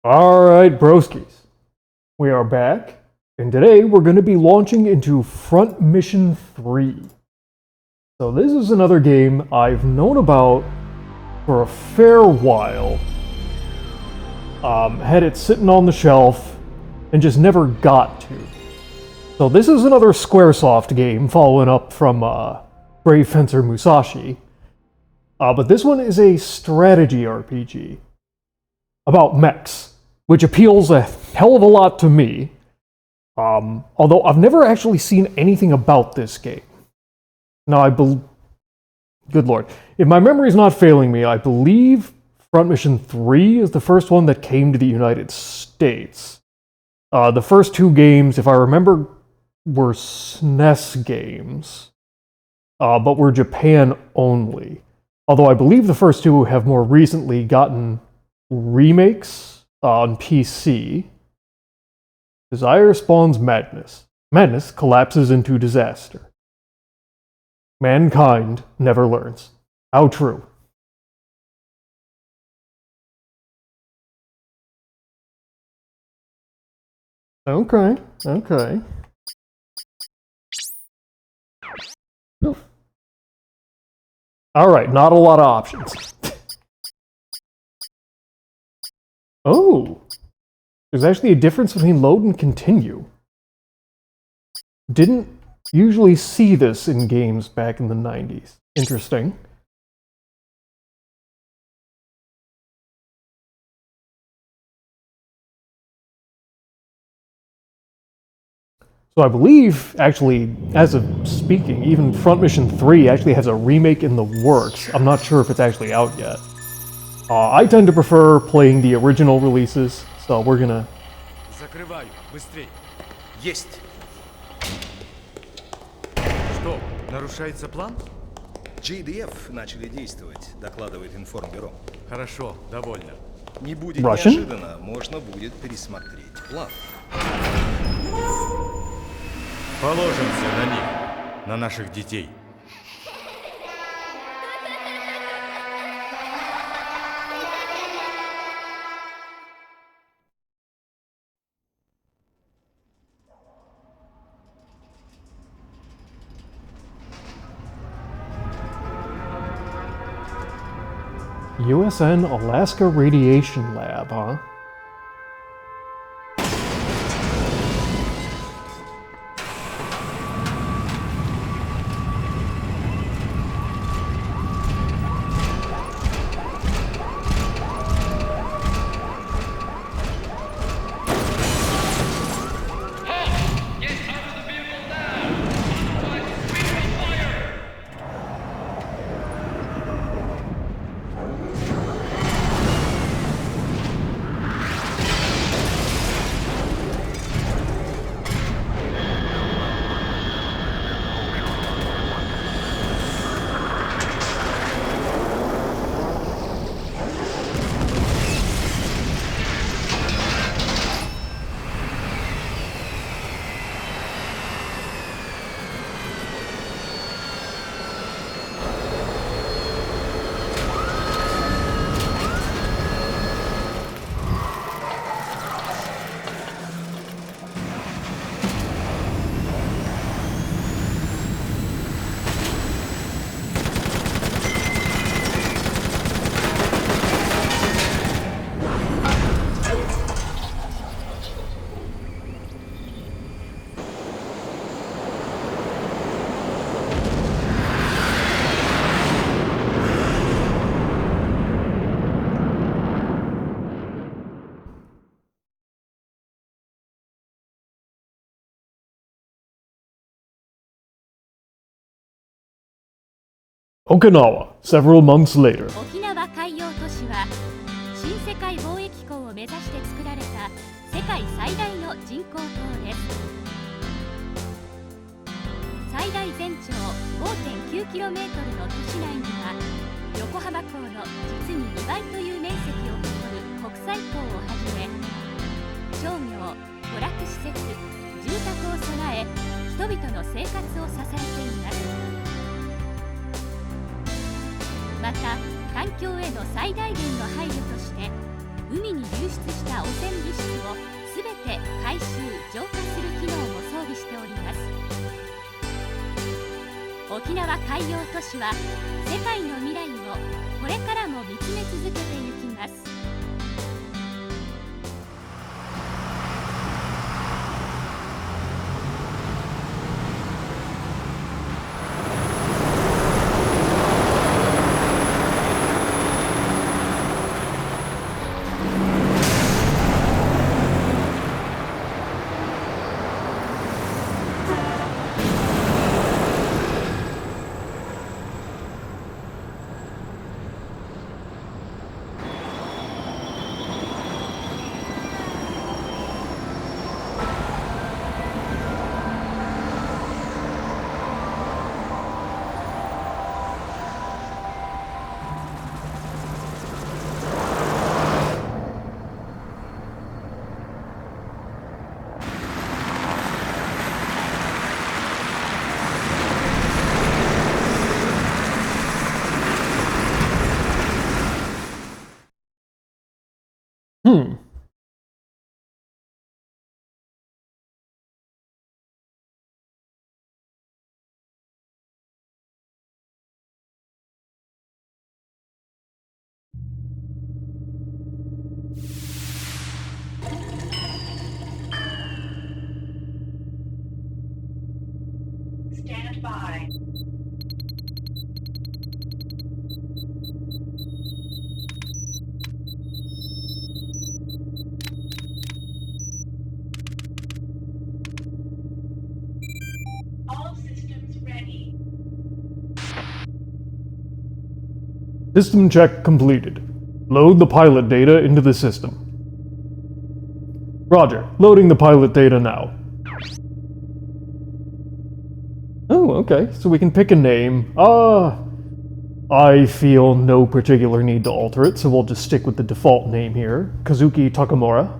Alright, Broskis. We are back, and today we're going to be launching into Front Mission 3. So this is another game I've known about for a fair while. Had it sitting on the shelf, and just never got to. So this is another Squaresoft game, following up from Brave Fencer Musashi. But this one is a strategy RPG about mechs, which appeals a hell of a lot to me. Although I've never actually seen anything about this game. Now, good lord. If my memory's not failing me, I believe Front Mission 3 is the first one that came to the United States. The first two games, if I remember, were SNES games, but were Japan only. Although I believe the first two have more recently gotten remakes on PC. Desire spawns madness. Madness collapses into disaster. Mankind never learns. How true. Okay. Alright, not a lot of options. Oh! There's actually a difference between load and continue. Didn't usually see this in games back in the 90s. Interesting. So I believe, actually, as of speaking, even Front Mission 3 actually has a remake in the works. I'm not sure if it's actually out yet. I tend to prefer playing the original releases, so we're gonna... Закрываю, быстрей. Есть. Что, нарушается план? GDF начали действовать, докладывает информбюро. Хорошо, довольно. Не будет Russian? неожиданно, можно будет пересмотреть план. Положимся на них, на наших детей. USN Alaska Radiation Lab, huh? Okinawa, several months later. 沖縄海洋都市は新世界貿易港を目指して作られた世界最大の人工島です。最大全長 5.9km の都市内には横浜港の実に2倍という面積を誇る国際港をはじめ商業、娯楽施設、住宅を備え人々の生活を支えています。また環境への最大限の配慮として海に流出した汚染物質をすべて回収・浄化する機能も装備しております。沖縄海洋都市は世界の未来をこれからも見つめ続けていきます。Stand by. All systems ready. System check completed. Load the pilot data into the system. Roger, loading the pilot data now. Oh, okay, so we can pick a name. I feel no particular need to alter it, so we'll just stick with the default name here. Kazuki Takemura.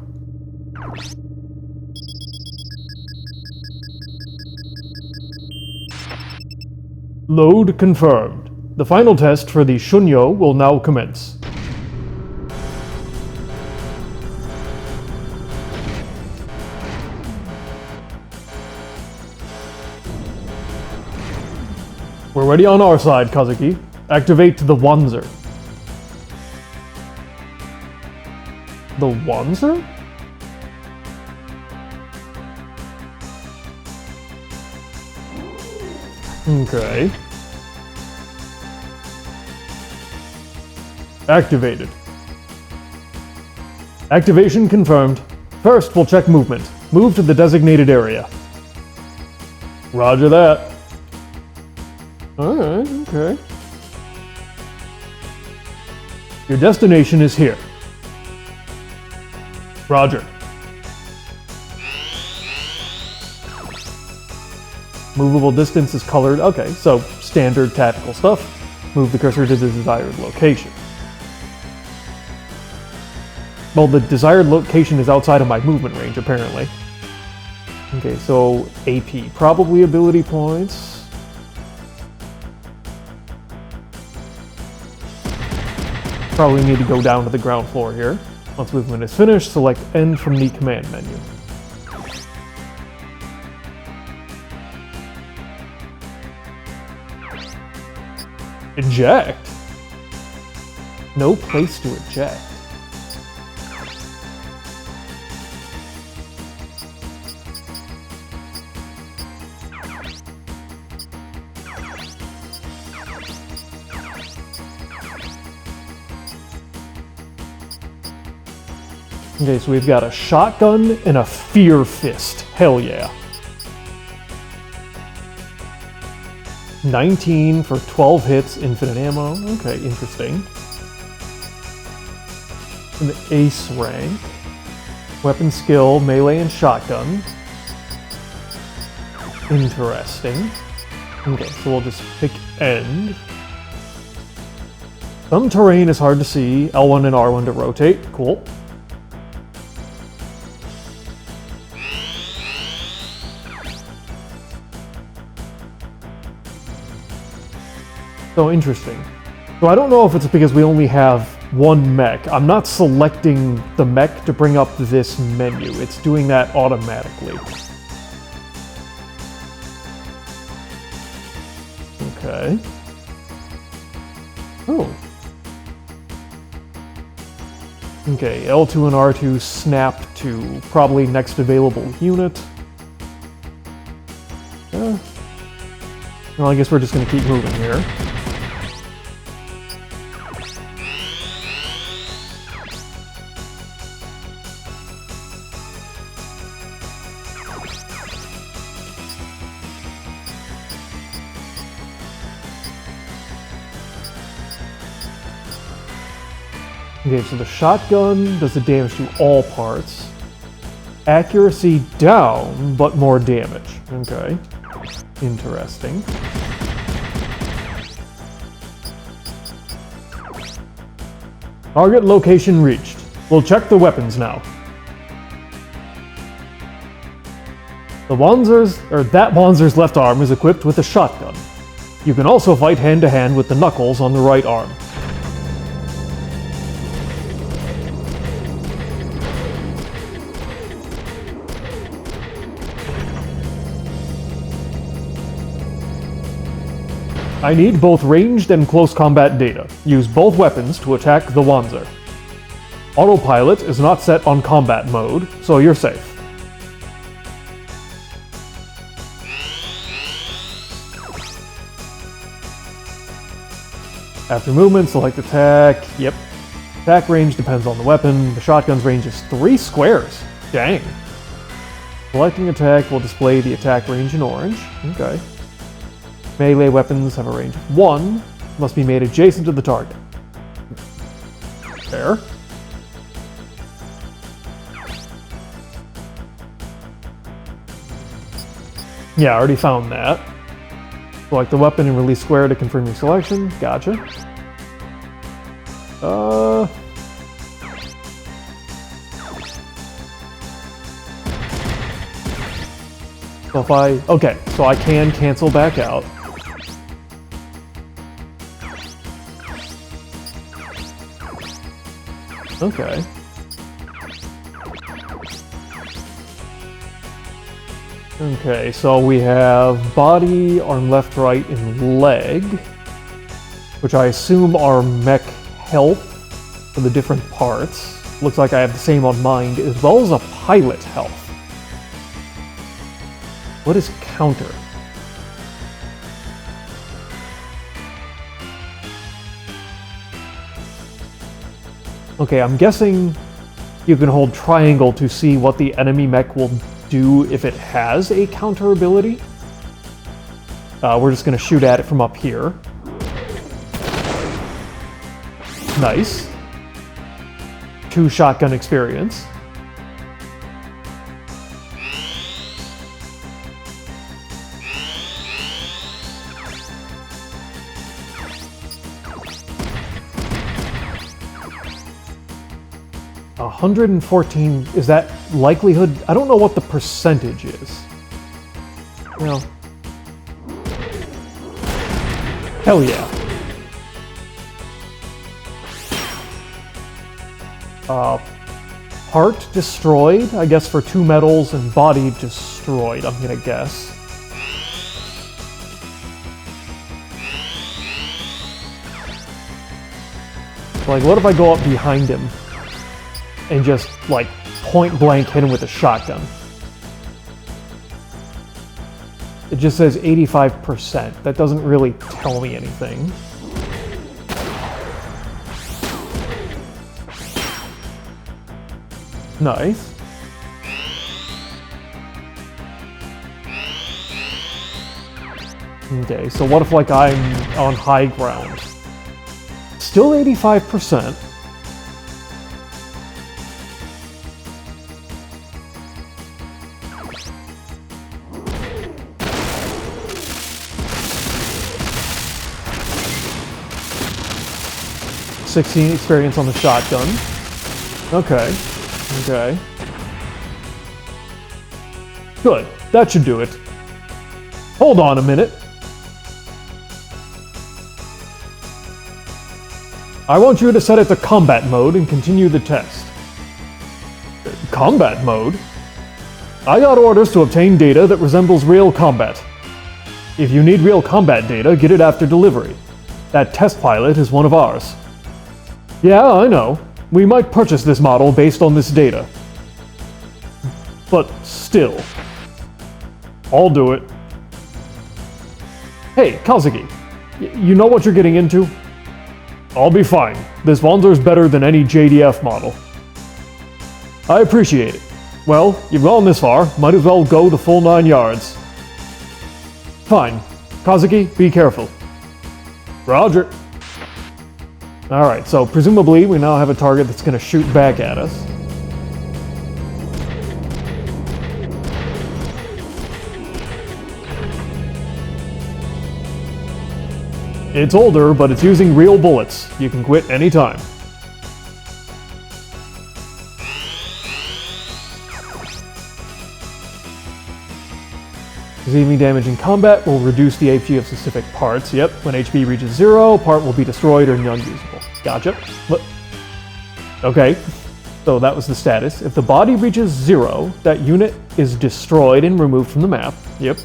Load confirmed. The final test for the Shunyo will now commence. We're ready on our side, Kazuki. Activate the wanzer. The wanzer? Okay. Activated. Activation confirmed. First, we'll check movement. Move to the designated area. Roger that. Alright, okay. Your destination is here. Roger. Movable distance is colored. Okay, so standard tactical stuff. Move the cursor to the desired location. Well, the desired location is outside of my movement range, apparently. Okay, so AP, probably ability points. Probably need to go down to the ground floor here. Once movement is finished, select End from the command menu. Eject? No place to eject. Okay, so we've got a shotgun and a fear fist. Hell yeah. 19 for 12 hits, infinite ammo. Okay, interesting. And the ace rank. Weapon skill, melee and shotgun. Interesting. Okay, so we'll just pick end. Some terrain is hard to see. L1 and R1 to rotate. Cool. So interesting. So I don't know if it's because we only have one mech. I'm not selecting the mech to bring up this menu. It's doing that automatically. Okay. Oh. Okay, L2 and R2 snap to probably next available unit. Well, I guess we're just going to keep moving here. Okay, so the shotgun does the damage to all parts. Accuracy down, but more damage. Okay. Interesting. Target location reached. We'll check the weapons now. That Wanzer's left arm is equipped with a shotgun. You can also fight hand-to-hand with the knuckles on the right arm. I need both ranged and close combat data. Use both weapons to attack the Wanzer. Autopilot is not set on combat mode, so you're safe. After movement, select attack. Yep. Attack range depends on the weapon. The shotgun's range is 3 squares. Dang. Selecting attack will display the attack range in orange. Okay. Melee weapons have a range of 1, must be made adjacent to the target. Fair. Yeah, I already found that. Select the weapon and release square to confirm your selection. Gotcha. So if I... Okay, so I can cancel back out. Okay. Okay, so we have body, arm left, right, and leg, which I assume are mech health for the different parts. Looks like I have the same on mind, as well as a pilot health. What is counter? Okay, I'm guessing you can hold triangle to see what the enemy mech will do if it has a counter ability. We're just going to shoot at it from up here. Nice. 2 shotgun experience. $114, is that likelihood? I don't know what the percentage is. Well, hell yeah. Heart destroyed, I guess for 2 medals, and body destroyed, I'm gonna guess. Like, what if I go up behind him and just, like, point blank hit him with a shotgun? It just says 85%. That doesn't really tell me anything. Nice. Okay, so what if, like, I'm on high ground? Still 85%. $16 experience on the shotgun. Okay. Okay. Good. That should do it. Hold on a minute. I want you to set it to combat mode and continue the test. Combat mode? I got orders to obtain data that resembles real combat. If you need real combat data, get it after delivery. That test pilot is one of ours. Yeah, I know. We might purchase this model based on this data. But still. I'll do it. Hey, Kazuki. You know what you're getting into? I'll be fine. This wanzer's better than any JDF model. I appreciate it. Well, you've gone this far. Might as well go the full 9 yards. Fine. Kazuki, be careful. Roger. Alright, so presumably we now have a target that's going to shoot back at us. It's older, but it's using real bullets. You can quit anytime. Receiving damage in combat will reduce the HP of specific parts. Yep, when HP reaches 0, part will be destroyed or unusable. Gotcha. Okay, so that was the status. If the body reaches 0, that unit is destroyed and removed from the map. Yep.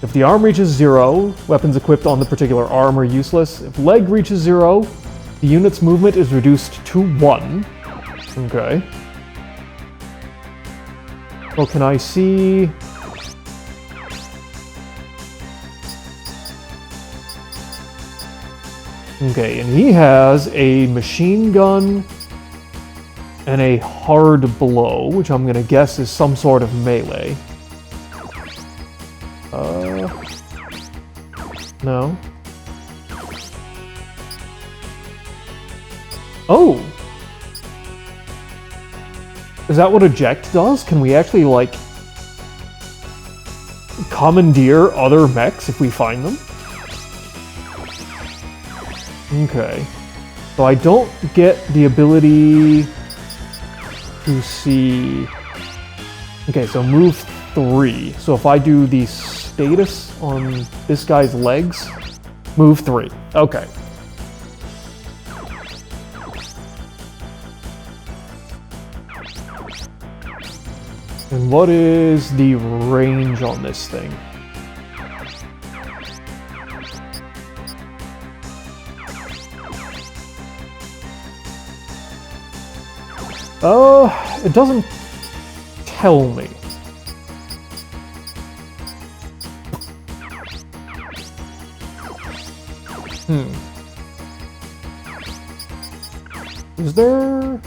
If the arm reaches 0, weapons equipped on the particular arm are useless. If leg reaches 0, the unit's movement is reduced to 1. Okay. Well, can I see... Okay, and he has a machine gun and a hard blow, which I'm gonna guess is some sort of melee. No. Oh! Is that what eject does? Can we actually, like, commandeer other mechs if we find them? Okay. So I don't get the ability to see... Okay, so move 3. So if I do the status on this guy's legs, move 3. Okay. And what is the range on this thing? It doesn't tell me. Is there...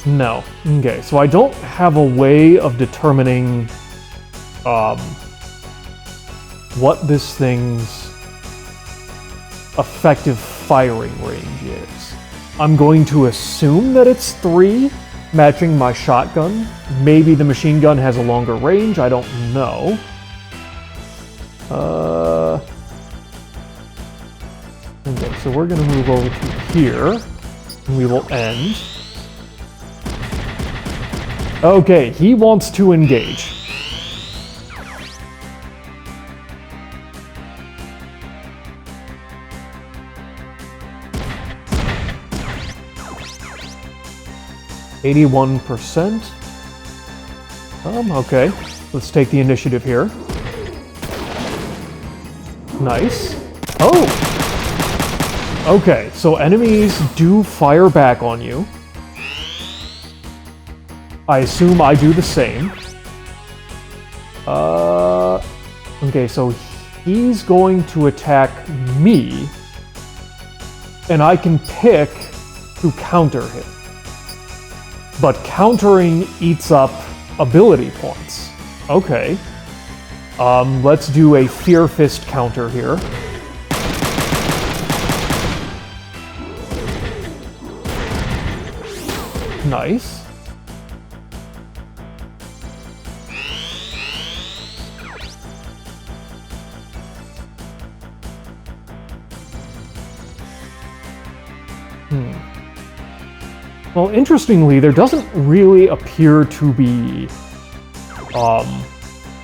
No. Okay, so I don't have a way of determining what this thing's effective firing range is. I'm going to assume that it's 3, matching my shotgun. Maybe the machine gun has a longer range, I don't know. Okay, so we're gonna move over to here, and we will end. Okay, he wants to engage. %. Okay. Let's take the initiative here. Nice. Oh! Okay, so enemies do fire back on you. I assume I do the same. Okay, so he's going to attack me, and I can pick to counter him. But countering eats up ability points. Okay. Let's do a Fear Fist counter here. Nice. Well, interestingly, there doesn't really appear to be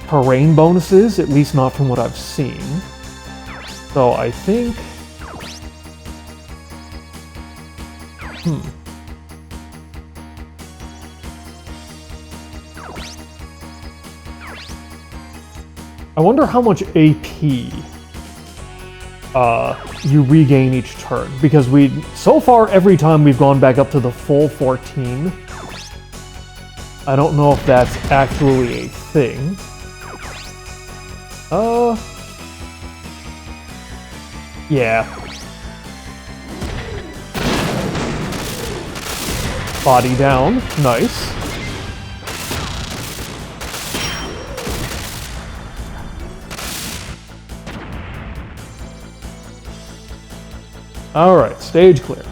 terrain bonuses, at least not from what I've seen. So I think... I wonder how much AP you regain each turn, because so far every time we've gone back up to the full 14. I don't know if that's actually a thing. Yeah. Body down, nice. Alright, stage clear.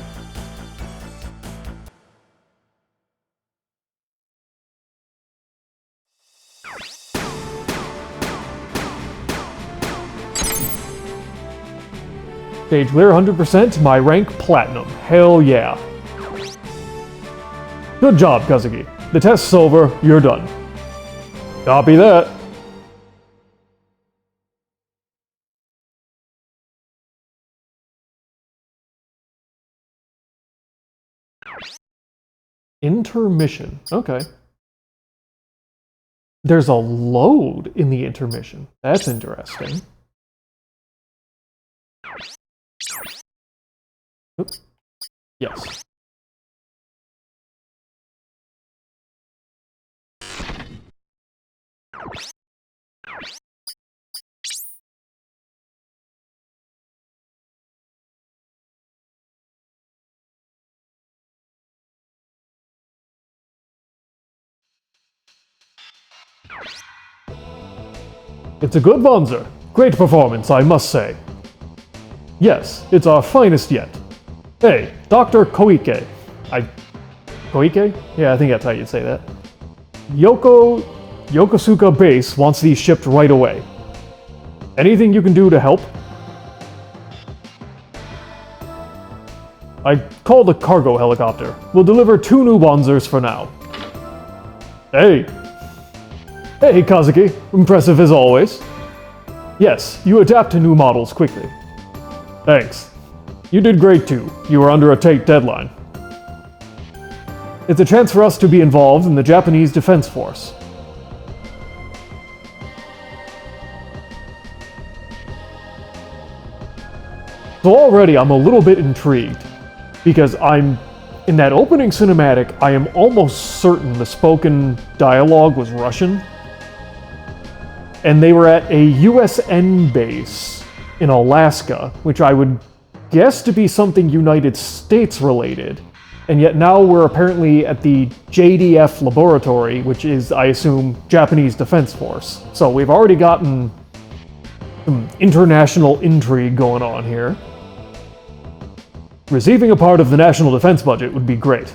Stage clear, 100%, my rank platinum. Hell yeah. Good job, Kazuki. The test's over, you're done. Copy that. Intermission. Okay. There's a load in the intermission. That's interesting. Oops. Yes. It's a good wanzer. Great performance, I must say. Yes, it's our finest yet. Hey, Dr. Koike. Koike? Yeah, I think that's how you'd say that. Yokosuka base wants these shipped right away. Anything you can do to help? I called a cargo helicopter. We'll deliver 2 new wanzers for now. Hey! Hey, Kazuki. Impressive as always. Yes, you adapt to new models quickly. Thanks. You did great too. You were under a tight deadline. It's a chance for us to be involved in the Japanese Defense Force. So already I'm a little bit intrigued, because in that opening cinematic, I am almost certain the spoken dialogue was Russian. And they were at a USN base in Alaska, which I would guess to be something United States related. And yet now we're apparently at the JDF laboratory, which is, I assume, Japanese Defense Force. So we've already gotten some international intrigue going on here. Receiving a part of the national defense budget would be great.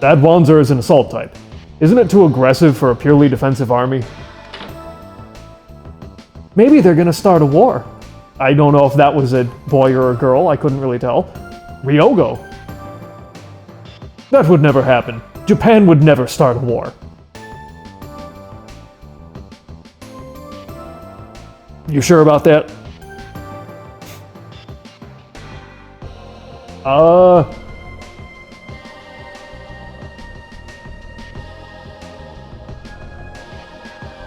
That wanzer is an assault type. Isn't it too aggressive for a purely defensive army? Maybe they're gonna start a war. I don't know if that was a boy or a girl, I couldn't really tell. Ryogo. That would never happen. Japan would never start a war. You sure about that?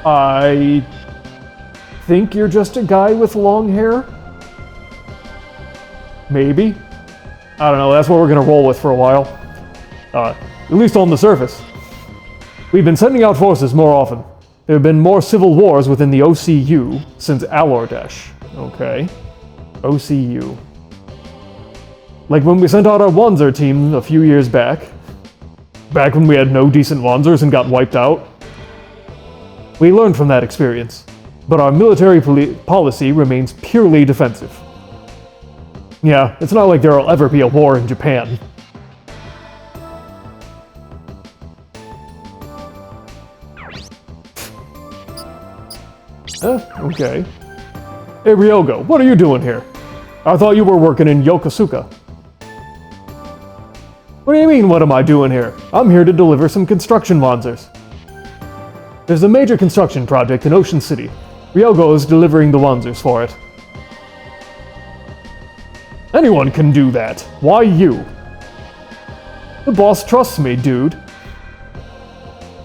I think you're just a guy with long hair? Maybe. I don't know, that's what we're gonna roll with for a while. At least on the surface. We've been sending out forces more often. There have been more civil wars within the OCU since Alordesh. Okay. OCU. Like when we sent out our wanzer team a few years back. Back when we had no decent wanzers and got wiped out. We learned from that experience. But our military policy remains purely defensive. Yeah, it's not like there will ever be a war in Japan. Okay. Hey Ryogo, what are you doing here? I thought you were working in Yokosuka. What do you mean, what am I doing here? I'm here to deliver some construction wanzers. There's a major construction project in Ocean City. Ryogo is delivering the wanzers for it. Anyone can do that. Why you? The boss trusts me, dude.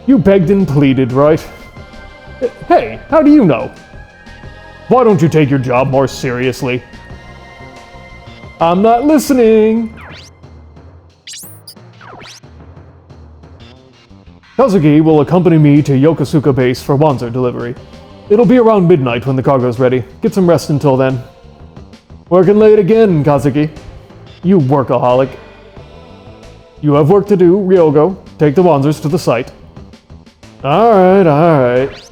You begged and pleaded, right? Hey, how do you know? Why don't you take your job more seriously? I'm not listening! Kazuki will accompany me to Yokosuka base for wanzer delivery. It'll be around midnight when the cargo's ready. Get some rest until then. Working late again, Kazuki. You workaholic. You have work to do, Ryogo. Take the wanzers to the site. Alright, alright.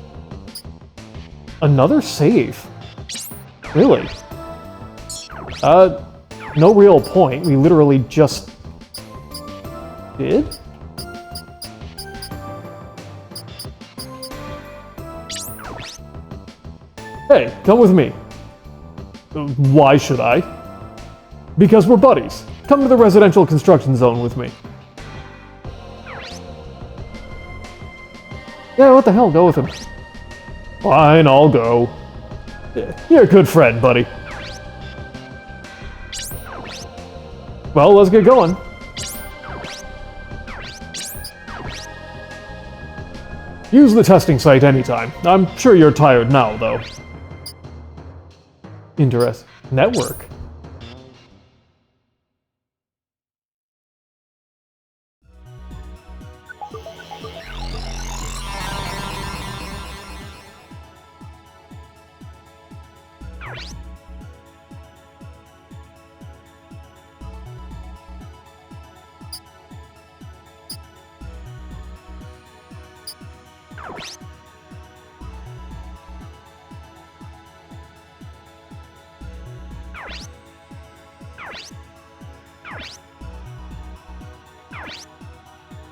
Another save? Really? No real point. We literally just... did? Hey, come with me. Why should I? Because we're buddies. Come to the residential construction zone with me. Yeah, what the hell? Go with him. Fine, I'll go. You're a good friend, buddy. Well, let's get going. Use the testing site anytime. I'm sure you're tired now, though. Interest. Network.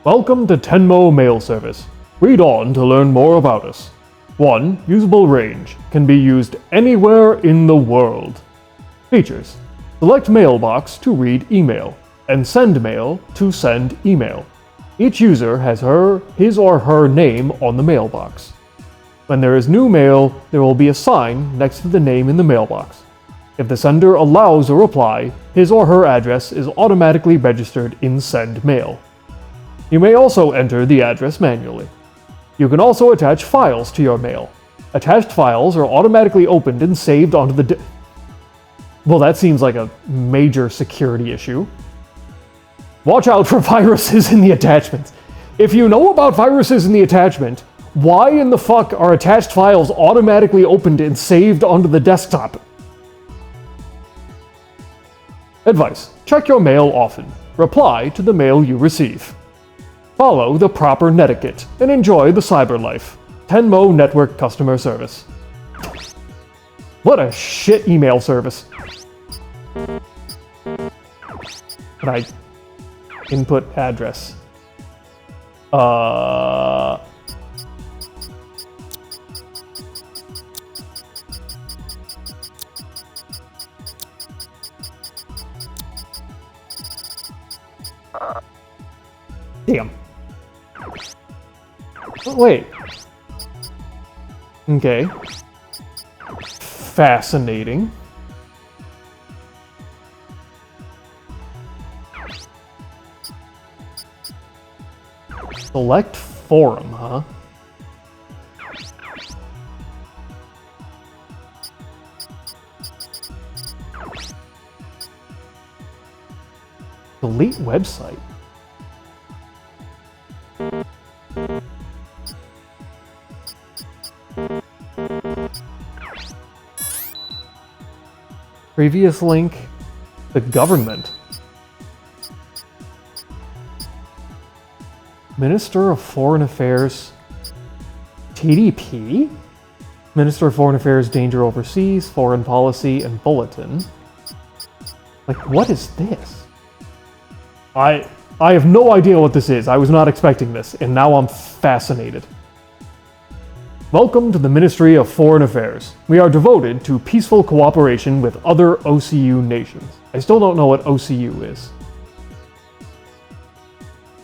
Welcome to Tenmo Mail Service. Read on to learn more about us. 1. Usable range. Can be used anywhere in the world. Features. Select mailbox to read email, and send mail to send email. Each user has his or her name on the mailbox. When there is new mail, there will be a sign next to the name in the mailbox. If the sender allows a reply, his or her address is automatically registered in send mail. You may also enter the address manually. You can also attach files to your mail. Attached files are automatically opened and saved onto the well, that seems like a major security issue. Watch out for viruses in the attachments. If you know about viruses in the attachment, why in the fuck are attached files automatically opened and saved onto the desktop? Advice. Check your mail often. Reply to the mail you receive. Follow the proper netiquette and enjoy the cyber life. Tenmo Network Customer Service. What a shit email service. Can I input address? Damn. Oh, wait. Okay. Fascinating. Select forum, huh? Delete website. Previous link, the government. Minister of Foreign Affairs, TDP? Minister of Foreign Affairs, Danger Overseas, Foreign Policy, and Bulletin. Like, what is this? I have no idea what this is. I was not expecting this, and now I'm fascinated. Welcome to the Ministry of Foreign Affairs. We are devoted to peaceful cooperation with other OCU nations. I still don't know what OCU is.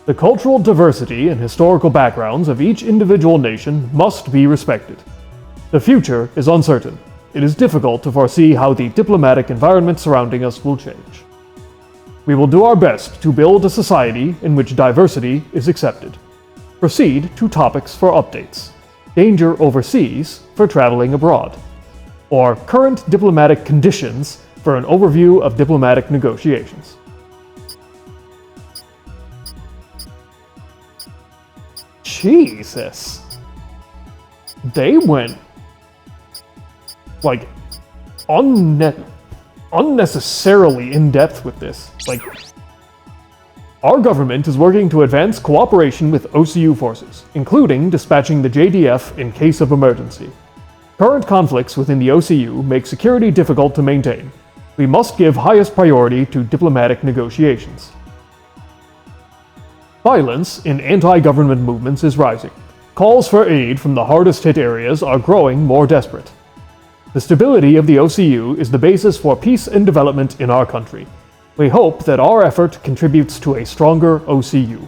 The cultural diversity and historical backgrounds of each individual nation must be respected. The future is uncertain. it is difficult to foresee how the diplomatic environment surrounding us will change. We will do our best to build a society in which diversity is accepted. Proceed to topics for updates. Danger overseas for traveling abroad. Or current diplomatic conditions for an overview of diplomatic negotiations. Jesus. They went like unnecessarily in depth with this. Like, our government is working to advance cooperation with OCU forces, including dispatching the JDF in case of emergency. Current conflicts within the OCU make security difficult to maintain. We must give highest priority to diplomatic negotiations. Violence in anti-government movements is rising. Calls for aid from the hardest-hit areas are growing more desperate. The stability of the OCU is the basis for peace and development in our country. We hope that our effort contributes to a stronger OCU.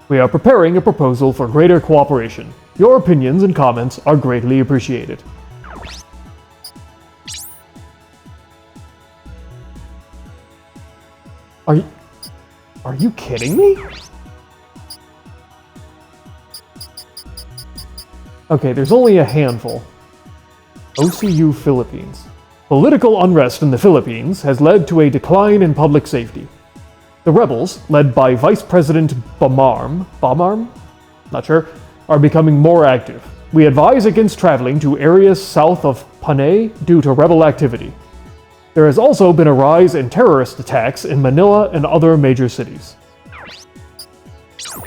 We are preparing a proposal for greater cooperation. Your opinions and comments are greatly appreciated. Are you kidding me? Okay, there's only a handful. OCU Philippines. Political unrest in the Philippines has led to a decline in public safety. The rebels, led by Vice President Bamarm? Not sure, are becoming more active. We advise against traveling to areas south of Panay due to rebel activity. There has also been a rise in terrorist attacks in Manila and other major cities.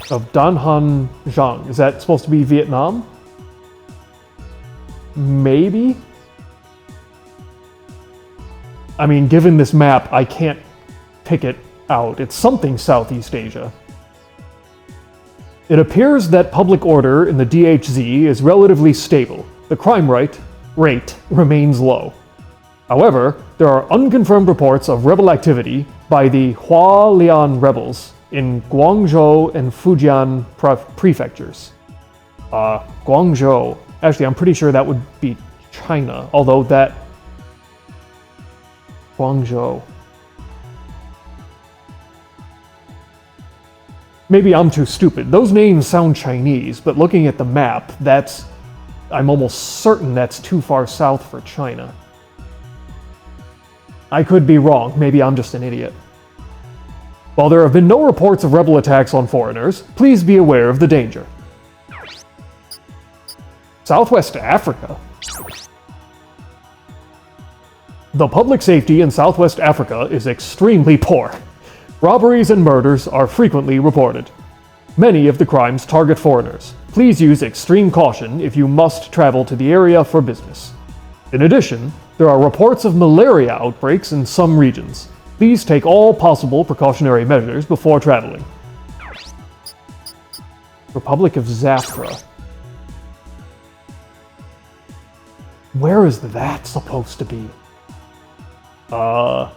Of Danhan Zhong. Is that supposed to be Vietnam? Maybe? I mean, given this map, I can't pick it out. It's something Southeast Asia. It appears that public order in the DHZ is relatively stable. The crime rate remains low. However, there are unconfirmed reports of rebel activity by the Hualien rebels in Guangzhou and Fujian prefectures. Guangzhou. Actually, I'm pretty sure that would be China, although that... Guangzhou. Maybe I'm too stupid. Those names sound Chinese, but looking at the map, I'm almost certain that's too far south for China. I could be wrong. Maybe I'm just an idiot. While there have been no reports of rebel attacks on foreigners, please be aware of the danger. Southwest Africa? The public safety in Southwest Africa is extremely poor. Robberies and murders are frequently reported. Many of the crimes target foreigners. Please use extreme caution if you must travel to the area for business. In addition, there are reports of malaria outbreaks in some regions. Please take all possible precautionary measures before traveling. Republic of Zafra. Where is that supposed to be? I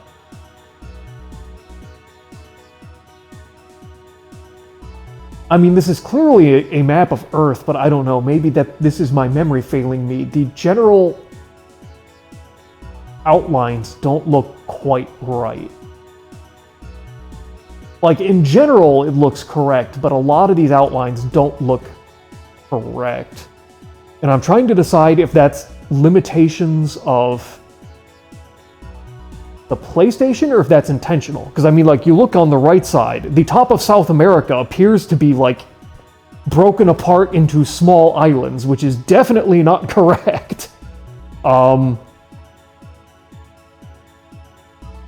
mean, this is clearly a map of Earth, but I don't know. Maybe this is my memory failing me. The general outlines don't look quite right. Like, in general, it looks correct, but a lot of these outlines don't look correct. And I'm trying to decide if that's limitations of the PlayStation or if that's intentional. Because I mean, like, you look on the right side, the top of South America appears to be like broken apart into small islands, which is definitely not correct. I'm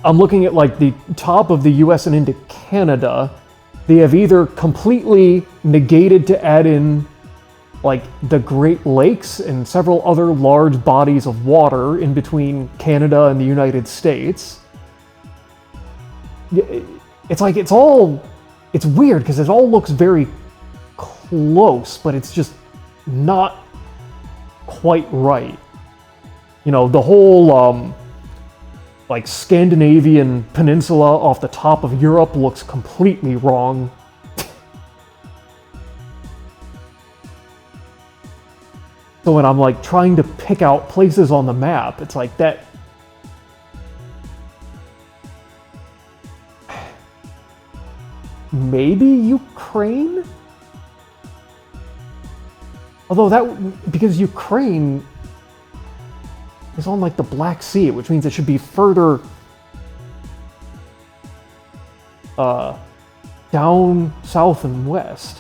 looking at like the top of the US and into Canada. They have either completely negated to add in like the Great Lakes and several other large bodies of water in between Canada and the United States. It's like it's weird because it all looks very close, but it's just not quite right. You know, the whole like Scandinavian peninsula off the top of Europe looks completely wrong. So when I'm like trying to pick out places on the map, it's like that. Maybe Ukraine? Although that, because Ukraine is on like the Black Sea, which means it should be further down south and west.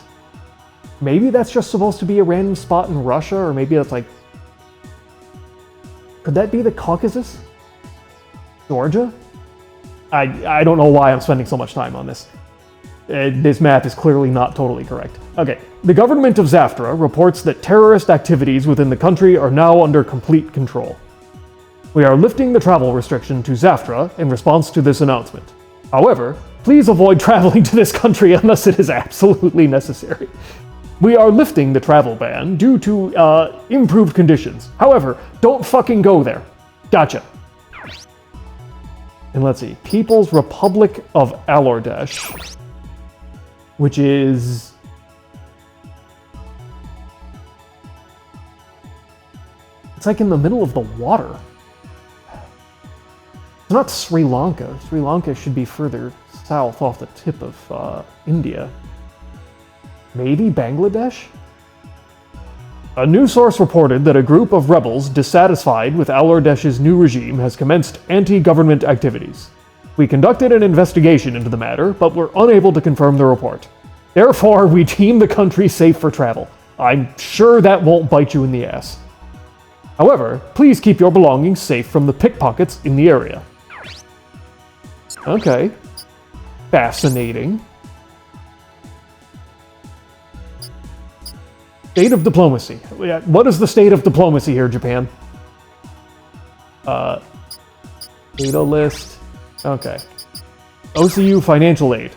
Maybe that's just supposed to be a random spot in Russia, or maybe that's like... Could that be the Caucasus? Georgia? I don't know why I'm spending so much time on this. This map is clearly not totally correct. Okay, the government of Zaftra reports that terrorist activities within the country are now under complete control. We are lifting the travel restriction to Zaftra in response to this announcement. However, please avoid traveling to this country unless it is absolutely necessary. We are lifting the travel ban due to improved conditions. However, don't fucking go there. Gotcha. And let's see, People's Republic of Alordesh, which is... It's like in the middle of the water. It's not Sri Lanka. Sri Lanka should be further south off the tip of India. Maybe Bangladesh? A news source reported that a group of rebels dissatisfied with Alordesh's new regime has commenced anti-government activities. We conducted an investigation into the matter, but were unable to confirm the report. Therefore, we deem the country safe for travel. I'm sure that won't bite you in the ass. However, please keep your belongings safe from the pickpockets in the area. Okay. Fascinating. State of diplomacy. What is the state of diplomacy here, Japan? Data list. Okay. OCU financial aid.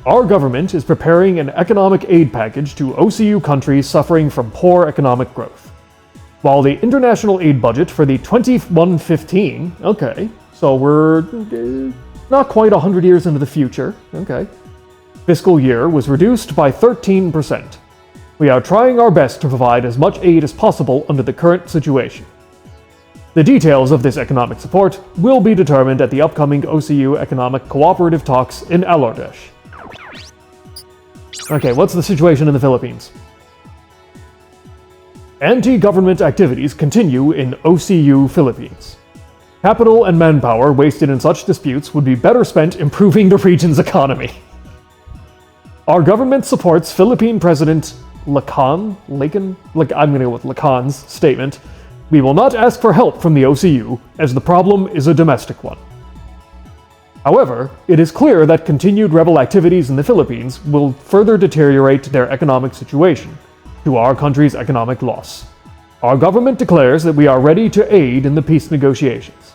Our government is preparing an economic aid package to OCU countries suffering from poor economic growth. While the international aid budget for the 2115, okay, so we're not quite 100 years into the future, okay, fiscal year was reduced by 13%. We are trying our best to provide as much aid as possible under the current situation. The details of this economic support will be determined at the upcoming OCU Economic Cooperative Talks in Alordesh. Okay, what's the situation in the Philippines? Anti-government activities continue in OCU Philippines. Capital and manpower wasted in such disputes would be better spent improving the region's economy. Our government supports Philippine President I'm going to go with Lacan's statement. We will not ask for help from the OCU, as the problem is a domestic one. However, it is clear that continued rebel activities in the Philippines will further deteriorate their economic situation, to our country's economic loss. Our government declares that we are ready to aid in the peace negotiations.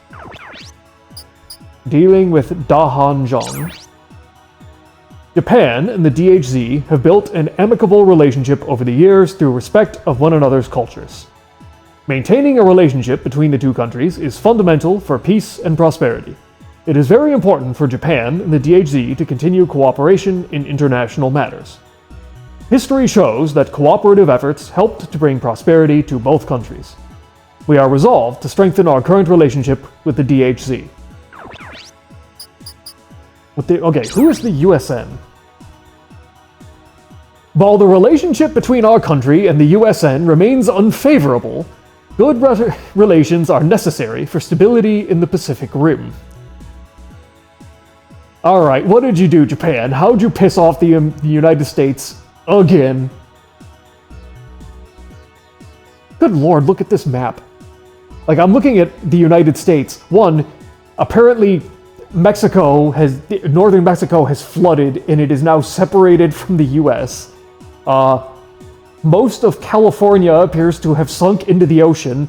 Dealing with Dahan Zhong. Japan and the DHZ have built an amicable relationship over the years through respect of one another's cultures. Maintaining a relationship between the two countries is fundamental for peace and prosperity. It is very important for Japan and the DHZ to continue cooperation in international matters. History shows that cooperative efforts helped to bring prosperity to both countries. We are resolved to strengthen our current relationship with the DHZ. Okay, who is the USN? While the relationship between our country and the USN remains unfavorable, good relations are necessary for stability in the Pacific Rim. Alright, what did you do, Japan? How'd you piss off the United States again? Good lord, look at this map. Like, I'm looking at the United States. One, apparently northern Mexico has flooded and it is now separated from the US. Most of California appears to have sunk into the ocean,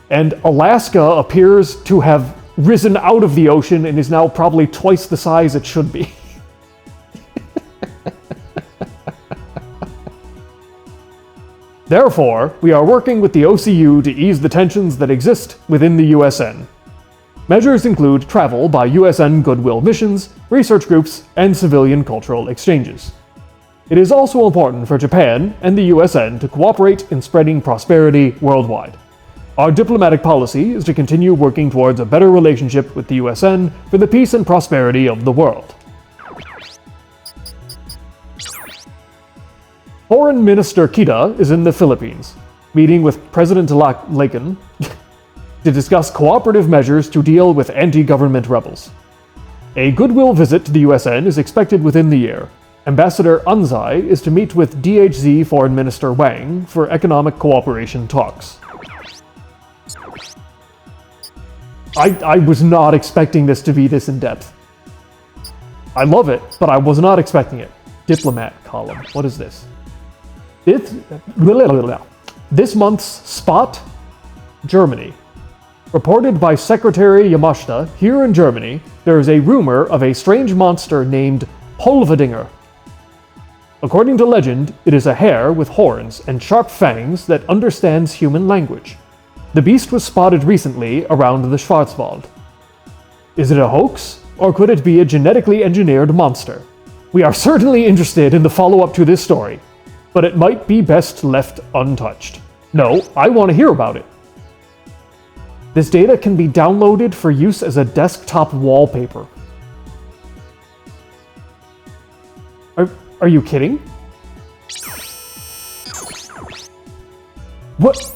and Alaska appears to have risen out of the ocean and is now probably twice the size it should be. Therefore, we are working with the OCU to ease the tensions that exist within the USN. Measures include travel by USN goodwill missions, research groups, and civilian cultural exchanges. It is also important for Japan and the USN to cooperate in spreading prosperity worldwide. Our diplomatic policy is to continue working towards a better relationship with the USN for the peace and prosperity of the world. Foreign Minister Kida is in the Philippines, meeting with President-elect Laken to discuss cooperative measures to deal with anti-government rebels. A goodwill visit to the USN is expected within the year. Ambassador Anzai is to meet with DHZ Foreign Minister Wang for economic cooperation talks. I was not expecting this to be this in-depth. I love it, but I was not expecting it. Diplomat column. What is this? This month's spot, Germany. Reported by Secretary Yamashita, here in Germany, there is a rumor of a strange monster named Polvedinger. According to legend, it is a hare with horns and sharp fangs that understands human language. The beast was spotted recently around the Schwarzwald. Is it a hoax, or could it be a genetically engineered monster? We are certainly interested in the follow-up to this story, but it might be best left untouched. No, I want to hear about it. This data can be downloaded for use as a desktop wallpaper. Are you kidding? What?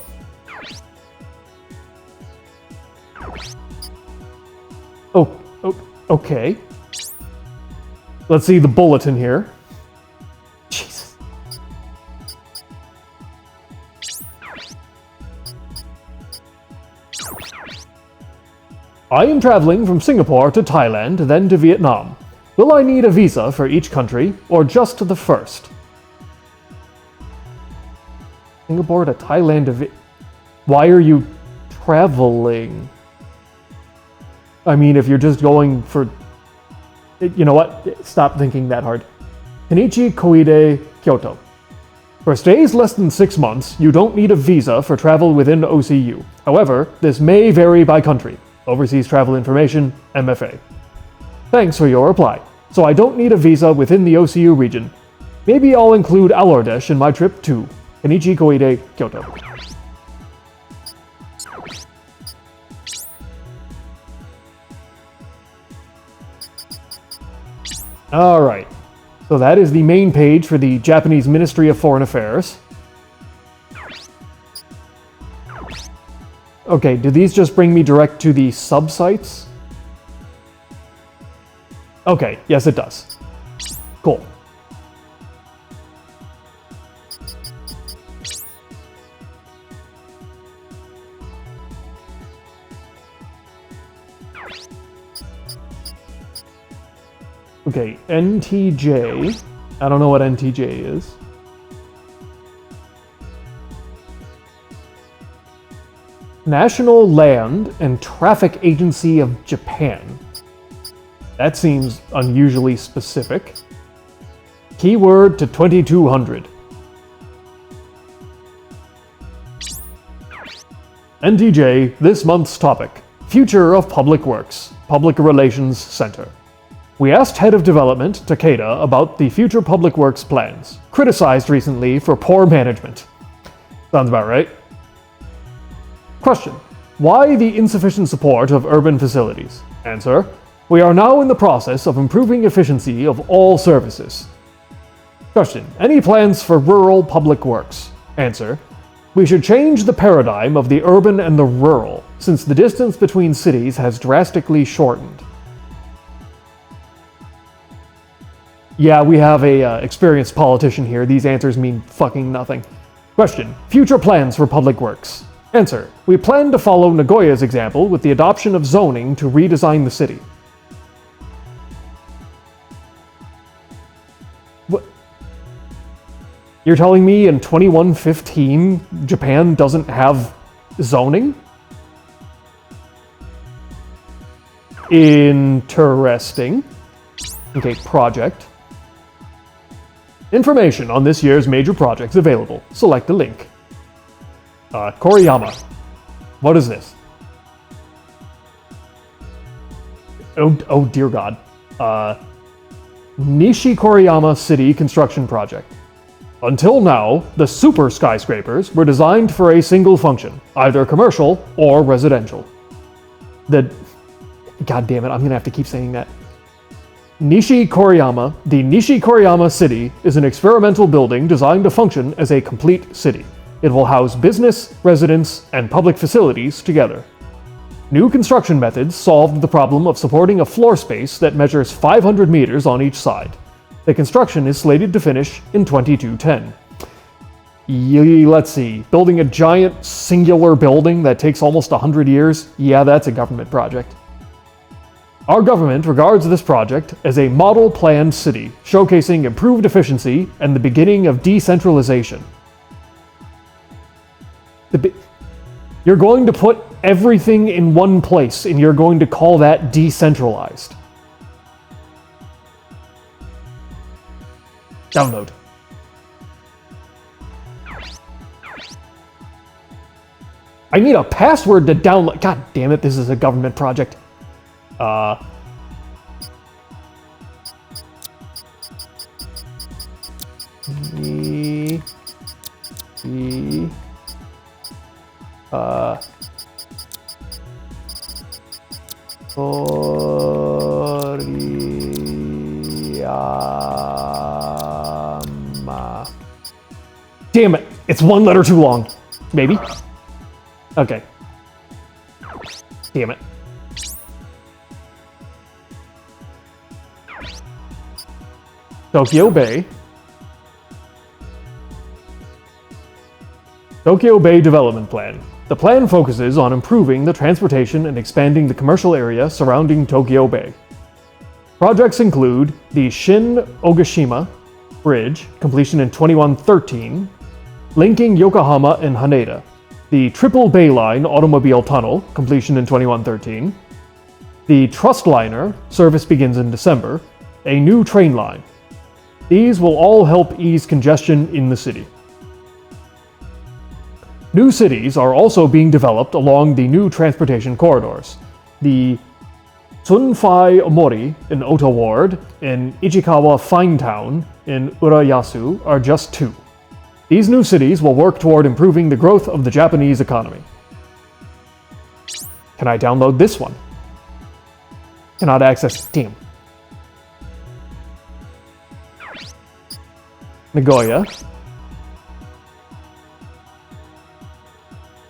Oh, okay. Let's see the bulletin here. Jesus. I am traveling from Singapore to Thailand, then to Vietnam. Will I need a visa for each country, or just the first? Singapore to Thailand to Why are you traveling? I mean, if you're just going for... You know what? Stop thinking that hard. Kenichi Koide, Kyoto. For stays less than 6 months, you don't need a visa for travel within OCU. However, this may vary by country. Overseas Travel Information, MFA. Thanks for your reply. So I don't need a visa within the OCU region. Maybe I'll include Alordesh in my trip too. Kenichi Koide, Kyoto. Alright, so that is the main page for the Japanese Ministry of Foreign Affairs. Okay, do these just bring me direct to the sub-sites? Okay, yes it does. Cool. Okay, NTJ. I don't know what NTJ is. National Land and Traffic Agency of Japan. That seems unusually specific. Keyword to 2200. NTJ, this month's topic. Future of Public Works, Public Relations Center. We asked Head of Development, Takeda, about the future public works plans, criticized recently for poor management. Sounds about right. Question. Why the insufficient support of urban facilities? Answer. We are now in the process of improving efficiency of all services. Question. Any plans for rural public works? Answer. We should change the paradigm of the urban and the rural, since the distance between cities has drastically shortened. Yeah, we have a experienced politician here. These answers mean fucking nothing. Question. Future plans for public works. Answer. We plan to follow Nagoya's example with the adoption of zoning to redesign the city. What? You're telling me in 2115 Japan doesn't have zoning? Interesting. Okay, project. Information on this year's major projects available. Select the link. Koriyama. What is this? Oh dear God. Nishikoriyama City Construction Project. Until now, the super skyscrapers were designed for a single function, either commercial or residential. God damn it, I'm gonna have to keep saying that. The Nishikoriyama City is an experimental building designed to function as a complete city. It will house business, residence, and public facilities together. New construction methods solved the problem of supporting a floor space that measures 500 meters on each side. The construction is slated to finish in 2210. Let's see, building a giant singular building that takes almost 100 years? Yeah, that's a government project. Our government regards this project as a model planned city, showcasing improved efficiency and the beginning of decentralization. You're going to put everything in one place, and you're going to call that decentralized. Download. I need a password to download. God damn it, this is a government project. Toriyama. Damn it, it's one letter too long. Maybe? Okay. Damn it. Tokyo Bay. Tokyo Bay Development Plan. The plan focuses on improving the transportation and expanding the commercial area surrounding Tokyo Bay. Projects include the Shin Ogashima Bridge, completion in 2113, linking Yokohama and Haneda, the Triple Bay Line Automobile Tunnel, completion in 2113, the Trust Liner, service begins in December, a new train line. These will all help ease congestion in the city. New cities are also being developed along the new transportation corridors. The Tsunfai Omori in Ota Ward and Ichikawa Finetown in Urayasu are just two. These new cities will work toward improving the growth of the Japanese economy. Can I download this one? Cannot access Steam. Nagoya.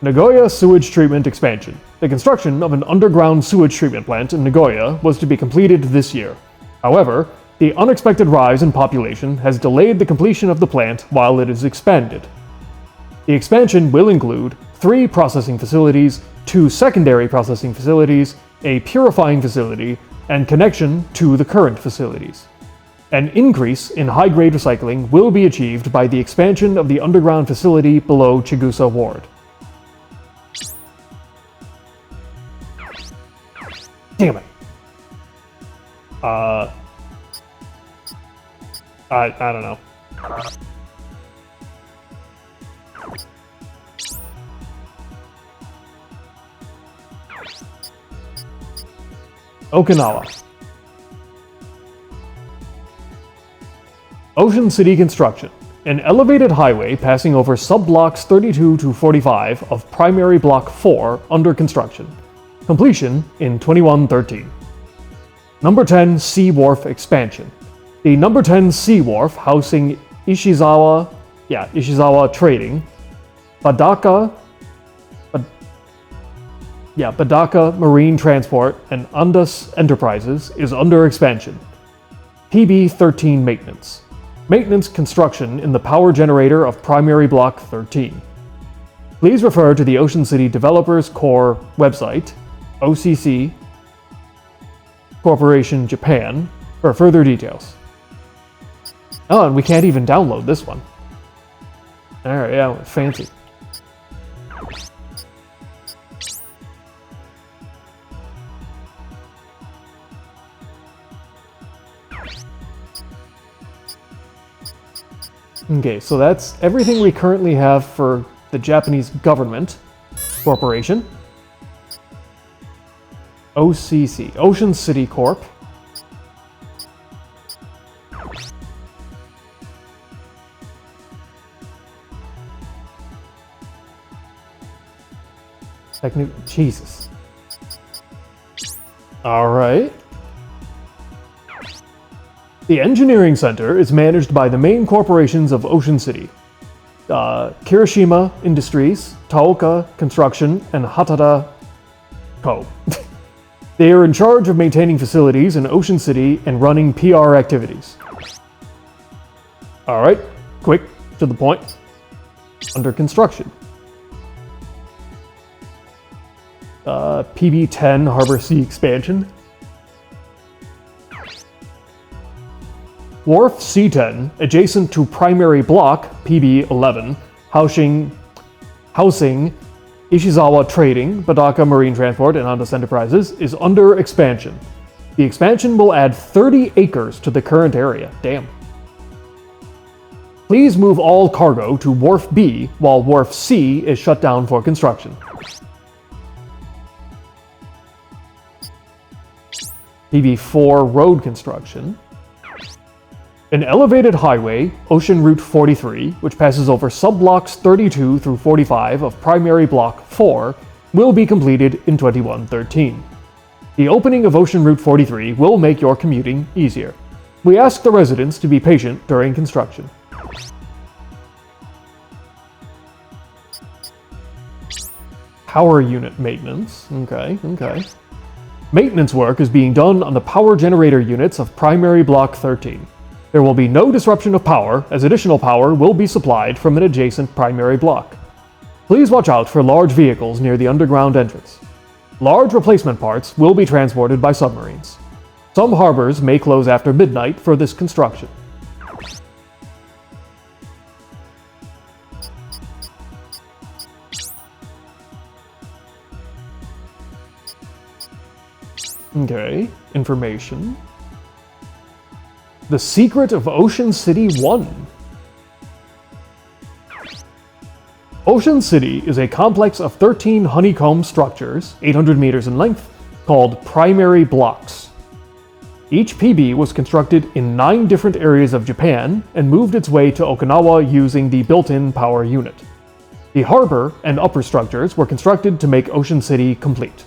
Nagoya Sewage Treatment Expansion. The construction of an underground sewage treatment plant in Nagoya was to be completed this year. However, the unexpected rise in population has delayed the completion of the plant while it is expanded. The expansion will include 3 processing facilities, 2 secondary processing facilities, a purifying facility, and connection to the current facilities. An increase in high-grade recycling will be achieved by the expansion of the underground facility below Chigusa Ward. Damn it. I don't know. Okinawa. Ocean City Construction. An elevated highway passing over sub-blocks 32 to 45 of primary block 4 under construction. Completion in 2113. Number 10 Sea Wharf Expansion. The Number 10 Sea Wharf housing Ishizawa Trading, Badaka Marine Transport, and Andus Enterprises is under expansion. PB13 Maintenance. Maintenance construction in the power generator of primary block 13. Please refer to the Ocean City Developers Corps website, OCC Corporation Japan, for further details. Oh, and we can't even download this one. Alright, yeah, fancy. Okay, so that's everything we currently have for the Japanese government corporation. OCC, Ocean City Corp. Jesus. Alright. The Engineering Center is managed by the main corporations of Ocean City. Kirishima Industries, Taoka Construction, and Hatada Co. They are in charge of maintaining facilities in Ocean City and running PR activities. Alright, quick, to the point. Under construction. PB-10 Harbor Sea Expansion. Wharf C10, adjacent to Primary Block PB-11, housing Ishizawa Trading, Badaka Marine Transport, and Ondas Enterprises, is under expansion. The expansion will add 30 acres to the current area. Damn. Please move all cargo to Wharf B while Wharf C is shut down for construction. PB4 Road Construction. An elevated highway, Ocean Route 43, which passes over subblocks 32 through 45 of Primary Block 4, will be completed in 2113. The opening of Ocean Route 43 will make your commuting easier. We ask the residents to be patient during construction. Power unit maintenance. Okay. Maintenance work is being done on the power generator units of Primary Block 13. There will be no disruption of power, as additional power will be supplied from an adjacent primary block. Please watch out for large vehicles near the underground entrance. Large replacement parts will be transported by submarines. Some harbors may close after midnight for this construction. Okay, information. The Secret of Ocean City 1. Ocean City is a complex of 13 honeycomb structures, 800 meters in length, called primary blocks. Each PB was constructed in 9 different areas of Japan and moved its way to Okinawa using the built-in power unit. The harbor and upper structures were constructed to make Ocean City complete.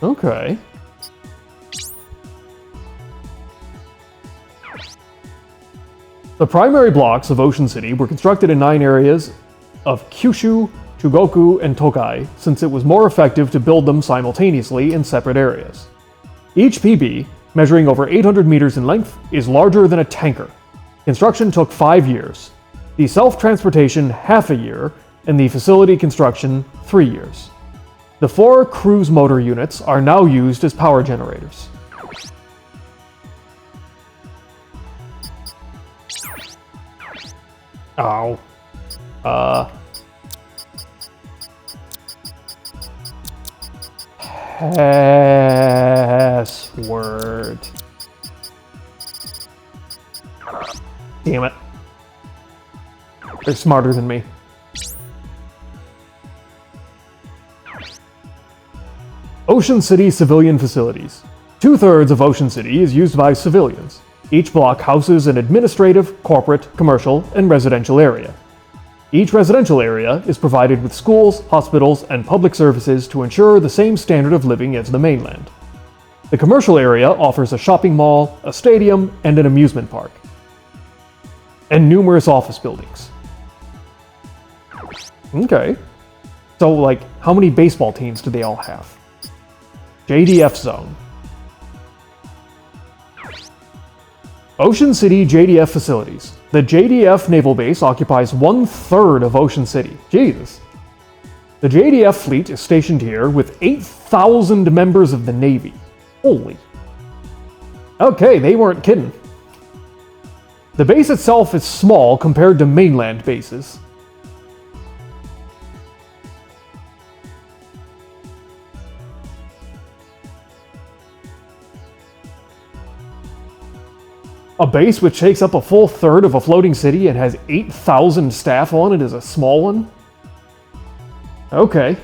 Okay. The primary blocks of Ocean City were constructed in 9 areas of Kyushu, Chugoku, and Tokai, since it was more effective to build them simultaneously in separate areas. Each PB, measuring over 800 meters in length, is larger than a tanker. Construction took 5 years. The self-transportation half a year, and the facility construction 3 years. The 4 cruise motor units are now used as power generators. Ow. Password. Damn it. They're smarter than me. Ocean City civilian facilities. 2/3 of Ocean City is used by civilians. Each block houses an administrative, corporate, commercial, and residential area. Each residential area is provided with schools, hospitals, and public services to ensure the same standard of living as the mainland. The commercial area offers a shopping mall, a stadium, and an amusement park. And numerous office buildings. Okay. So, like, how many baseball teams do they all have? JDF Zone. Ocean City JDF facilities. The JDF naval base occupies 1/3 of Ocean City. Jesus. The JDF fleet is stationed here with 8,000 members of the Navy. Holy. Okay, they weren't kidding. The base itself is small compared to mainland bases. A base which takes up a full third of a floating city and has 8,000 staff on it is a small one? Okay.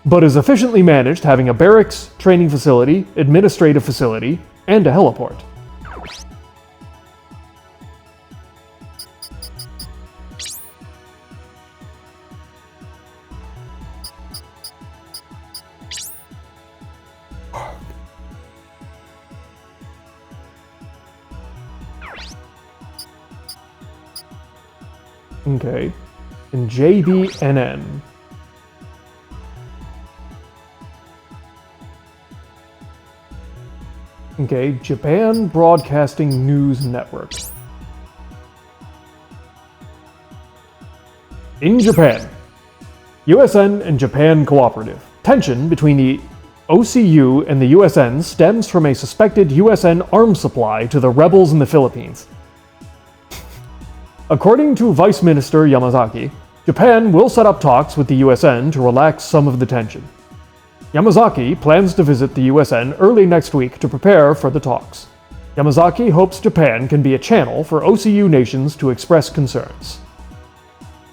But is efficiently managed, having a barracks, training facility, administrative facility, and a heliport. Okay. And JBNN. Okay, Japan Broadcasting News Network. In Japan, USN and Japan Cooperative. Tension between the OCU and the USN stems from a suspected USN arms supply to the rebels in the Philippines. According to Vice Minister Yamazaki, Japan will set up talks with the USN to relax some of the tension. Yamazaki plans to visit the USN early next week to prepare for the talks. Yamazaki hopes Japan can be a channel for OCU nations to express concerns.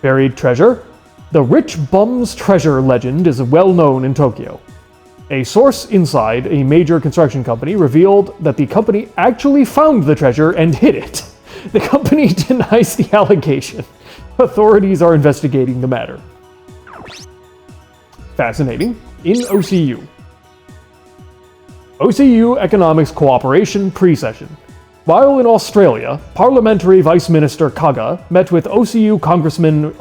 Buried treasure? The Rich Bum's Treasure legend is well known in Tokyo. A source inside a major construction company revealed that the company actually found the treasure and hid it. The company denies the allegation. Authorities are investigating the matter. Fascinating. In OCU. OCU Economics Cooperation Pre-Session. While in Australia, Parliamentary Vice Minister Kaga met with OCU Congressman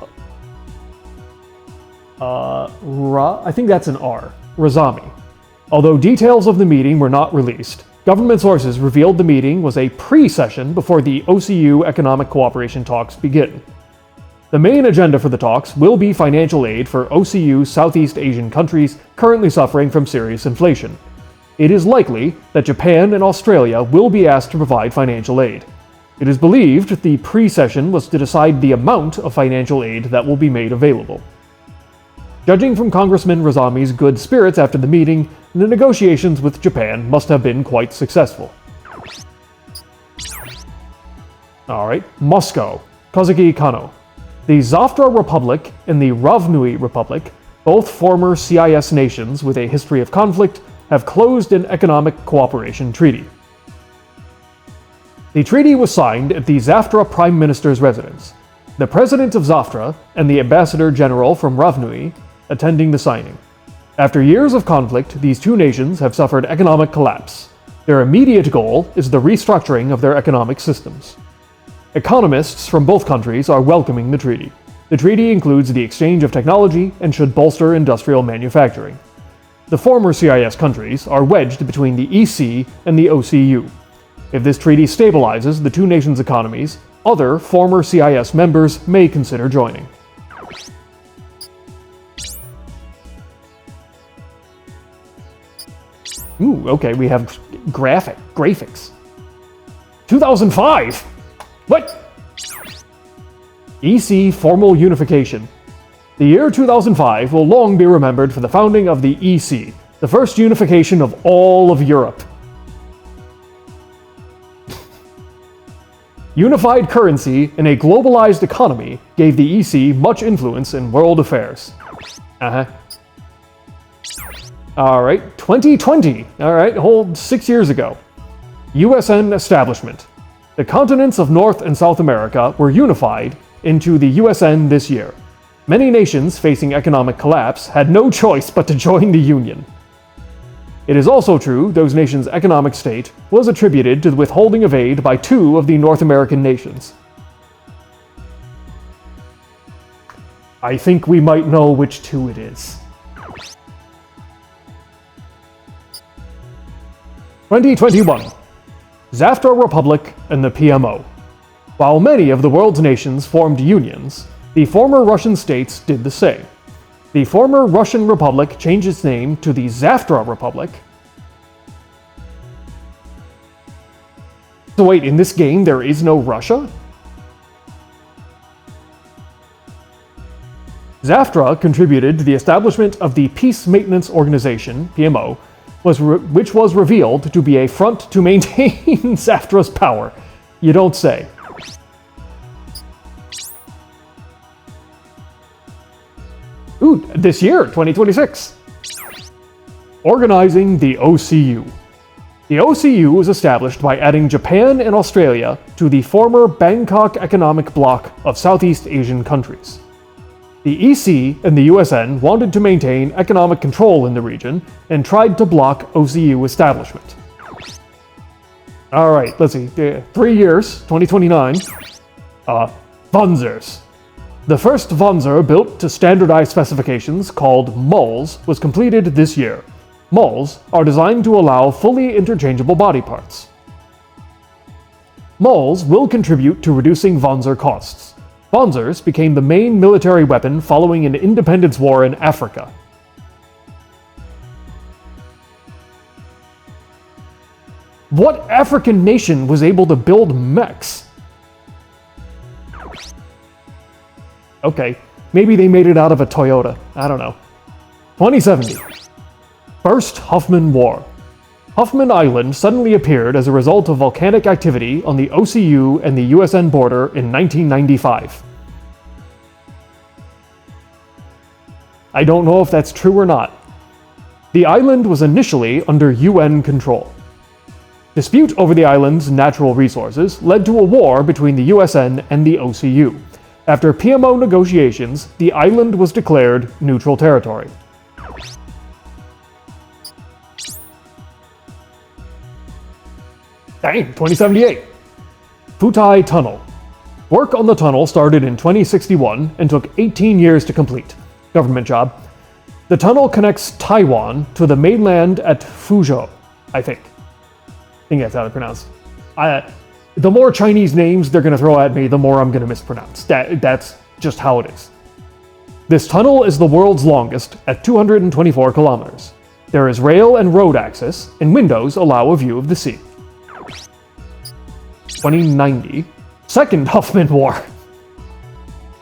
I think that's an R, Razami. Although details of the meeting were not released, government sources revealed the meeting was a pre-session before the OCU economic cooperation talks begin. The main agenda for the talks will be financial aid for OCU Southeast Asian countries currently suffering from serious inflation. It is likely that Japan and Australia will be asked to provide financial aid. It is believed the pre-session was to decide the amount of financial aid that will be made available. Judging from Congressman Razami's good spirits after the meeting, the negotiations with Japan must have been quite successful. Alright, Moscow, Kazuki Kano. The Zaftra Republic and the Ravnui Republic, both former CIS nations with a history of conflict, have closed an economic cooperation treaty. The treaty was signed at the Zaftra Prime Minister's residence. The President of Zaftra and the Ambassador General from Ravnui attending the signing. After years of conflict, these two nations have suffered economic collapse. Their immediate goal is the restructuring of their economic systems. Economists from both countries are welcoming the treaty. The treaty includes the exchange of technology and should bolster industrial manufacturing. The former CIS countries are wedged between the EC and the OCU. If this treaty stabilizes the two nations' economies, other former CIS members may consider joining. Ooh, okay, we have graphics. 2005! What? EC Formal Unification. The year 2005 will long be remembered for the founding of the EC, the first unification of all of Europe. Unified currency in a globalized economy gave the EC much influence in world affairs. Alright, 2020. Alright, hold 6 years ago. USN establishment. The continents of North and South America were unified into the USN this year. Many nations facing economic collapse had no choice but to join the Union. It is also true those nations' economic state was attributed to the withholding of aid by 2 of the North American nations. I think we might know which 2 it is. 2021. Zaftra Republic and the PMO. While many of the world's nations formed unions, the former Russian states did the same. The former Russian Republic changed its name to the Zaftra Republic. So wait, in this game there is no Russia? Zaftra contributed to the establishment of the Peace Maintenance Organization, PMO, which was revealed to be a front to maintain Zaftra's power. You don't say. Ooh, this year, 2026. Organizing the OCU. The OCU was established by adding Japan and Australia to the former Bangkok Economic Bloc of Southeast Asian countries. The EC and the USN wanted to maintain economic control in the region and tried to block OCU establishment. Alright, let's see. 3 years, 2029. Wanzers. The first wanzer built to standardized specifications, called mulls, was completed this year. Mulls are designed to allow fully interchangeable body parts. Mulls will contribute to reducing wanzer costs. Wanzers became the main military weapon following an independence war in Africa. What African nation was able to build mechs? Okay, maybe they made it out of a Toyota. I don't know. 2070. First Huffman War. Huffman Island suddenly appeared as a result of volcanic activity on the OCU and the USN border in 1995. I don't know if that's true or not. The island was initially under UN control. Dispute over the island's natural resources led to a war between the USN and the OCU. After PMO negotiations, the island was declared neutral territory. Dang, 2078. Futai Tunnel. Work on the tunnel started in 2061 and took 18 years to complete. Government job. The tunnel connects Taiwan to the mainland at Fuzhou, I think. I think that's how it's pronounced. The more Chinese names they're going to throw at me, the more I'm going to mispronounce. That's just how it is. This tunnel is the world's longest at 224 kilometers. There is rail and road access, and windows allow a view of the sea. 2090. Second Huffman War.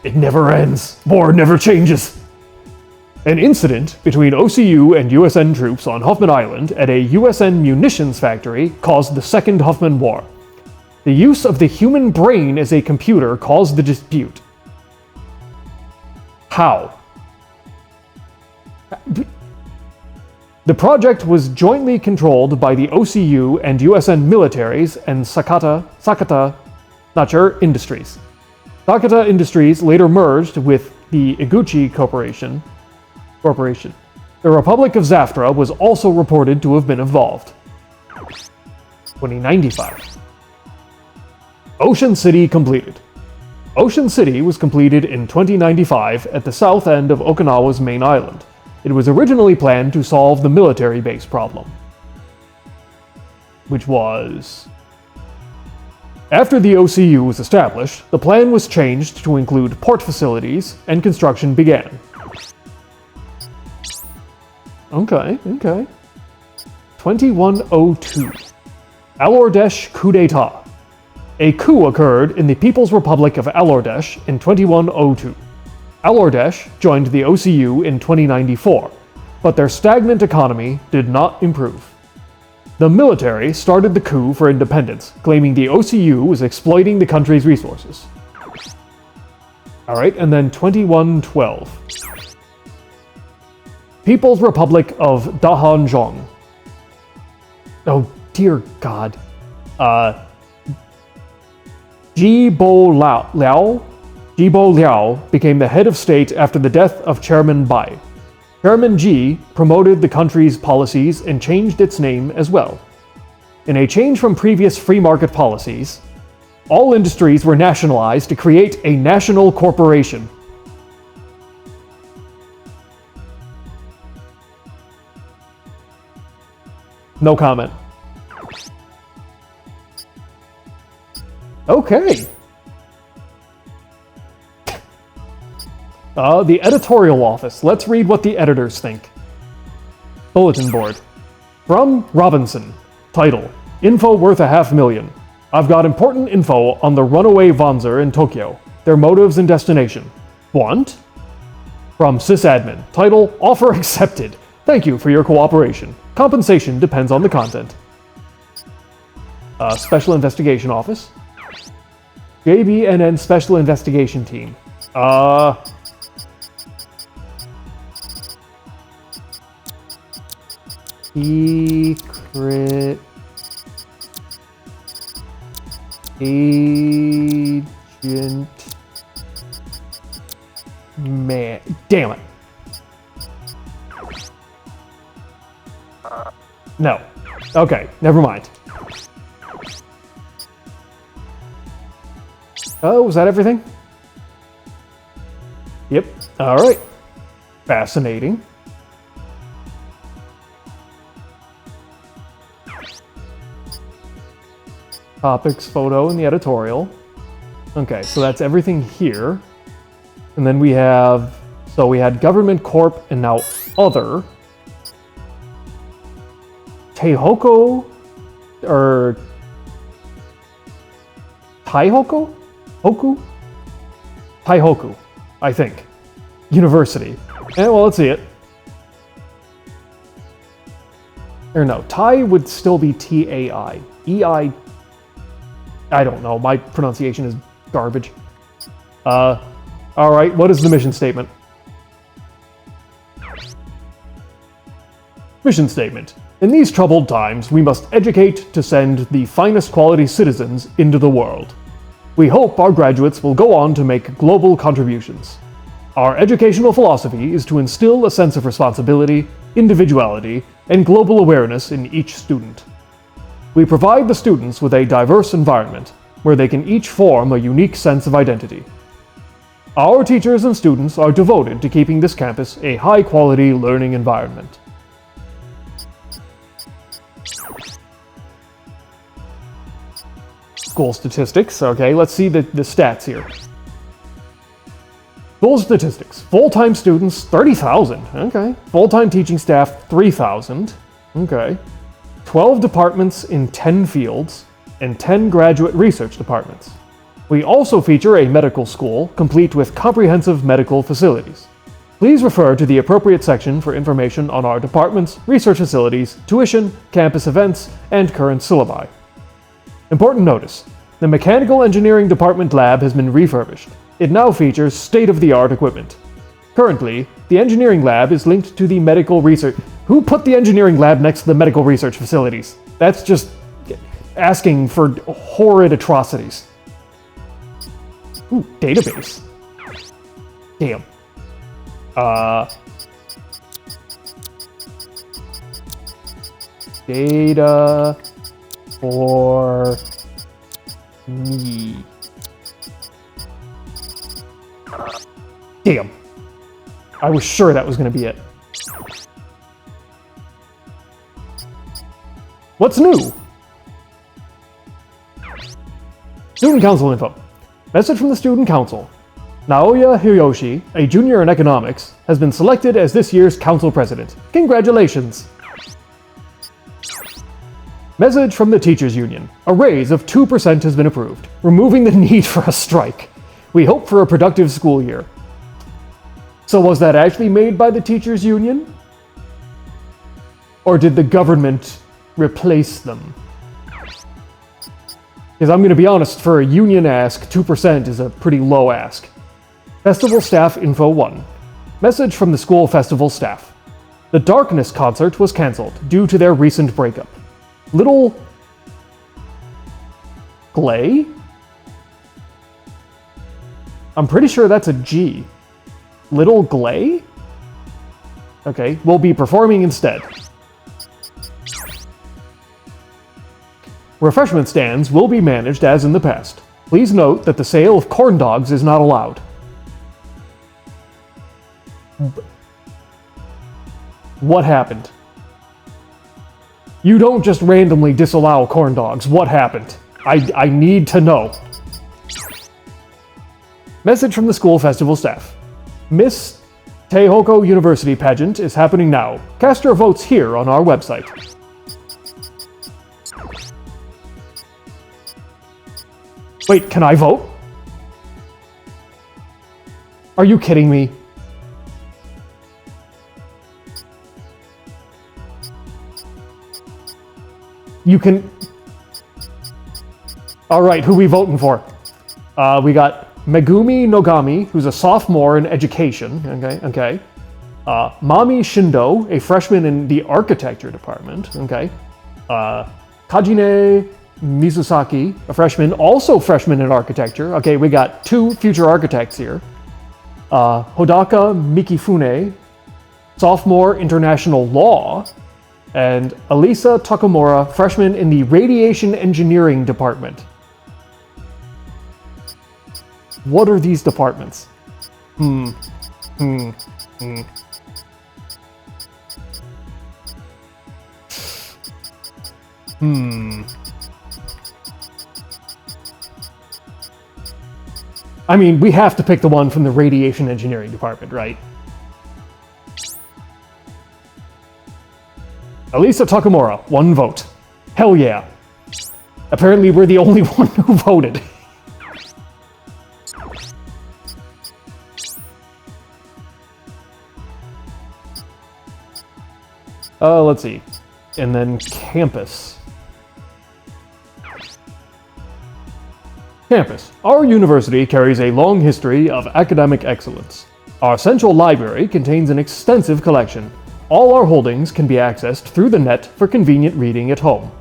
It never ends. War never changes. An incident between OCU and USN troops on Huffman Island at a USN munitions factory caused the Second Huffman War. The use of the human brain as a computer caused the dispute. How? The project was jointly controlled by the OCU and USN militaries and Sakata Industries. Sakata Industries later merged with the Iguchi Corporation. The Republic of Zaftra was also reported to have been involved. 2095. Ocean City completed. Ocean City was completed in 2095 at the south end of Okinawa's main island. It was originally planned to solve the military base problem, which was... After the OCU was established, the plan was changed to include port facilities, and construction began. Okay. 2102. Alordesh coup d'etat. A coup occurred in the People's Republic of Alordesh in 2102. Alordesh joined the OCU in 2094, but their stagnant economy did not improve. The military started the coup for independence, claiming the OCU was exploiting the country's resources. Alright, and then 2112. People's Republic of Dahan Zhong. Oh, dear God. Jibo Liao became the head of state after the death of Chairman Bai. Chairman Ji promoted the country's policies and changed its name as well. In a change from previous free market policies, all industries were nationalized to create a national corporation. No comment. Okay. The editorial office. Let's read what the editors think. Bulletin board. From Robinson. Title: Info worth $500,000. I've got important info on the runaway wanzer in Tokyo, their motives and destination. Want? From sysadmin. Title: Offer accepted. Thank you for your cooperation. Compensation depends on the content. Special Investigation Office. JBNN Special Investigation Team. Secret Agent Man. Damn it. No. Okay, never mind. Oh, was that everything? Yep. Alright. Fascinating. Topics, photo, and the editorial. Okay, so that's everything here. And then we have... So we had Government Corp and now Other. Teihoko? Or... Taihoko? Hoku? Taihoku, I think. University. Well, let's see it. Or no, Tai would still be T-A-I. E-I... I don't know, my pronunciation is garbage. Alright, what is the mission statement? Mission statement. In these troubled times, we must educate to send the finest quality citizens into the world. We hope our graduates will go on to make global contributions. Our educational philosophy is to instill a sense of responsibility, individuality, and global awareness in each student. We provide the students with a diverse environment where they can each form a unique sense of identity. Our teachers and students are devoted to keeping this campus a high-quality learning environment. School statistics. Okay, let's see the stats here. School statistics. Full-time students, 30,000. Okay. Full-time teaching staff, 3,000. Okay. 12 departments in 10 fields, and 10 graduate research departments. We also feature a medical school, complete with comprehensive medical facilities. Please refer to the appropriate section for information on our departments, research facilities, tuition, campus events, and current syllabi. Important notice: the Mechanical Engineering Department lab has been refurbished. It now features state-of-the-art equipment. Currently, the engineering lab is linked to the medical research... Who put the engineering lab next to the medical research facilities? That's just asking for horrid atrocities. Ooh, database. Damn. Data for me. Damn. I was sure that was going to be it. What's new? Student Council info. Message from the Student Council. Naoya Hiroshi, a junior in economics, has been selected as this year's council president. Congratulations! Message from the Teachers Union. A raise of 2% has been approved, removing the need for a strike. We hope for a productive school year. So was that actually made by the Teachers Union? Or did the government replace them? Because I'm going to be honest, for a union ask, 2% is a pretty low ask. Festival Staff Info 1. Message from the school festival staff. The Darkness concert was cancelled due to their recent breakup. Little... Glay? I'm pretty sure that's a G. Little Glay? Okay, we'll be performing instead. Refreshment stands will be managed as in the past. Please note that the sale of corn dogs is not allowed. What happened? You don't just randomly disallow corn dogs. What happened? I need to know. Message from the school festival staff. Miss Teihoko University pageant is happening now. Cast your votes here on our website. Wait, can I vote? Are you kidding me? You can... Alright, who we voting for? We got Megumi Nogami, who's a sophomore in education. Okay. Mami Shindo, a freshman in the architecture department. Okay. Kajine Mizusaki, a freshman, also freshman in architecture. Okay, we got 2 future architects here. Hodaka Mikifune, sophomore international law. And Elisa Takamura, freshman in the radiation engineering department. What are these departments? Hmm. Hmm. Hmm. I mean, we have to pick the one from the radiation engineering department, right? Elisa Takemura, 1 vote. Hell yeah. Apparently we're the only one who voted. Let's see. And then campus. Campus. Our university carries a long history of academic excellence. Our central library contains an extensive collection. All our holdings can be accessed through the net for convenient reading at home.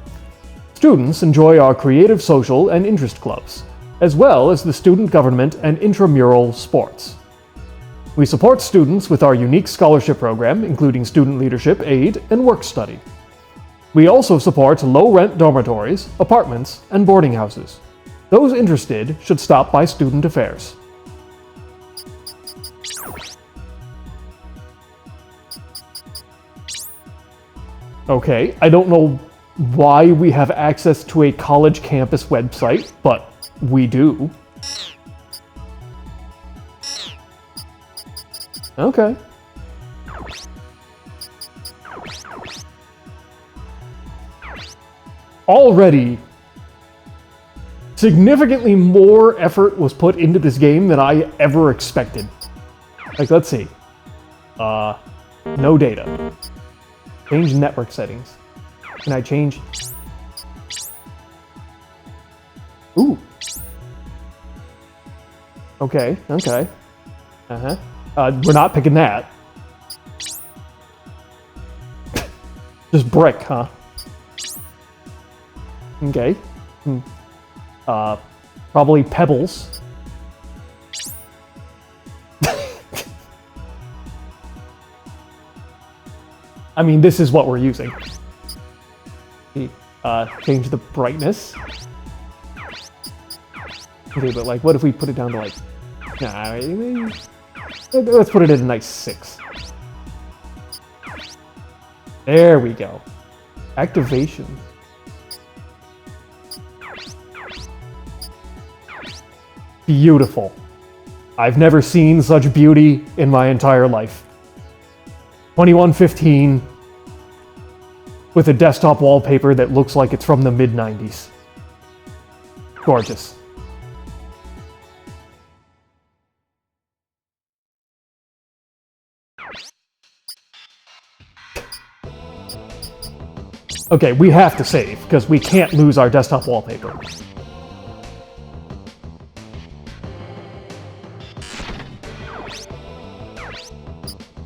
Students enjoy our creative social and interest clubs, as well as the student government and intramural sports. We support students with our unique scholarship program, including student leadership, aid, and work study. We also support low-rent dormitories, apartments, and boarding houses. Those interested should stop by Student Affairs. Okay, I don't know why we have access to a college campus website, but we do. Okay. Already, significantly more effort was put into this game than I ever expected. Like, let's see. No data. Change network settings. Can I change? Ooh. Okay, okay. Uh-huh. We're not picking that. Just brick, huh? Okay. Probably pebbles. I mean, this is what we're using. Change the brightness. Okay, but like, what if we put it down to like... Nah, let's put it at a nice 6. There we go. Activation. Beautiful. I've never seen such beauty in my entire life. 2115 with a desktop wallpaper that looks like it's from the mid-90s. Gorgeous. Okay, we have to save, because we can't lose our desktop wallpaper.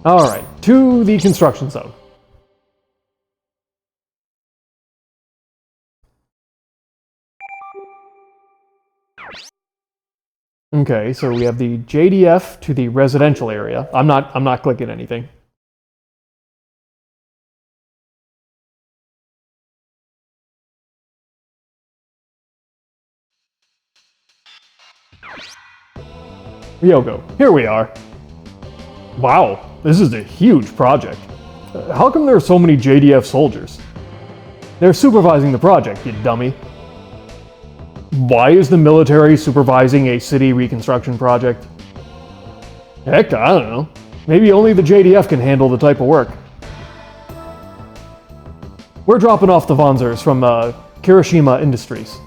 Alright, to the construction zone. Okay, so we have the JDF to the residential area. I'm not clicking anything. Ryogo, here we are. Wow, this is a huge project. How come there are so many JDF soldiers? They're supervising the project, you dummy. Why is the military supervising a city reconstruction project? Heck, I don't know. Maybe only the JDF can handle the type of work. We're dropping off the wanzers from Kirishima Industries.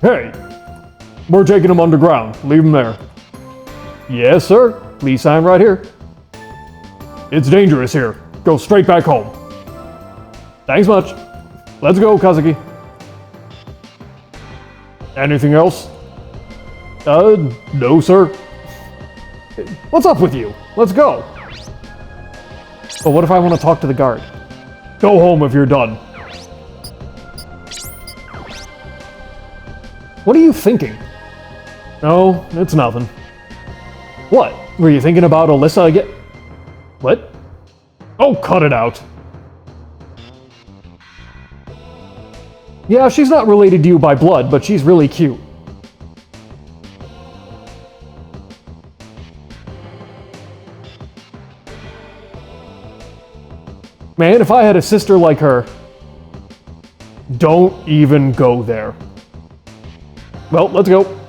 Hey, we're taking them underground. Leave them there. Yes, sir. Please sign right here. It's dangerous here. Go straight back home. Thanks much. Let's go, Kazuki. Anything else? No, sir. What's up with you? Let's go. But what if I want to talk to the guard? Go home if you're done. What are you thinking? No, it's nothing. What? Were you thinking about Alyssa again? What? Oh, cut it out. Yeah, she's not related to you by blood, but she's really cute. Man, if I had a sister like her... Don't even go there. Well, let's go.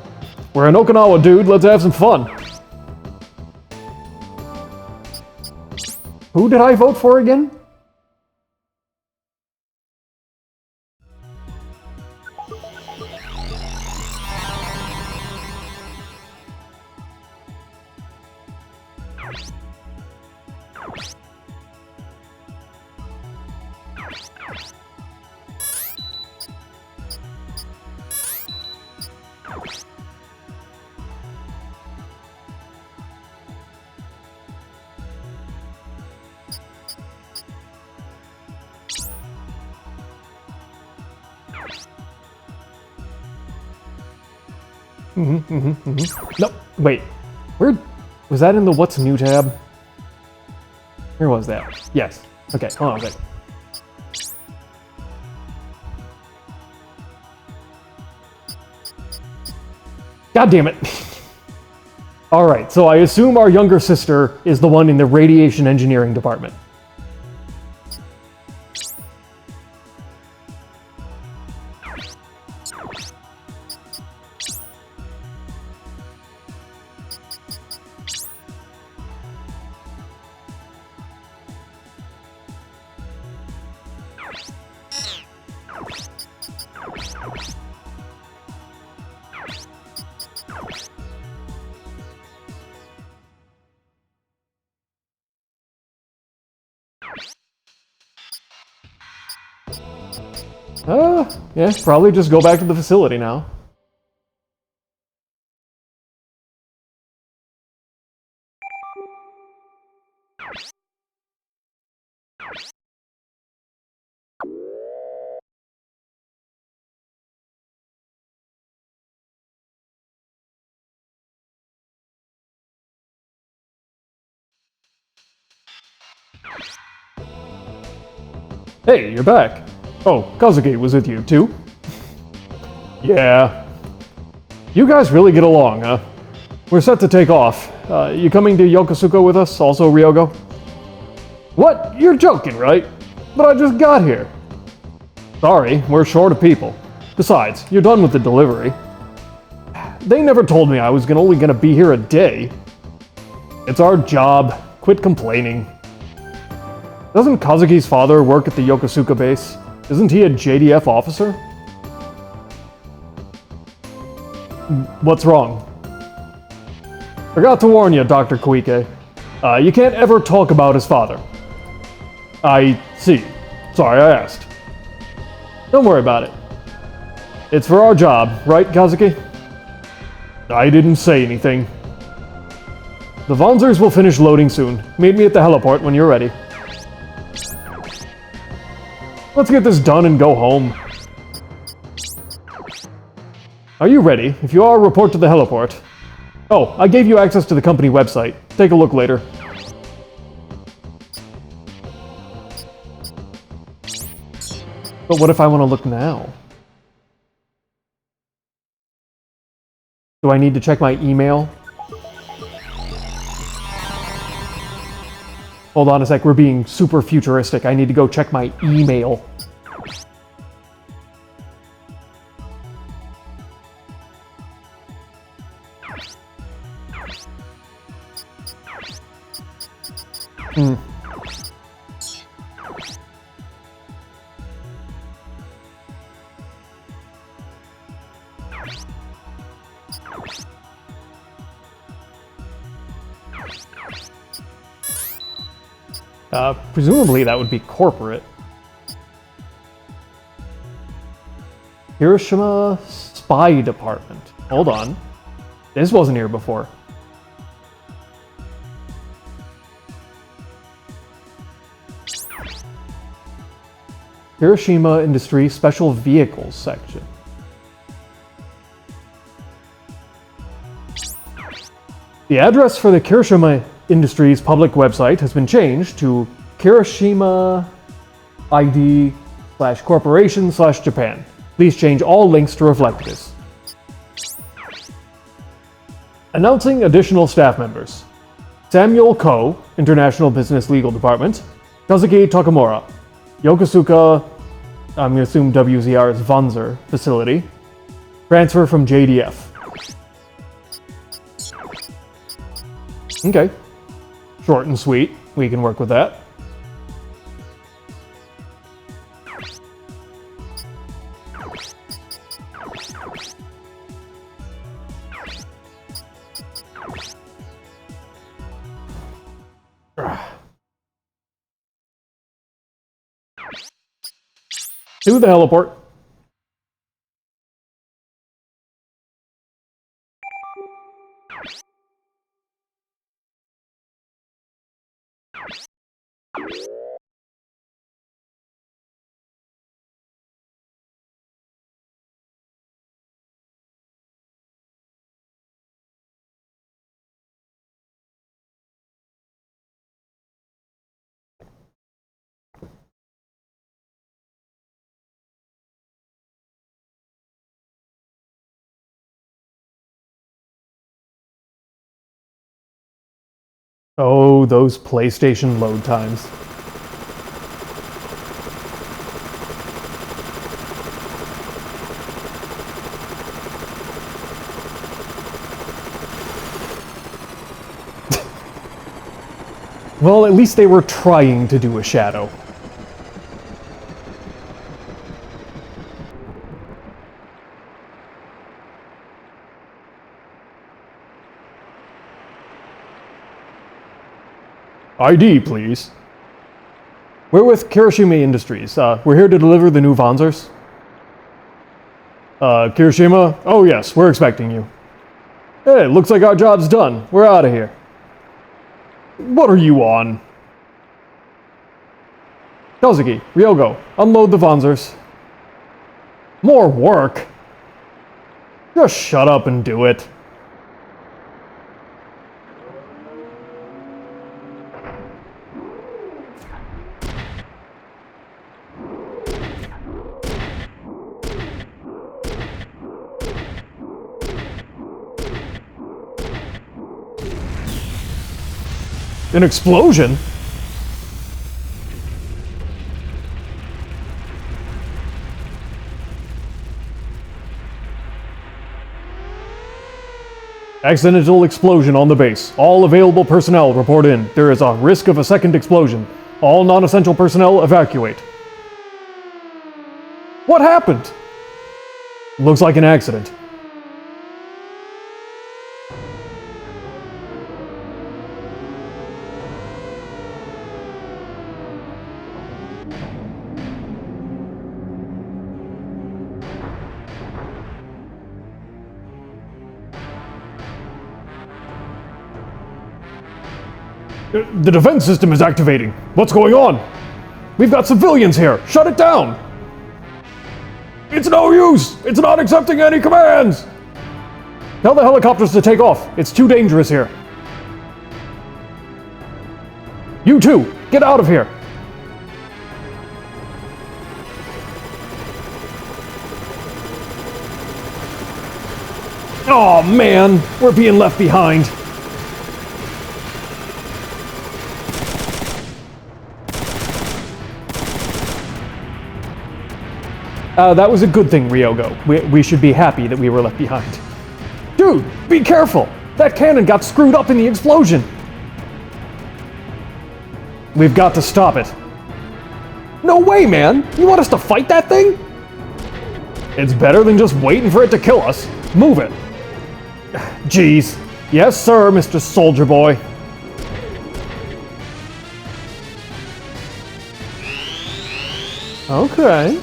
We're in Okinawa, dude. Let's have some fun. Who did I vote for again? Nope. Wait. Where was that in the what's new tab? Where was that? Yes. Okay, hold on a second. God damn it. Alright, so I assume our younger sister is the one in the radiation engineering department. Yeah, probably just go back to the facility now. Hey, you're back. Oh, Kazuki was with you too? Yeah. You guys really get along, huh? We're set to take off. You coming to Yokosuka with us, also Ryogo? What? You're joking, right? But I just got here. Sorry, we're short of people. Besides, you're done with the delivery. They never told me I was only gonna be here a day. It's our job. Quit complaining. Doesn't Kazuki's father work at the Yokosuka base? Isn't he a JDF officer? What's wrong? Forgot to warn you, Dr. Koike. You can't ever talk about his father. I see. Sorry, I asked. Don't worry about it. It's for our job, right, Kazuki? I didn't say anything. The wanzers will finish loading soon. Meet me at the heliport when you're ready. Let's get this done and go home. Are you ready? If you are, report to the heliport. Oh, I gave you access to the company website. Take a look later. But what if I want to look now? Do I need to check my email? Hold on a sec, we're being super futuristic. I need to go check my email. Presumably that would be corporate. Kirishima Spy Department. Hold on. This wasn't here before. Kirishima Industry Special Vehicles section. The address for the Kirishima Industries public website has been changed to Kirishima ID/corporation/Japan. Please change all links to reflect this. Announcing additional staff members. Samuel Ko, International Business Legal Department. Kazuki Takemura, Yokosuka, I'm going to assume WZR is wanzer facility. Transfer from JDF. Okay. Short and sweet. We can work with that. To the heliport. Oh, those PlayStation load times. Well, at least they were trying to do a shadow. ID, please. We're with Kirishima Industries. We're here to deliver the new wanzers. Kirishima? Oh yes, we're expecting you. Hey, looks like our job's done. We're out of here. What are you on? Kazuki, Ryogo, unload the wanzers. More work? Just shut up and do it. An explosion? Accidental explosion on the base. All available personnel report in. There is a risk of a second explosion. All non-essential personnel evacuate. What happened? Looks like an accident. The defense system is activating. What's going on? We've got civilians here. Shut it down. It's no use. It's not accepting any commands. Tell the helicopters to take off. It's too dangerous here. You too. Get out of here. Oh man, we're being left behind. That was a good thing, Ryogo. We should be happy that we were left behind. Dude, be careful! That cannon got screwed up in the explosion! We've got to stop it. No way, man! You want us to fight that thing? It's better than just waiting for it to kill us. Move it. Jeez. Yes, sir, Mr. Soldier Boy. Okay.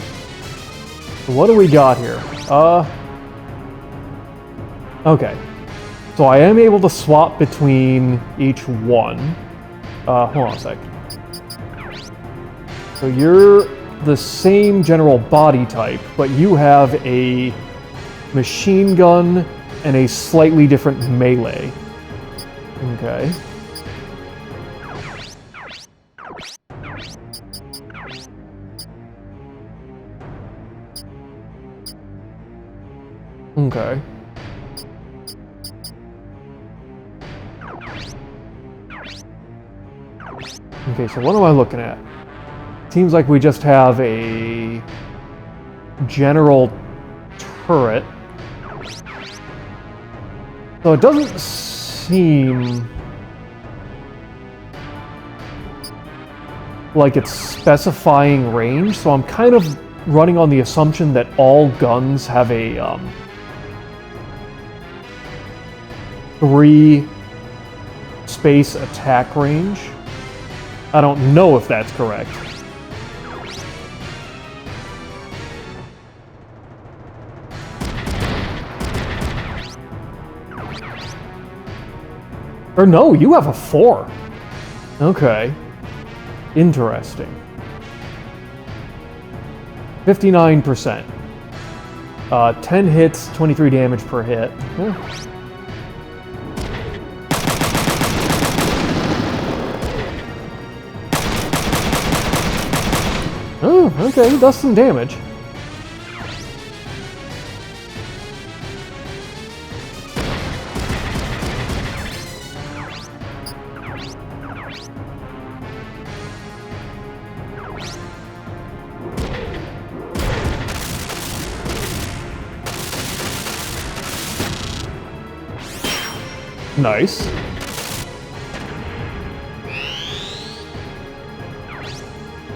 What do we got here? Okay. So I am able to swap between each one. Hold on a sec. So you're the same general body type, but you have a machine gun and a slightly different melee. Okay. Okay. Okay, so what am I looking at? Seems like we just have a general turret. So it doesn't seem like it's specifying range, so I'm kind of running on the assumption that all guns have a 3 space attack range. I don't know if that's correct. Or no, you have a 4. Okay. Interesting. 59%. 10 hits, 23 damage per hit. Oh, okay, he does some damage. Nice.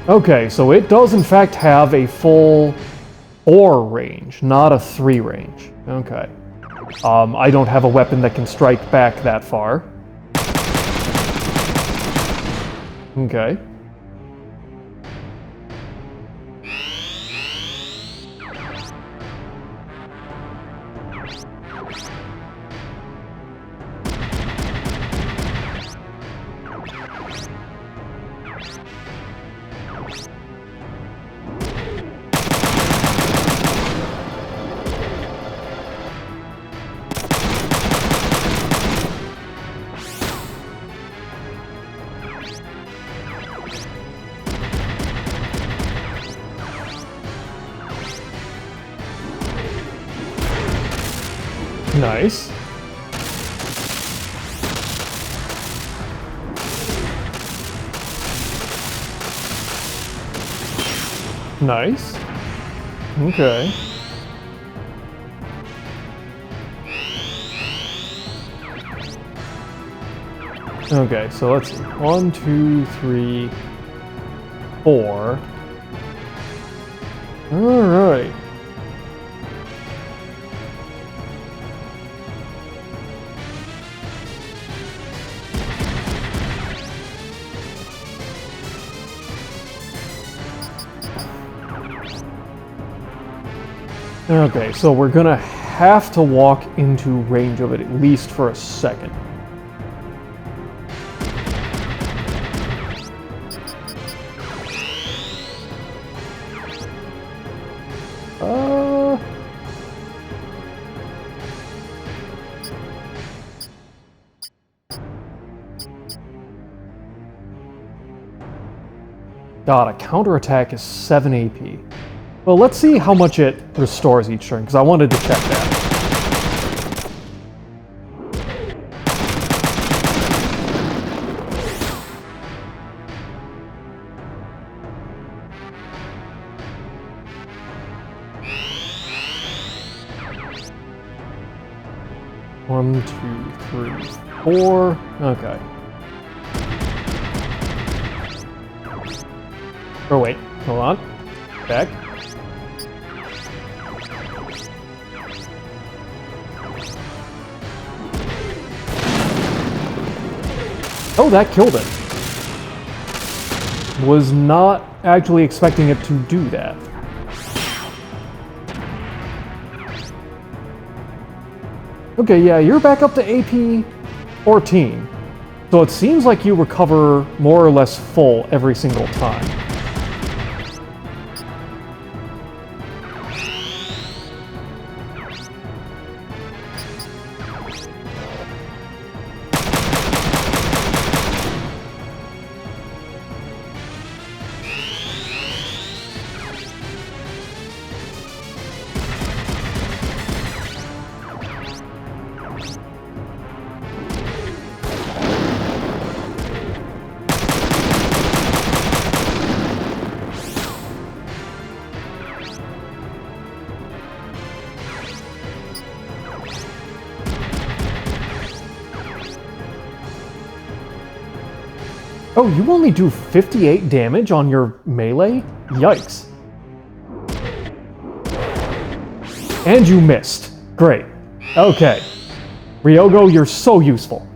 Okay, so it does in fact have a full 4 range, not a 3 range. Okay. I don't have a weapon that can strike back that far. Okay. Nice. Nice. Okay. Okay, so let's see. 1, 2, 3, 4. All right. Okay, so we're gonna have to walk into range of it at least for a second. God, a counterattack is 7 AP. Well, let's see how much it restores each turn, because I wanted to check that. One, 2, 3, 4. Okay. Oh, wait. Hold on. Back. Oh, that killed it. Was not actually expecting it to do that. Okay, yeah, you're back up to AP 14. So it seems like you recover more or less full every single time. Oh, you only do 58 damage on your melee? Yikes. And you missed. Great. Okay. Ryogo, you're so useful.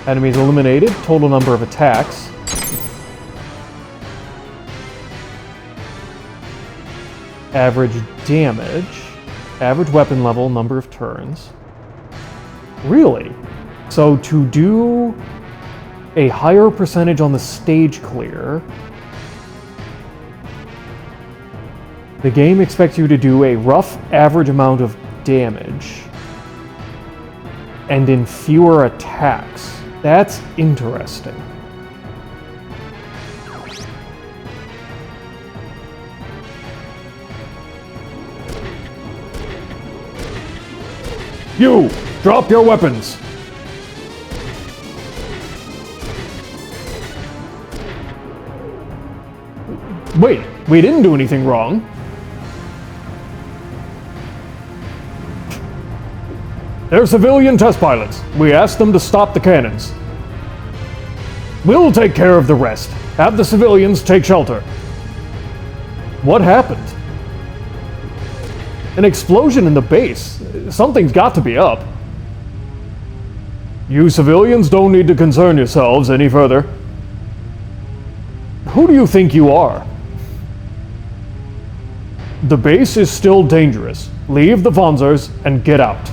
Enemies eliminated, total number of attacks. Average damage. Average weapon level, number of turns. Really? So to do a higher percentage on the stage clear, the game expects you to do a rough average amount of damage and in fewer attacks. That's interesting. You! Drop your weapons! Wait, we didn't do anything wrong. They're civilian test pilots. We asked them to stop the cannons. We'll take care of the rest. Have the civilians take shelter. What happened? An explosion in the base. Something's got to be up. You civilians don't need to concern yourselves any further. Who do you think you are? The base is still dangerous. Leave the wanzers and get out.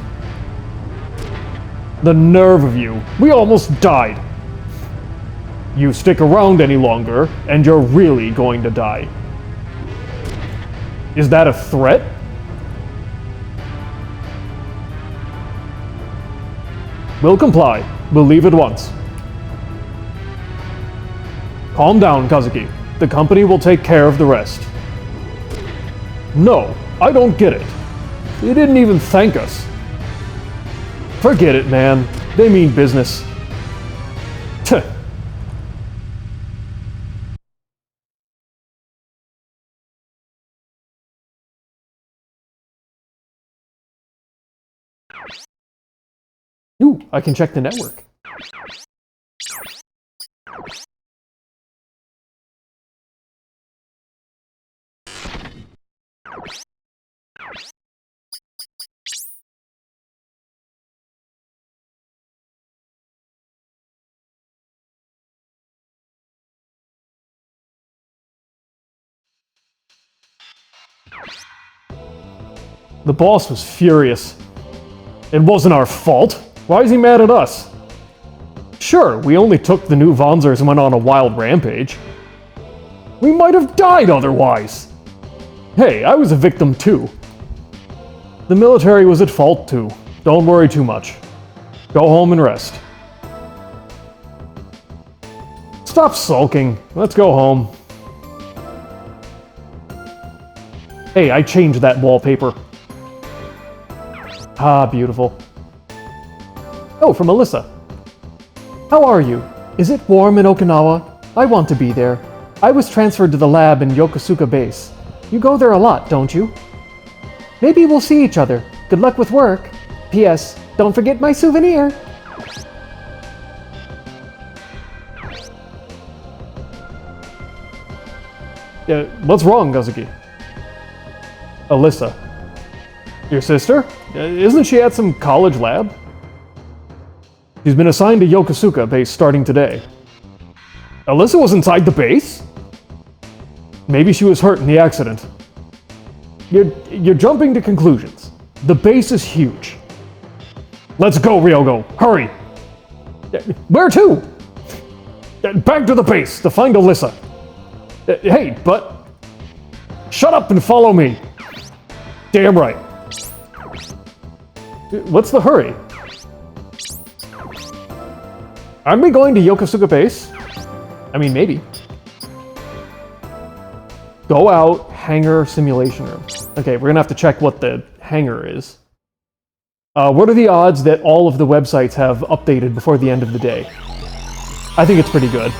The nerve of you. We almost died. You stick around any longer, and you're really going to die. Is that a threat? We'll comply. We'll leave at once. Calm down, Kazuki. The company will take care of the rest. No, I don't get it. They didn't even thank us. Forget it, man. They mean business. Tuh. Ooh, I can check the network. The boss was furious. It wasn't our fault. Why is he mad at us? Sure, we only took the new wanzers and went on a wild rampage. We might have died otherwise. Hey, I was a victim too. The military was at fault too. Don't worry too much. Go home and rest. Stop sulking. Let's go home. Hey, I changed that wallpaper. Ah, beautiful. Oh, from Alyssa. How are you? Is it warm in Okinawa? I want to be there. I was transferred to the lab in Yokosuka base. You go there a lot, don't you? Maybe we'll see each other. Good luck with work. P.S. Don't forget my souvenir. What's wrong, Kazuki? Alyssa. Your sister? Isn't she at some college lab? She's been assigned to Yokosuka base starting today. Alyssa was inside the base? Maybe she was hurt in the accident. You're jumping to conclusions. The base is huge. Let's go, Ryogo. Hurry. Where to? Back to the base to find Alyssa. Hey, but... Shut up and follow me. Damn right. What's the hurry? Aren't we going to Yokosuka base? I mean, maybe. Go out, hangar simulation room. Okay, we're gonna have to check what the hangar is. What are the odds that all of the websites have updated before the end of the day? I think it's pretty good.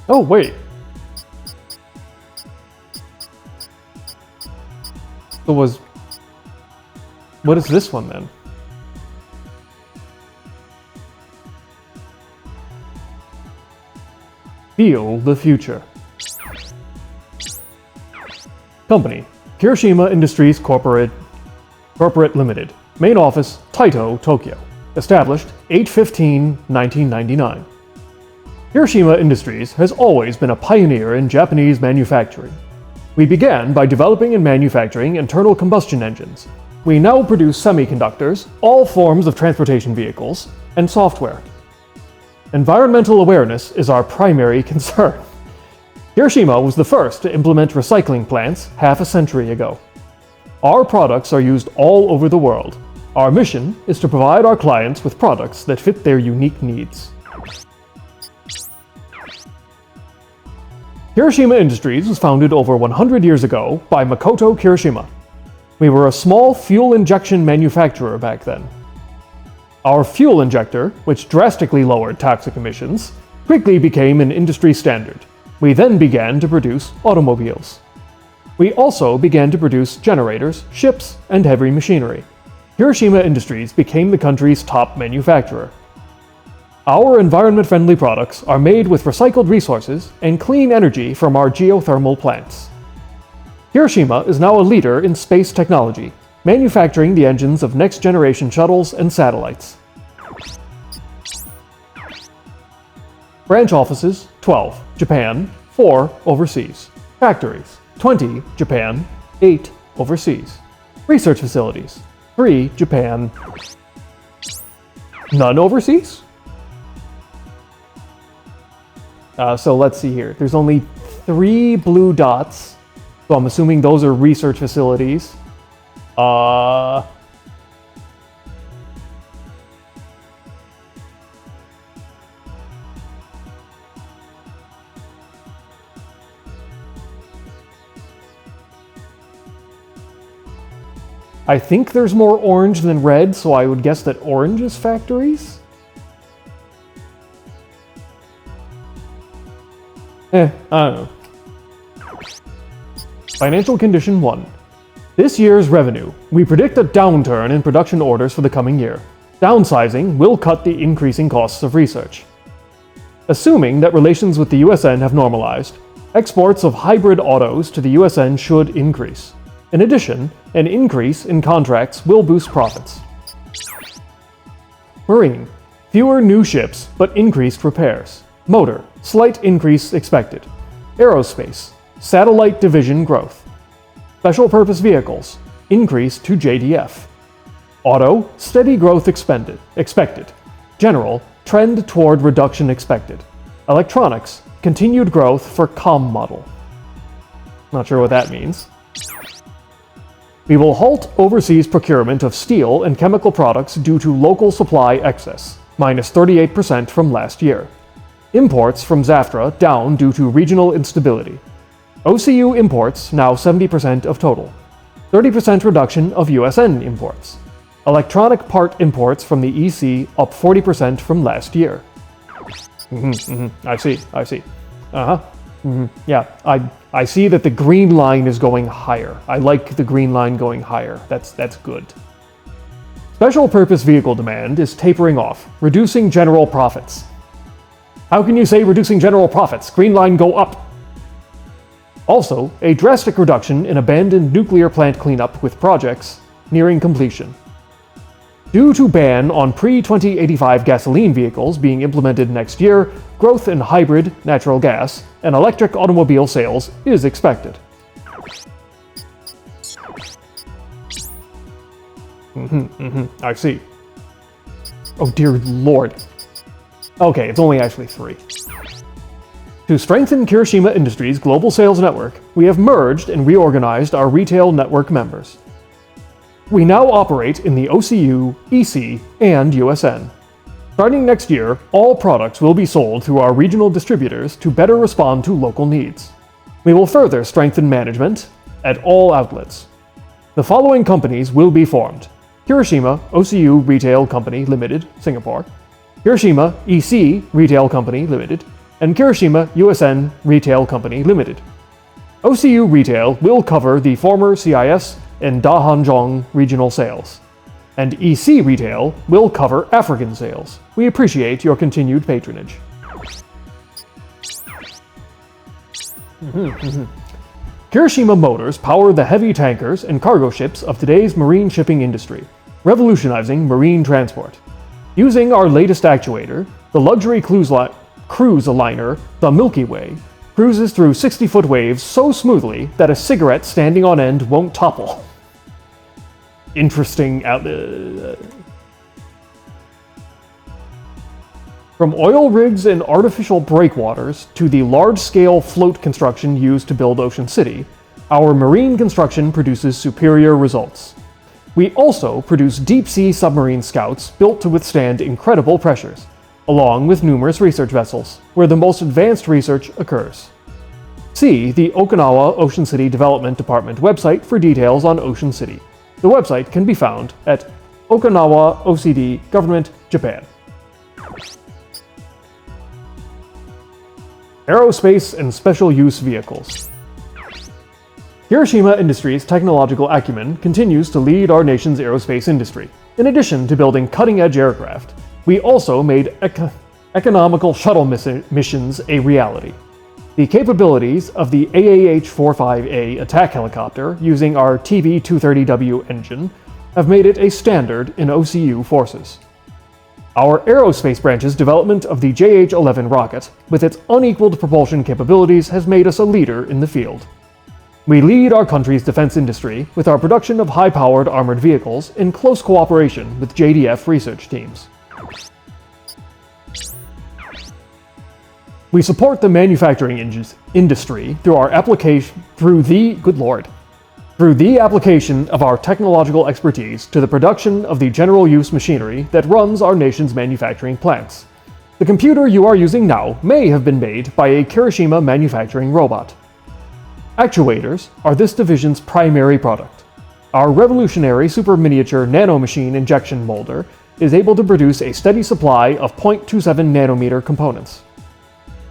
Oh, wait. So what is this one then? Feel the future. Company, Kirishima Industries Corporate Limited. Main office, Taito, Tokyo. Established 8/15/1999. Kirishima Industries has always been a pioneer in Japanese manufacturing. We began by developing and manufacturing internal combustion engines. We now produce semiconductors, all forms of transportation vehicles, and software. Environmental awareness is our primary concern. Kirishima was the first to implement recycling plants half a century ago. Our products are used all over the world. Our mission is to provide our clients with products that fit their unique needs. Kirishima Industries was founded over 100 years ago by Makoto Kirishima. We were a small fuel injection manufacturer back then. Our fuel injector, which drastically lowered toxic emissions, quickly became an industry standard. We then began to produce automobiles. We also began to produce generators, ships, and heavy machinery. Kirishima Industries became the country's top manufacturer. Our environment-friendly products are made with recycled resources and clean energy from our geothermal plants. Kirishima is now a leader in space technology, manufacturing the engines of next-generation shuttles and satellites. Branch offices, 12, Japan, 4 overseas. Factories, 20, Japan, 8 overseas. Research facilities, 3, Japan, none overseas? So let's see here. There's only 3 blue dots, so I'm assuming those are research facilities. I think there's more orange than red, so I would guess that orange is factories? I don't know. Financial condition 1. This year's revenue. We predict a downturn in production orders for the coming year. Downsizing will cut the increasing costs of research. Assuming that relations with the USN have normalized, exports of hybrid autos to the USN should increase. In addition, an increase in contracts will boost profits. Marine. Fewer new ships, but increased repairs. Motor. Slight increase expected. Aerospace. Satellite division growth. Special purpose vehicles. Increase to JDF. Auto. Steady growth expected. General. Trend toward reduction expected. Electronics. Continued growth for COM model. Not sure what that means. We will halt overseas procurement of steel and chemical products due to local supply excess, minus 38% from last year. Imports from Zaftra down due to regional instability. OCU imports now 70% of total. 30% reduction of USN imports. Electronic part imports from the EC up 40% from last year. I see. Yeah, I see that the green line is going higher. I like the green line going higher. That's good. Special purpose vehicle demand is tapering off, reducing general profits. How can you say reducing general profits? Green line go up. Also, a drastic reduction in abandoned nuclear plant cleanup with projects nearing completion. Due to ban on pre-2085 gasoline vehicles being implemented next year, growth in hybrid, natural gas, and electric automobile sales is expected. I see. Oh dear lord. Okay, it's only actually 3. To strengthen Kirishima Industries' global sales network, we have merged and reorganized our retail network members. We now operate in the OCU, EC, and USN. Starting next year, all products will be sold through our regional distributors to better respond to local needs. We will further strengthen management at all outlets. The following companies will be formed: Kirishima OCU Retail Company Limited, Singapore; Kirishima EC Retail Company Limited; and Kirishima USN Retail Company Limited. OCU Retail will cover the former CIS and Zhong regional sales, and EC Retail will cover African sales. We appreciate your continued patronage. Kirishima Motors power the heavy tankers and cargo ships of today's marine shipping industry, revolutionizing marine transport. Using our latest actuator, the luxury cruise liner, the Milky Way, cruises through 60-foot waves so smoothly that a cigarette standing on end won't topple. Interesting. From oil rigs and artificial breakwaters to the large-scale float construction used to build Ocean City, our marine construction produces superior results. We also produce deep-sea submarine scouts built to withstand incredible pressures, along with numerous research vessels, where the most advanced research occurs. See the Okinawa Ocean City Development Department website for details on Ocean City. The website can be found at Okinawa OCD Government, Japan. Aerospace and Special Use Vehicles. Kirishima Industries' technological acumen continues to lead our nation's aerospace industry. In addition to building cutting-edge aircraft, we also made economical shuttle missions a reality. The capabilities of the AAH-45A attack helicopter using our TB-230W engine have made it a standard in OCU forces. Our aerospace branch's development of the JH-11 rocket, with its unequaled propulsion capabilities, has made us a leader in the field. We lead our country's defense industry with our production of high-powered armored vehicles in close cooperation with JDF research teams. We support the manufacturing industry through the application of our technological expertise to the production of the general use machinery that runs our nation's manufacturing plants. The computer you are using now may have been made by a Kirishima manufacturing robot. Actuators are this division's primary product. Our revolutionary super miniature nanomachine injection molder is able to produce a steady supply of 0.27 nanometer components.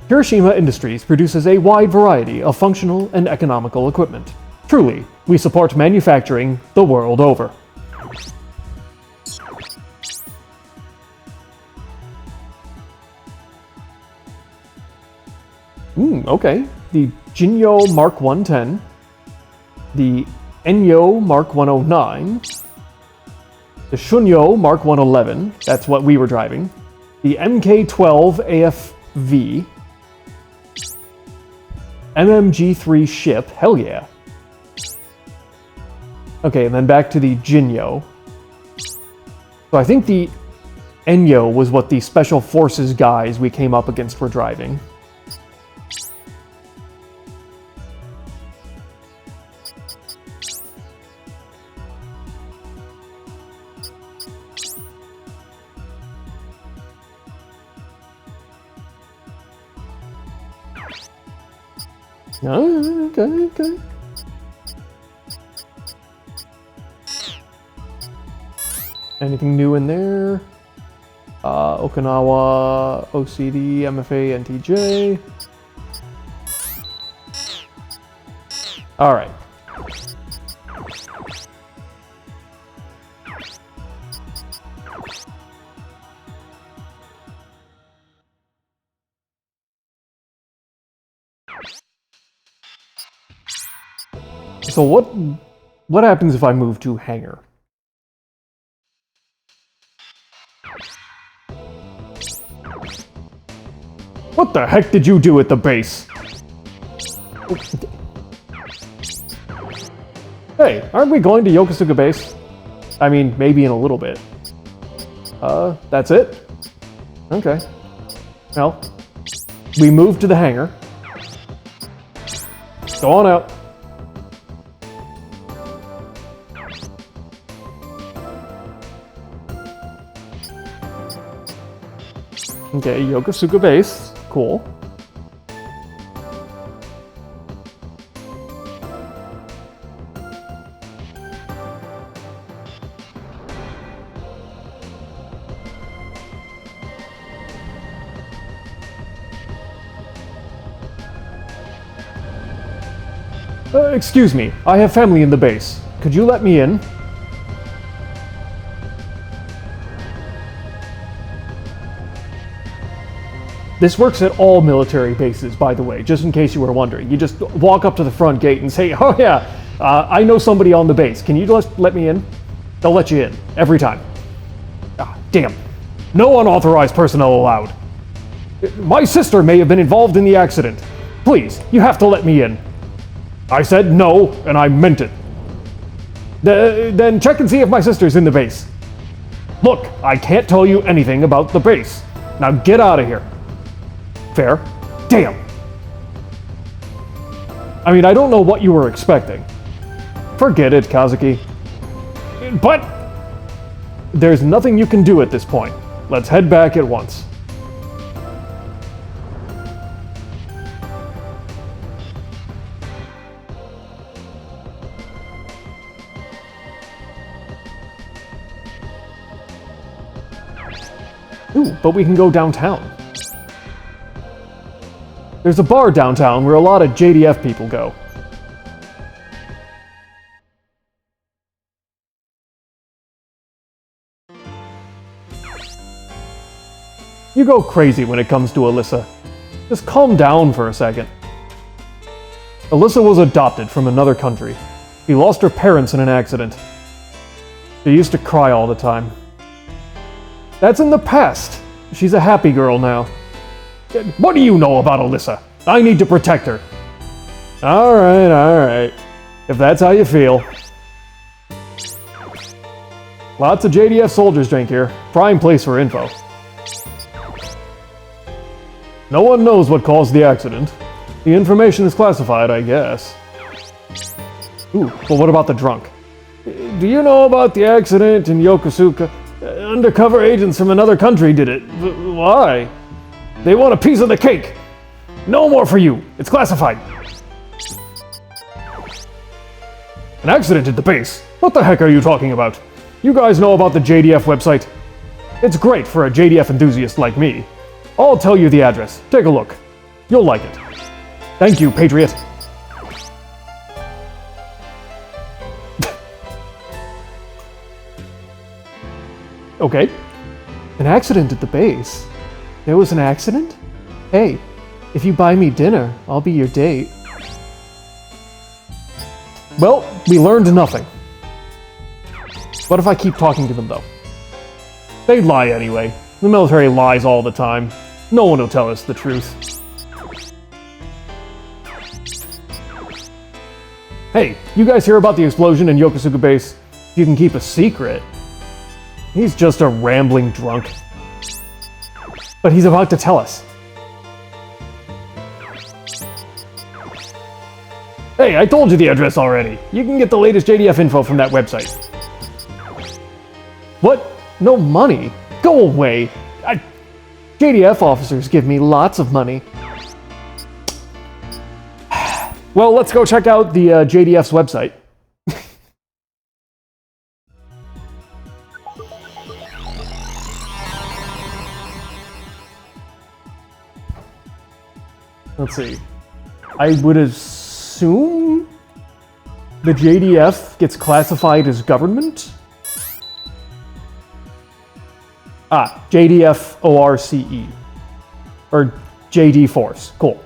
Kirishima Industries produces a wide variety of functional and economical equipment. Truly, we support manufacturing the world over. Okay. The Jinyo Mark 110, the Enyo Mark 109, the Shunyo Mark 111, that's what we were driving, the MK-12 AFV, MMG-3 ship, hell yeah. Okay, and then back to the Jinyo. So I think the Enyo was what the Special Forces guys we came up against were driving. Okay. Anything new in there? Okinawa, OCD, MFA, NTJ. Alright. So what happens if I move to hangar? What the heck did you do at the base? Hey, aren't we going to Yokosuka base? I mean, maybe in a little bit. That's it? Okay. Well, we moved to the hangar. Go on out. Okay, Yokosuka base. Cool. Excuse me, I have family in the base. Could you let me in? This works at all military bases, by the way, just in case you were wondering. You just walk up to the front gate and say, oh yeah, I know somebody on the base. Can you just let me in? They'll let you in, every time. Ah, damn. No unauthorized personnel allowed. My sister may have been involved in the accident. Please, you have to let me in. I said no, and I meant it. Then check and see if my sister's in the base. Look, I can't tell you anything about the base. Now get out of here. Fair? Damn. I mean, I don't know what you were expecting. Forget it, Kazuki. But there's nothing you can do at this point. Let's head back at once. Ooh, but we can go downtown. There's a bar downtown where a lot of JDF people go. You go crazy when it comes to Alyssa. Just calm down for a second. Alyssa was adopted from another country. She lost her parents in an accident. She used to cry all the time. That's in the past. She's a happy girl now. What do you know about Alyssa? I need to protect her. Alright. If that's how you feel. Lots of JDF soldiers drink here. Prime place for info. No one knows what caused the accident. The information is classified, I guess. Ooh, but what about the drunk? Do you know about the accident in Yokosuka? Undercover agents from another country did it. Why? They want a piece of the cake. No more for you. It's classified. An accident at the base? What the heck are you talking about? You guys know about the JDF website? It's great for a JDF enthusiast like me. I'll tell you the address. Take a look. You'll like it. Thank you, Patriot. Okay. An accident at the base? There was an accident? Hey, if you buy me dinner, I'll be your date. Well, we learned nothing. What if I keep talking to them, though? They'd lie anyway. The military lies all the time. No one will tell us the truth. Hey, you guys hear about the explosion in Yokosuka base? You can keep a secret. He's just a rambling drunk. But he's about to tell us. Hey, I told you the address already. You can get the latest JDF info from that website. What? No money? Go away. JDF officers give me lots of money. Well, let's go check out the JDF's website. Let's see. I would assume the JDF gets classified as government? Ah, JDF ORCE. Or JD Force. Cool.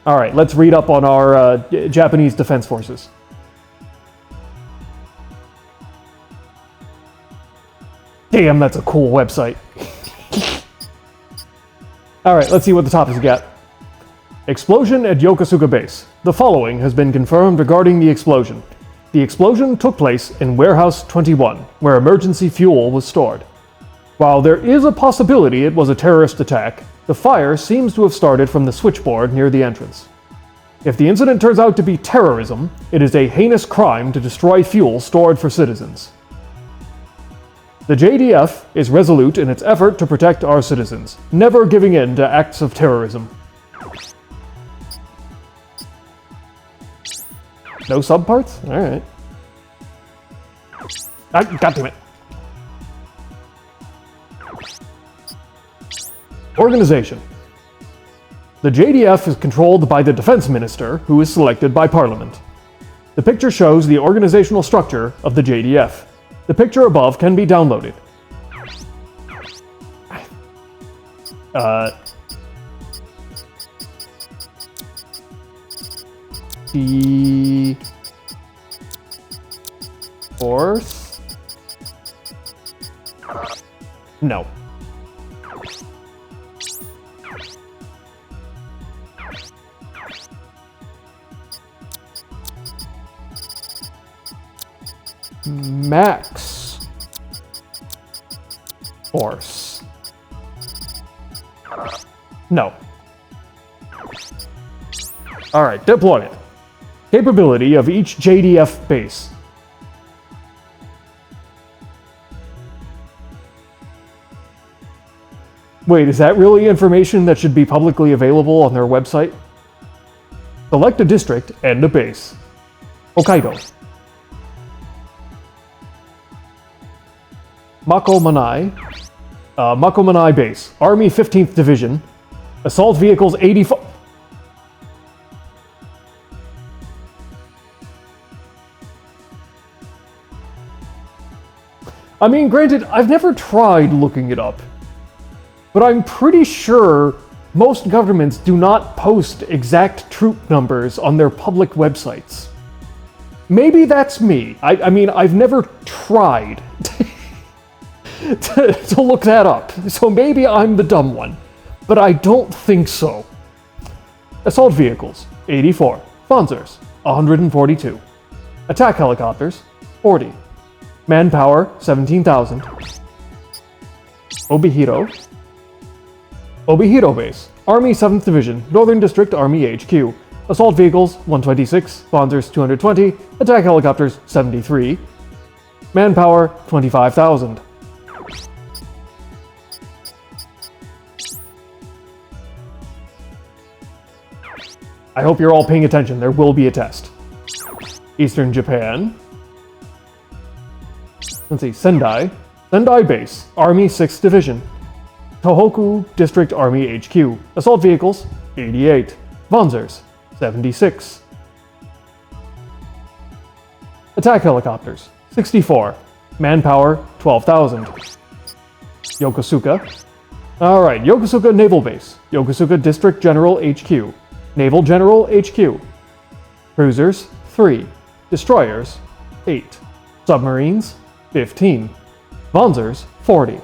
Alright, let's read up on our Japanese Defense Forces. Damn, that's a cool website. Alright, let's see what the topics got. Explosion at Yokosuka base. The following has been confirmed regarding the explosion. The explosion took place in Warehouse 21, where emergency fuel was stored. While there is a possibility it was a terrorist attack, the fire seems to have started from the switchboard near the entrance. If the incident turns out to be terrorism, it is a heinous crime to destroy fuel stored for citizens. The JDF is resolute in its effort to protect our citizens, never giving in to acts of terrorism. No subparts? Alright. God damn it. Organization. The JDF is controlled by the Defense Minister, who is selected by Parliament. The picture shows the organizational structure of the JDF. The picture above can be downloaded. The Force? No. Max Force. No. Alright, deployment. Capability of each JDF base. Wait, is that really information that should be publicly available on their website? Select a district and a base. Hokkaido. Makomanai base. Army 15th Division. Assault vehicles 85... I mean, granted, I've never tried looking it up, but I'm pretty sure most governments do not post exact troop numbers on their public websites. Maybe that's me. I mean, I've never tried to look that up, so maybe I'm the dumb one, but I don't think so. Assault vehicles, 84. Wanzers, 142. Attack helicopters, 40. Manpower, 17,000. Obihiro base. Army 7th Division, Northern District Army HQ. Assault vehicles, 126. Wanzers, 220. Attack helicopters, 73. Manpower, 25,000. I hope you're all paying attention. There will be a test. Eastern Japan. Let's see, Sendai. Sendai base, Army 6th Division. Tohoku District Army HQ. Assault vehicles, 88. Wanzers, 76. Attack helicopters, 64. Manpower, 12,000. Yokosuka. Alright, Yokosuka Naval Base. Yokosuka District General HQ. Naval General HQ. Cruisers, 3. Destroyers, 8. Submarines, 15. Wanzers, 40.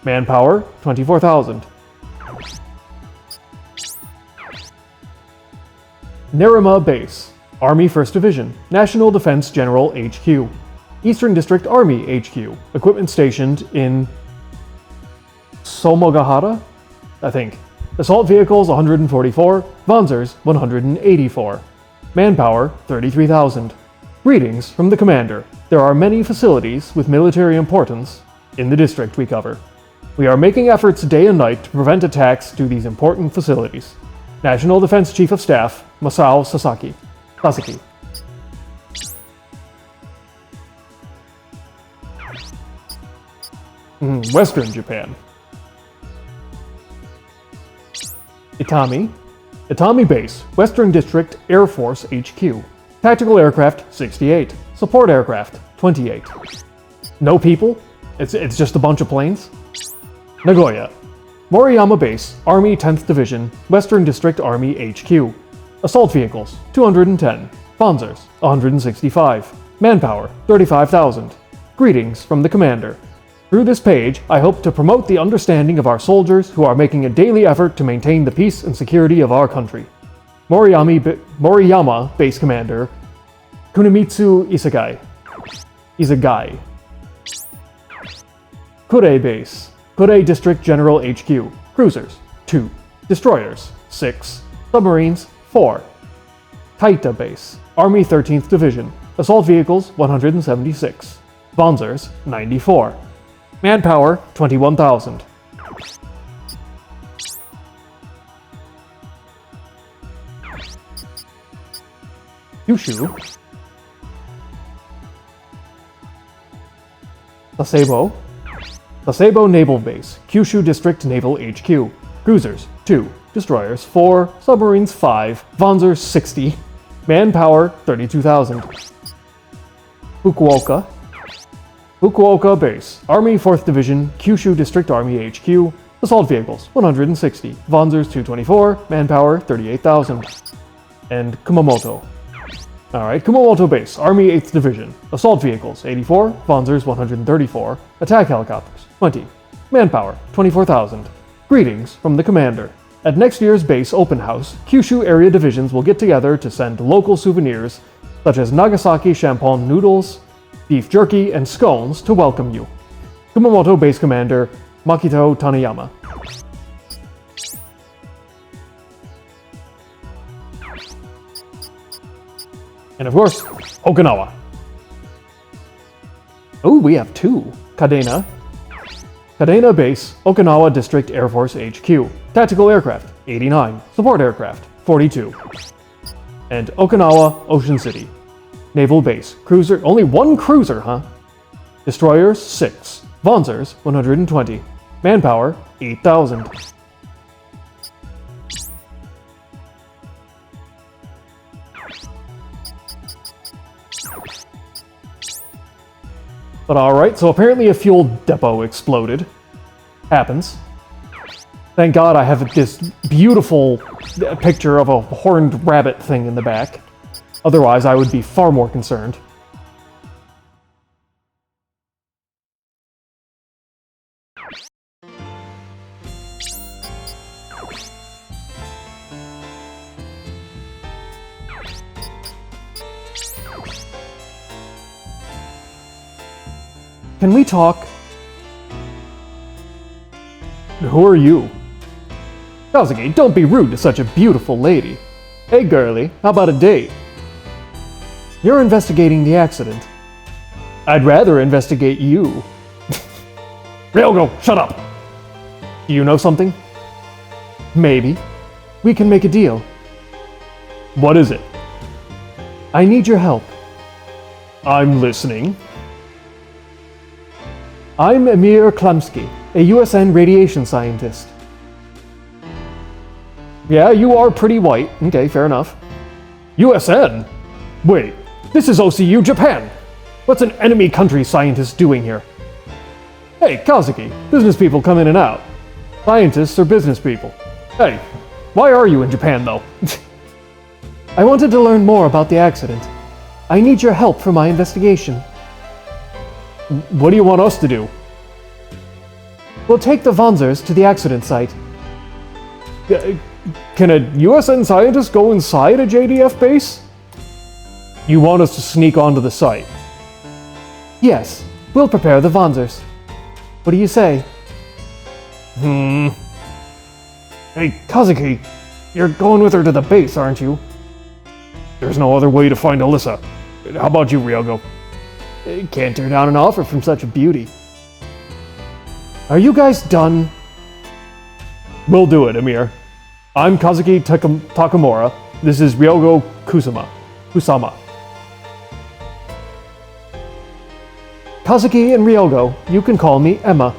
Manpower, 24,000. Nerima Base. Army 1st Division. National Defense General HQ. Eastern District Army HQ. Equipment stationed in Somogahara, I think. Assault vehicles 144. Wanzers 184. Manpower 33,000. Greetings from the Commander. There are many facilities with military importance in the district we cover. We are making efforts day and night to prevent attacks to these important facilities. National Defense Chief of Staff, Masao Sasaki. Western Japan. Itami Base, Western District Air Force HQ. Tactical aircraft, 68. Support aircraft, 28. No people? It's just a bunch of planes? Nagoya. Moriyama Base, Army 10th Division, Western District Army HQ. Assault vehicles, 210. Wanzers, 165. Manpower, 35,000. Greetings from the Commander. Through this page, I hope to promote the understanding of our soldiers who are making a daily effort to maintain the peace and security of our country. Moriyama Base Commander, Kunimitsu Isegai. Kure Base, Kure District General HQ, cruisers, 2, destroyers, 6, submarines, 4. Taita Base, Army 13th Division, assault vehicles, 176, wanzers, 94. Manpower, 21,000. Kyushu. Sasebo Naval Base, Kyushu District Naval HQ. Cruisers, 2. Destroyers, 4. Submarines, 5. Wanzers, 60. Manpower, 32,000. Fukuoka Base, Army 4th Division, Kyushu District Army HQ. Assault vehicles, 160. Wanzers, 224. Manpower, 38,000. And Kumamoto. Alright, Kumamoto Base, Army 8th Division. Assault vehicles, 84. Wanzers, 134. Attack helicopters, 20. Manpower, 24,000. Greetings from the Commander. At next year's base open house, Kyushu area divisions will get together to send local souvenirs such as Nagasaki champon noodles, beef jerky, and scones to welcome you. Kumamoto Base Commander Makito Taniyama. And of course, Okinawa. Oh, we have 2. Kadena Base, Okinawa District Air Force HQ. Tactical aircraft, 89. Support aircraft, 42. And Okinawa Ocean City. Naval Base, cruiser, only 1 cruiser, huh? Destroyers, 6. Wanzers, 120. Manpower, 8,000. But alright, so apparently a fuel depot exploded. Happens. Thank God I have this beautiful picture of a horned rabbit thing in the back. Otherwise, I would be far more concerned. Can we talk? Who are you? Kazuki, don't be rude to such a beautiful lady. Hey girlie, how about a date? You're investigating the accident. I'd rather investigate you. Ryogo, shut up! Do you know something? Maybe. We can make a deal. What is it? I need your help. I'm listening. I'm Emir Klemsky, a USN radiation scientist. Yeah, you are pretty white. Okay, fair enough. USN? Wait, this is OCU Japan! What's an enemy country scientist doing here? Hey, Kazuki, business people come in and out. Scientists are business people. Hey, why are you in Japan, though? I wanted to learn more about the accident. I need your help for my investigation. What do you want us to do? We'll take the Wanzers to the accident site. Can a USN scientist go inside a JDF base? You want us to sneak onto the site? Yes, we'll prepare the Wanzers. What do you say? Hey, Kazuki, you're going with her to the base, aren't you? There's no other way to find Alyssa. How about you, Ryogo? Can't turn down an offer from such a beauty. Are you guys done? We'll do it, Emir. I'm Kazuki Takemura. This is Ryogo Kusama. Kazuki and Ryogo, you can call me Emma.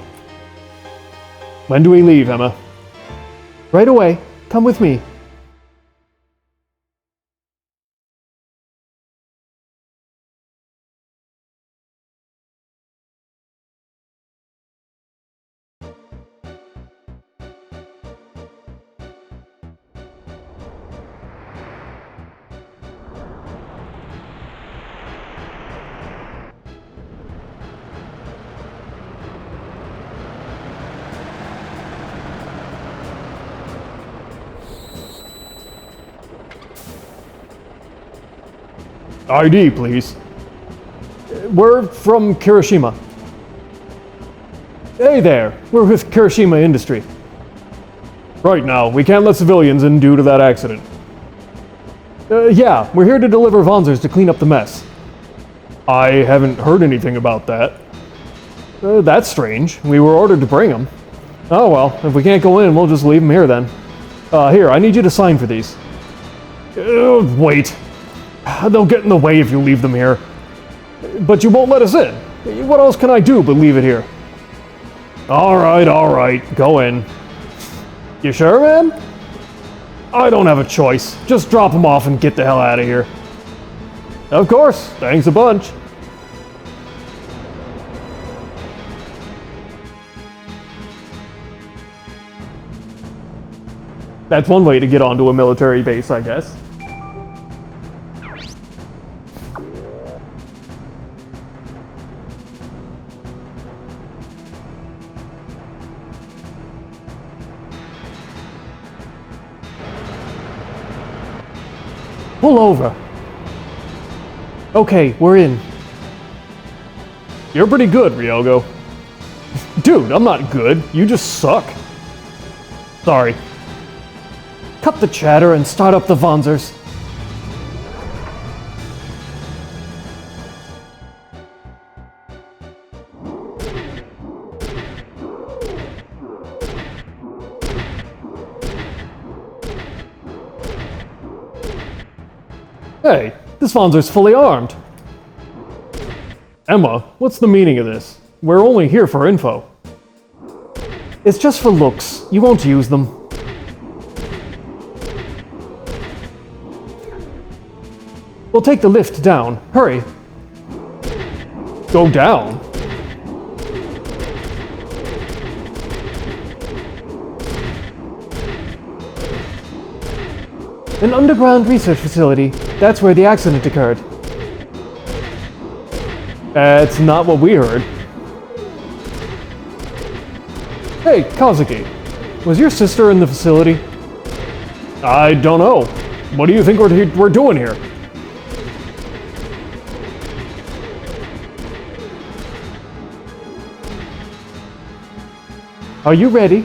When do we leave, Emma? Right away. Come with me. ID, please. We're from Kirishima. Hey there, we're with Kirishima Industry. Right now, we can't let civilians in due to that accident. Yeah, we're here to deliver wanzers to clean up the mess. I haven't heard anything about that. That's strange. We were ordered to bring them. Oh well, if we can't go in, we'll just leave them here then. Here, I need you to sign for these. Wait. They'll get in the way if you leave them here. But you won't let us in. What else can I do but leave it here? Alright, go in. You sure, man? I don't have a choice. Just drop them off and get the hell out of here. Of course, thanks a bunch. That's one way to get onto a military base, I guess. Pull over. Okay, we're in. You're pretty good, Ryogo. Dude, I'm not good. You just suck. Sorry. Cut the chatter and start up the wanzers. Hey, this wanzer's fully armed. Emma, what's the meaning of this? We're only here for info. It's just for looks. You won't use them. We'll take the lift down. Hurry. Go down? An underground research facility. That's where the accident occurred. That's not what we heard. Hey, Kazuki. Was your sister in the facility? I don't know. What do you think we're doing here? Are you ready?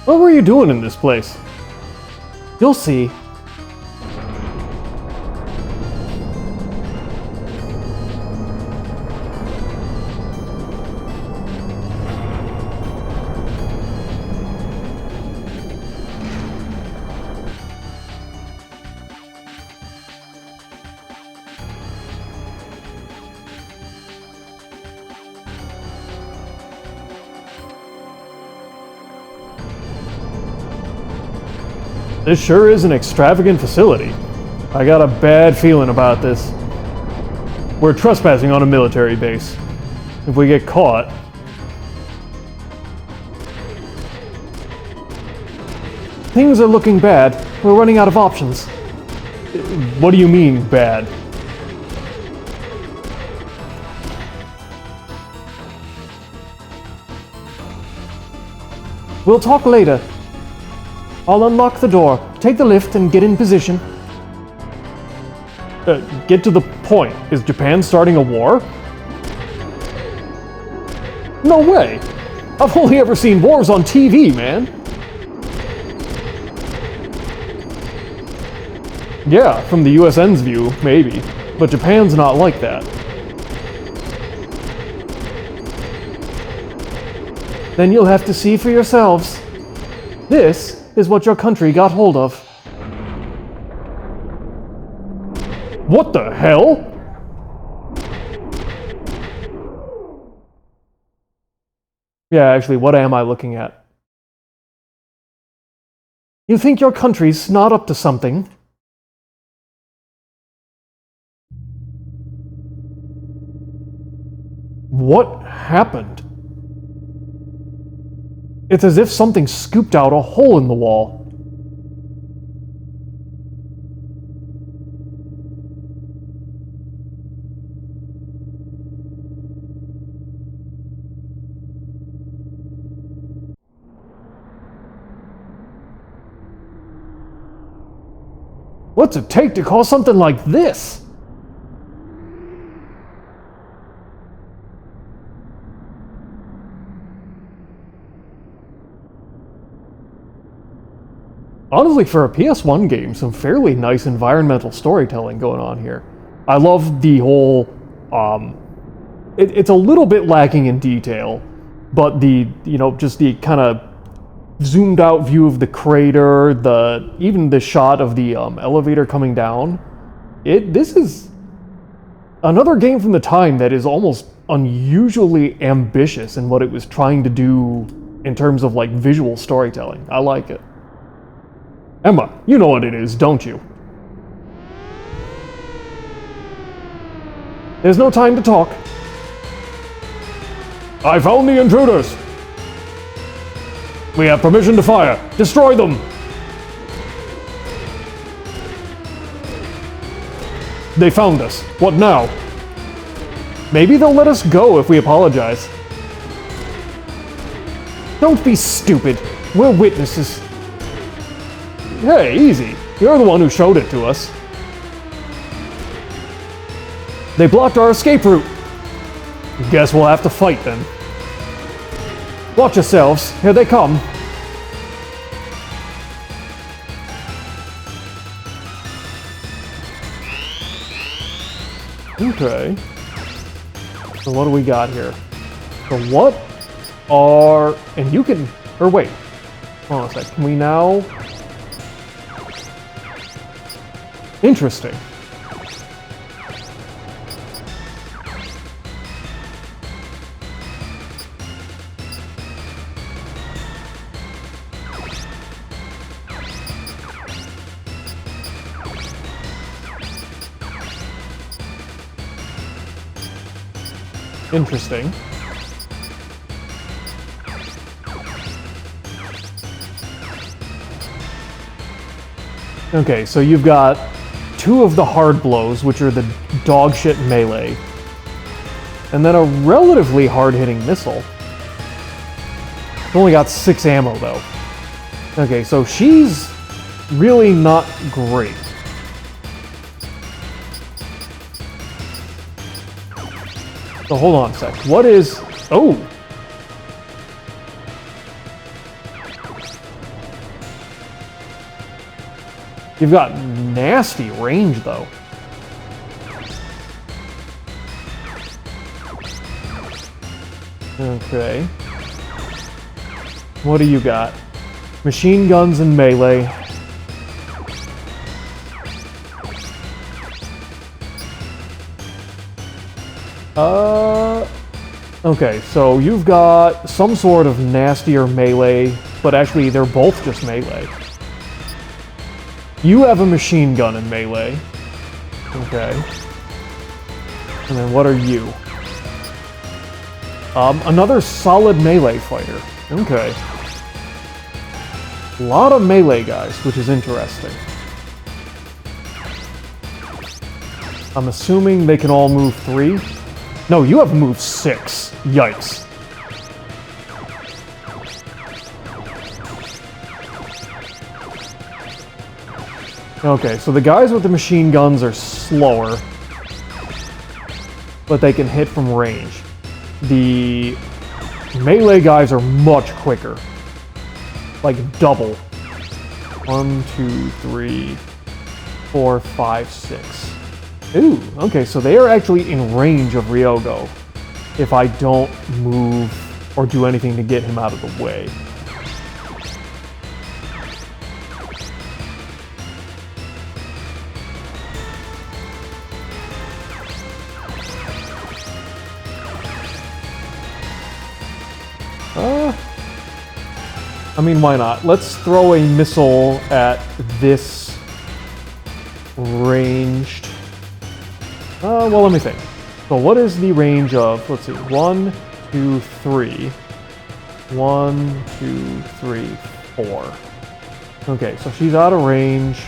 What were you doing in this place? You'll see. This sure is an extravagant facility. I got a bad feeling about this. We're trespassing on a military base. If we get caught... Things are looking bad. We're running out of options. What do you mean, bad? We'll talk later. I'll unlock the door, take the lift, and get in position. Get to the point. Is Japan starting a war? No way! I've only ever seen wars on TV, man! Yeah, from the USN's view, maybe. But Japan's not like that. Then you'll have to see for yourselves. This is what your country got hold of. What the hell? Yeah, actually, what am I looking at? You think your country's not up to something? What happened? It's as if something scooped out a hole in the wall. What's it take to call something like this? Honestly, for a PS1 game, some fairly nice environmental storytelling going on here. I love the whole, it's a little bit lacking in detail, but just the kind of zoomed out view of the crater, even the shot of the elevator coming down. This is another game from the time that is almost unusually ambitious in what it was trying to do in terms of like visual storytelling. I like it. Emma, you know what it is, don't you? There's no time to talk. I found the intruders! We have permission to fire. Destroy them! They found us. What now? Maybe they'll let us go if we apologize. Don't be stupid. We're witnesses. Hey, easy. You're the one who showed it to us. They blocked our escape route. Guess we'll have to fight then. Watch yourselves. Here they come. Okay. So what do we got here? So what are... And you can... Or wait. Hold on a sec. Can we now... Interesting. Interesting. Okay, so you've got two of the hard blows, which are the dogshit melee, and then a relatively hard-hitting missile. It's only got 6 ammo, though. Okay, so she's really not great. So hold on a sec. What is... Oh! You've got nasty range, though. Okay. What do you got? Machine guns and melee. Okay, so you've got some sort of nastier melee, but actually they're both just melee. You have a machine gun in melee. Okay. And then what are you? Another solid melee fighter. Okay. A lot of melee guys, which is interesting. I'm assuming they can all move 3? No, you have move 6. Yikes. Okay, so the guys with the machine guns are slower, but they can hit from range. The melee guys are much quicker. Like double. 1, 2, 3, 4, 5, 6. Ooh, okay, so they are actually in range of Ryogo if I don't move or do anything to get him out of the way. I mean, why not? Let's throw a missile at this ranged. Well, let me think. So what is the range of, let's see, 1, 2, 3. 1, 2, 3, 4. Okay, so she's out of range.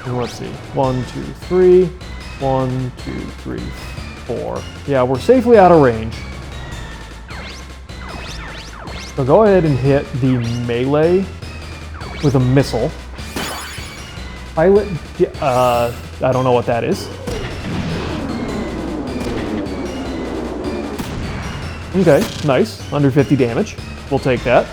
And let's see, 1, 2, 3. 1, 2, 3, 4. Yeah, we're safely out of range. So go ahead and hit the melee with a missile. Pilot, I don't know what that is. Okay, nice. Under 50 damage. We'll take that.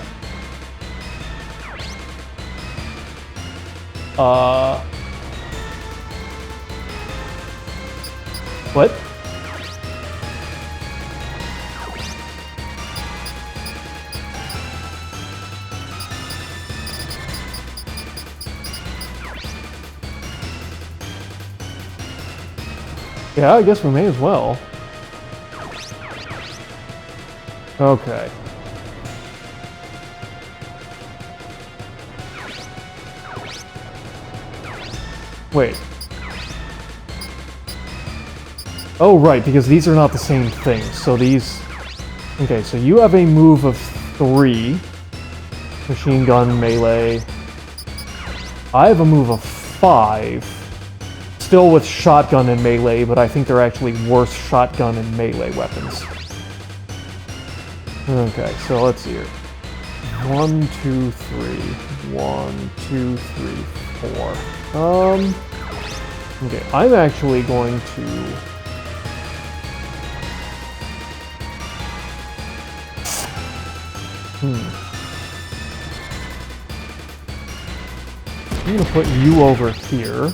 What? Yeah, I guess we may as well. Okay. Wait. Oh, right, because these are not the same thing. So these... Okay, so you have a move of 3. Machine gun, melee. I have a move of 5. Still with shotgun and melee, but I think they're actually worse shotgun and melee weapons. Okay, so let's see here. 1, 2, 3. 1, 2, 3, 4. Okay, I'm actually going to... I'm gonna put you over here.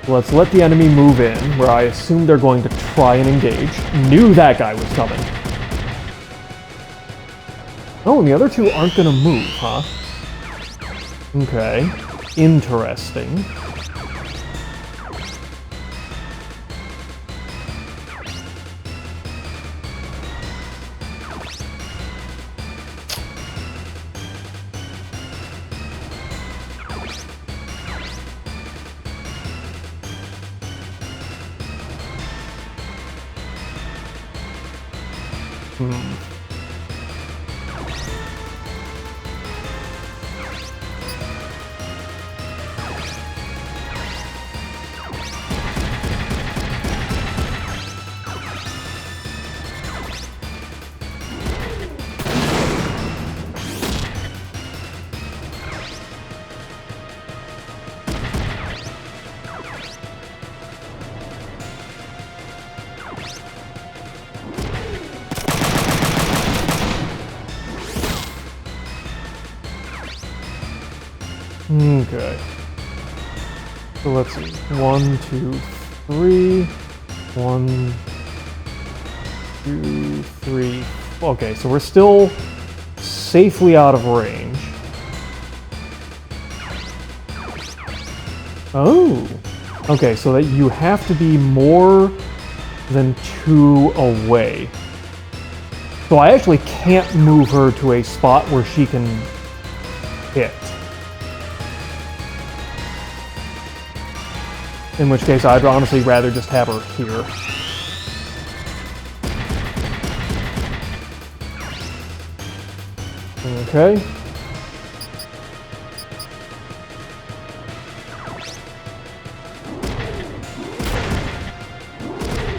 Let's let the enemy move in, where I assume they're going to try and engage. Knew that guy was coming. Oh, and the other two aren't gonna move, huh? Okay. Interesting. Okay. So let's see. 1, 2, 3. 1, 2, 3. Okay, so we're still safely out of range. Oh. Okay, so that you have to be more than 2 away. So I actually can't move her to a spot where she can hit. In which case, I'd honestly rather just have her here. Okay.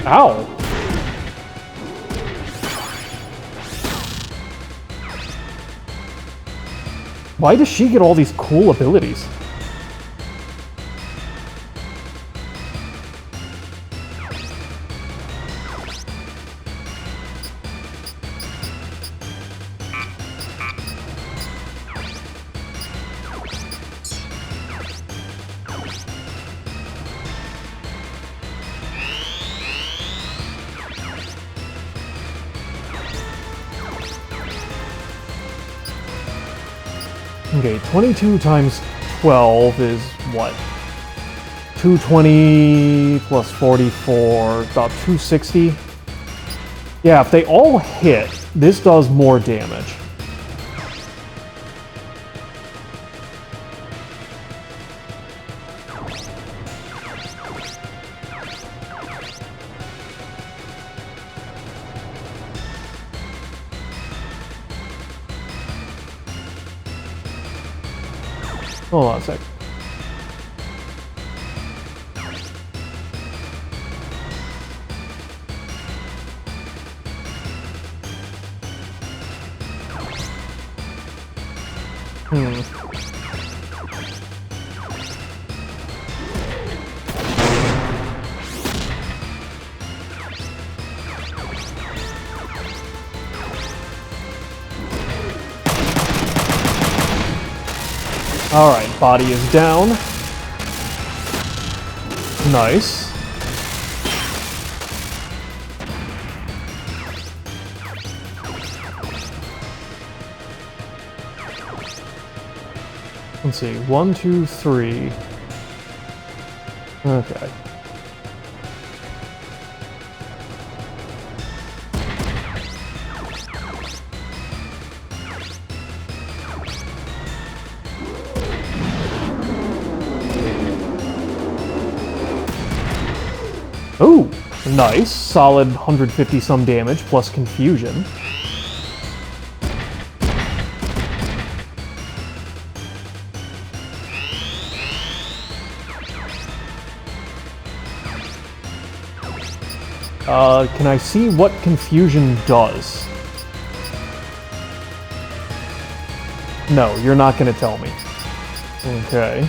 Ow! Why does she get all these cool abilities? Okay, 22 times 12 is what? 220 plus 44, about 260. Yeah, if they all hit, this does more damage. Hold on a sec. Alright, body is down. Nice. Let's see, 1, 2, 3. Okay. Ooh, nice. Solid 150 some damage plus confusion. Can I see what confusion does? No, you're not gonna tell me. Okay.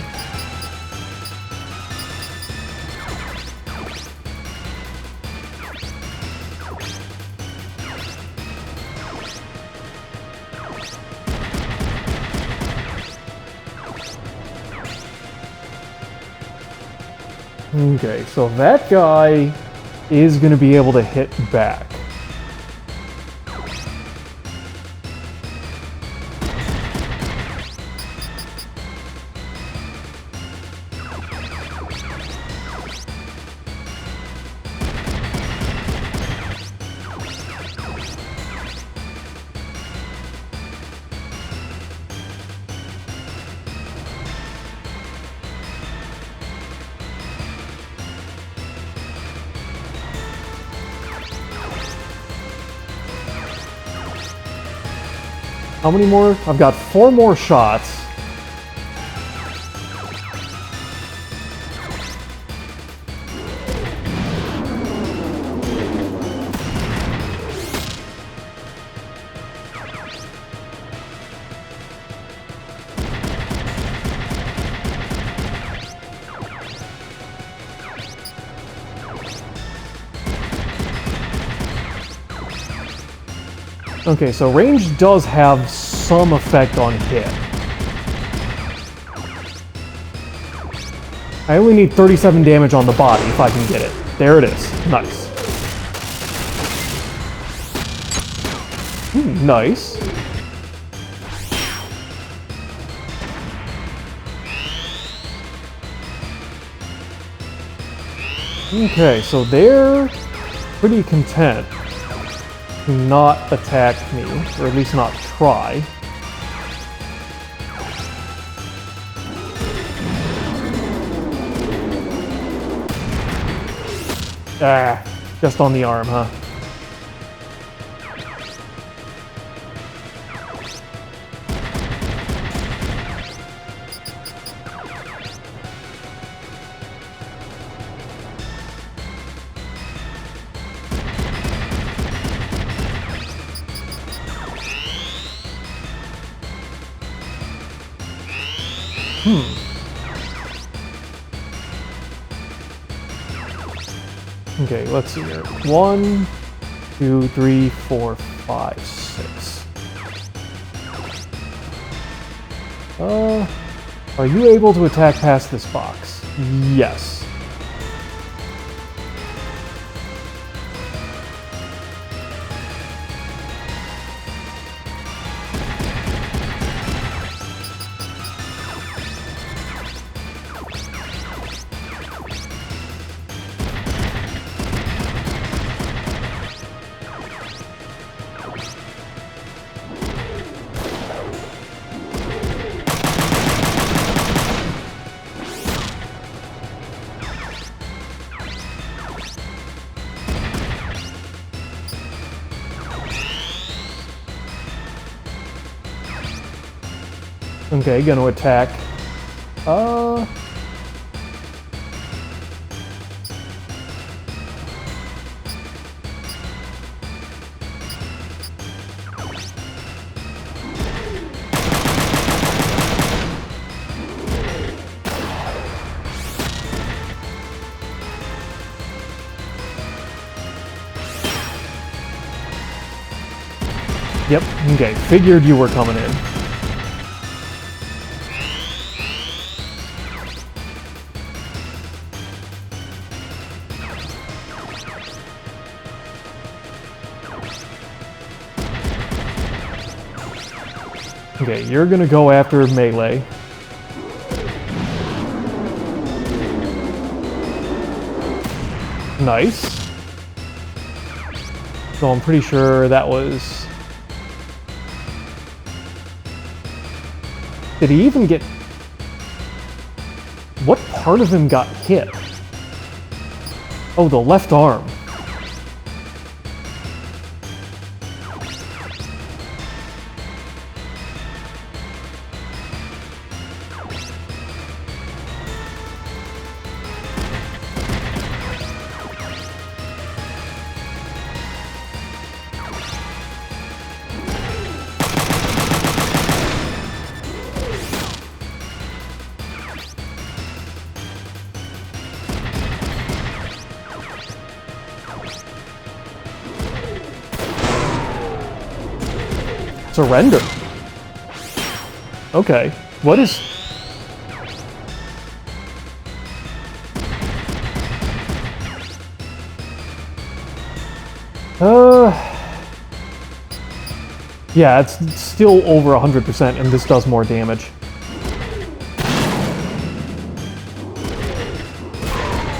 Okay, so that guy is going to be able to hit back. How many more? I've got 4 more shots. Okay, so range does have some effect on hit. I only need 37 damage on the body if I can get it. There it is. Nice. Nice. Okay, so they're pretty content to not attack me, or at least not try. Ah, just on the arm, huh? Okay, let's see here. 1, 2, 3, 4, 5, 6. Are you able to attack past this box? Yes. Okay, gonna attack. Yep, okay, figured you were coming in. Okay, you're gonna go after melee. Nice. So I'm pretty sure that was... Did he even get... What part of him got hit? Oh, the left arm. Surrender. Okay. What is... Yeah, it's still over 100% and this does more damage.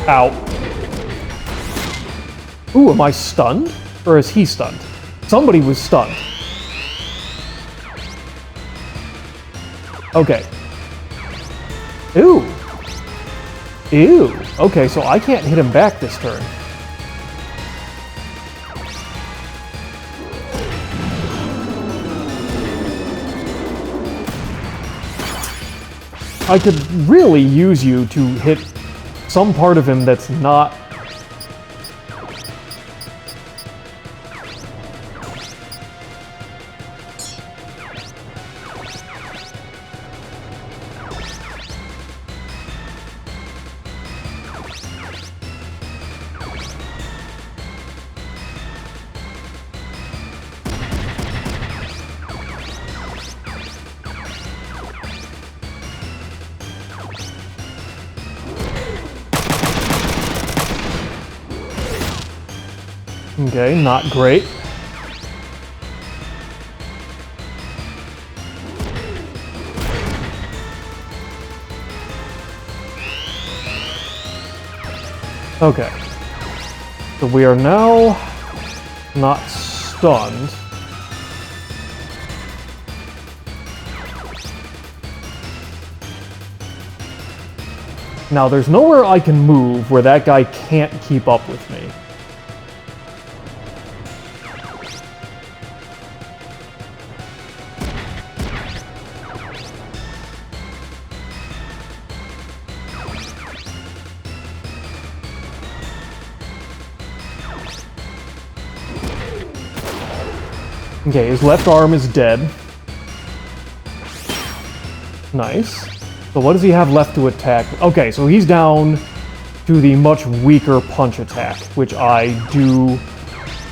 Ow. Ooh, am I stunned? Or is he stunned? Somebody was stunned. Okay. Ew. Ew. Okay, so I can't hit him back this turn. I could really use you to hit some part of him that's not... Okay, not great. Okay. So we are now not stunned. Now there's nowhere I can move where that guy can't keep up with me. Okay, his left arm is dead. Nice. So what does he have left to attack? Okay, so he's down to the much weaker punch attack, which I do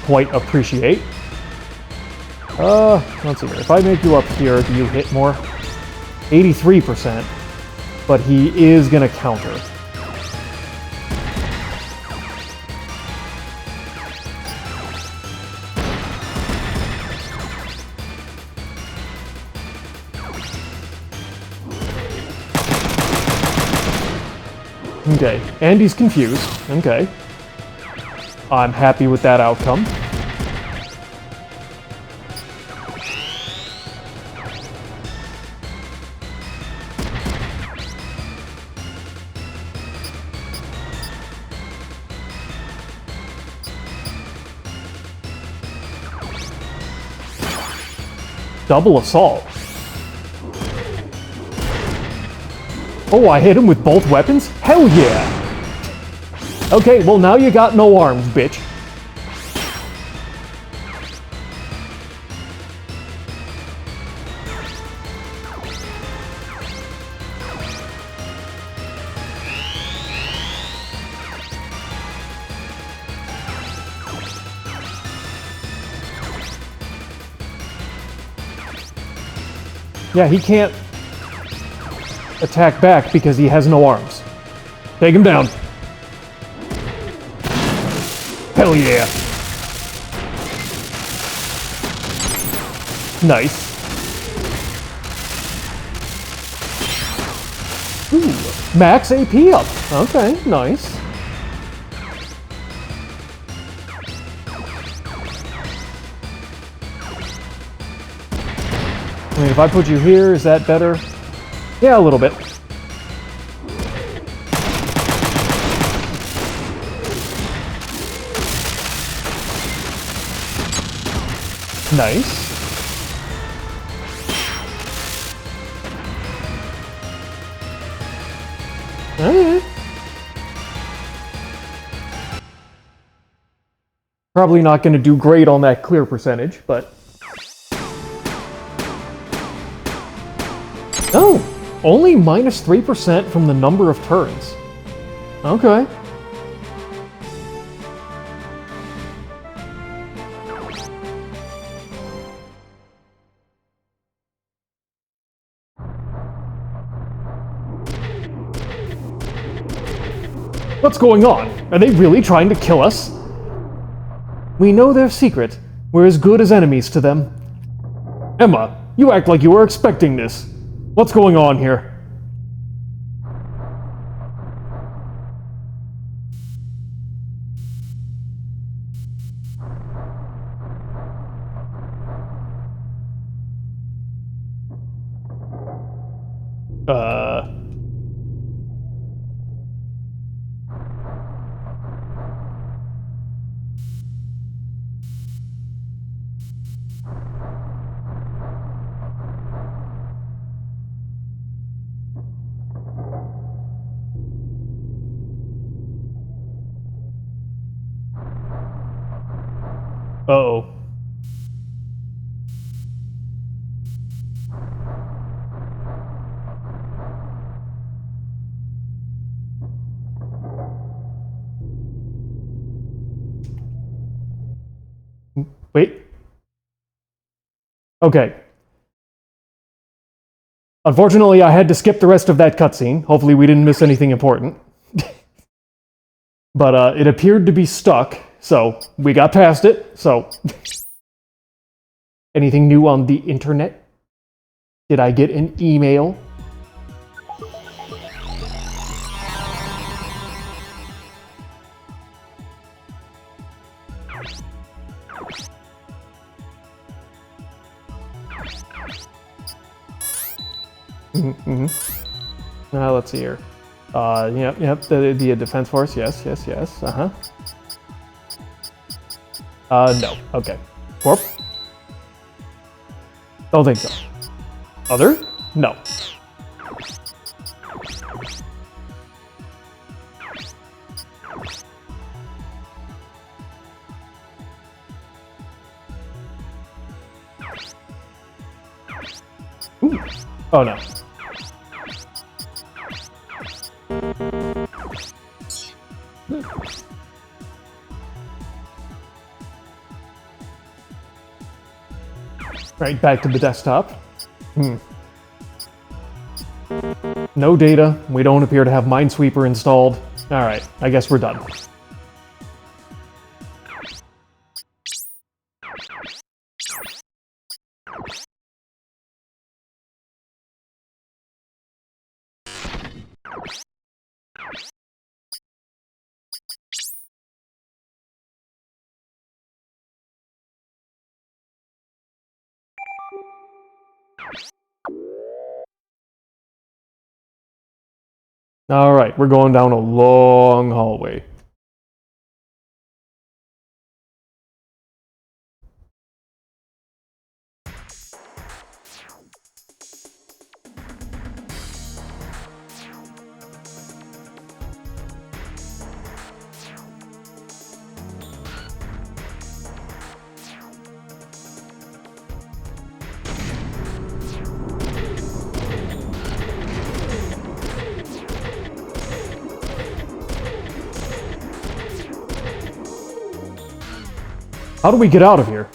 quite appreciate. Let's see here. If I make you up here, do you hit more? 83%. But he is gonna counter. Okay, and he's confused. Okay. I'm happy with that outcome. Double assault. Oh, I hit him with both weapons? Hell yeah! Okay, well now you got no arms, bitch. Yeah, he can't attack back because he has no arms. Take him down. Hell yeah. Nice. Ooh, max AP up. Okay, nice. I mean, if I put you here, is that better? Yeah, a little bit. Nice. Alright. Probably not going to do great on that clear percentage, but... Oh! Only minus 3% from the number of turns. Okay. What's going on? Are they really trying to kill us? We know their secret. We're as good as enemies to them. Emma, you act like you were expecting this. What's going on here? Uh-oh. Wait. Okay. Unfortunately, I had to skip the rest of that cutscene. Hopefully we didn't miss anything important. But it appeared to be stuck, so we got past it, so... Anything new on the internet? Did I get an email? Let's see here. Yep, the Defense Force, yes, no, okay. Warp? Don't think so. Other? No. Ooh. Oh no. Right, back to the desktop. No data. We don't appear to have Minesweeper installed. Alright, I guess we're done. Alright, we're going down a long hallway. How do we get out of here?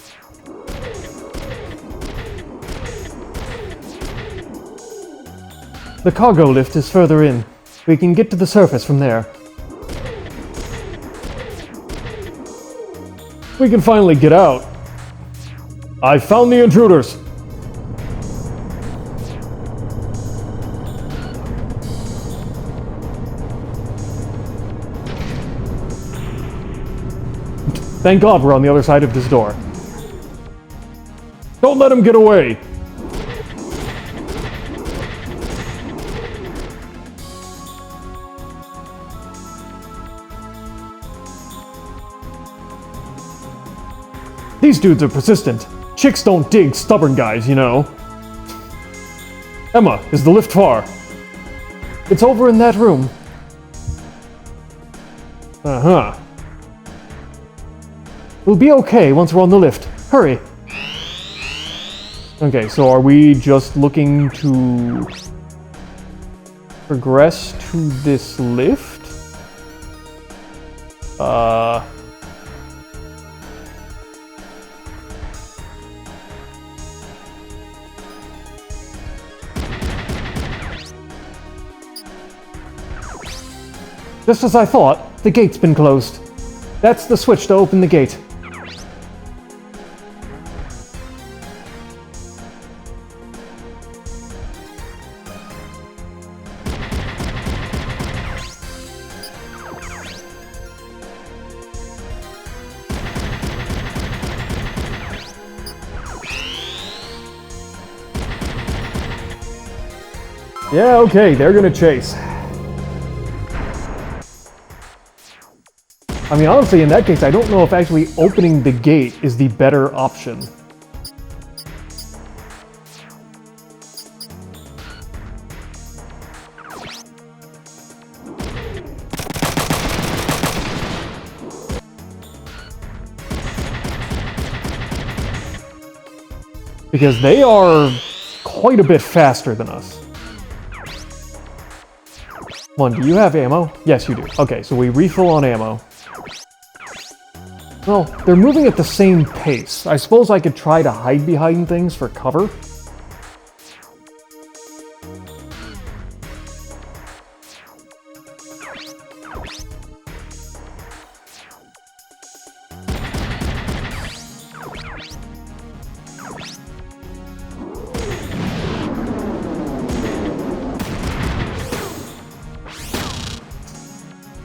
The cargo lift is further in. We can get to the surface from there. We can finally get out. I found the intruders. Thank God we're on the other side of this door. Don't let him get away. These dudes are persistent. Chicks don't dig stubborn guys, you know. Emma, is the lift far? It's over in that room. Uh-huh. We'll be okay once we're on the lift. Hurry. Okay, so are we just looking to progress to this lift? Just as I thought, the gate's been closed. That's the switch to open the gate. Yeah, okay, they're gonna chase. I mean, honestly, in that case, I don't know if actually opening the gate is the better option. Because they are quite a bit faster than us. One, do you have ammo? Yes, you do. Okay, so we refill on ammo. Well, they're moving at the same pace. I suppose I could try to hide behind things for cover.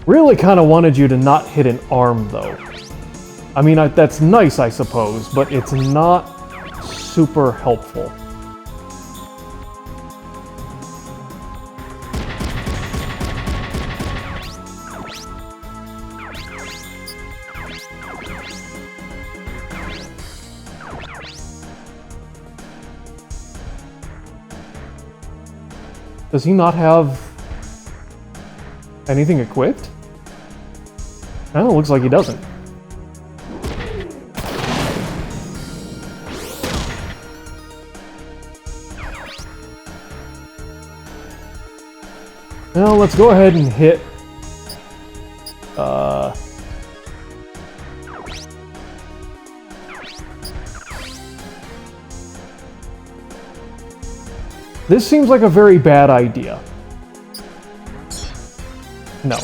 Really kind of wanted you to not hit an arm, though. I mean, that's nice, I suppose, but it's not super helpful. Does he not have anything equipped? Oh, looks like he doesn't. Well, let's go ahead and hit... This seems like a very bad idea. No.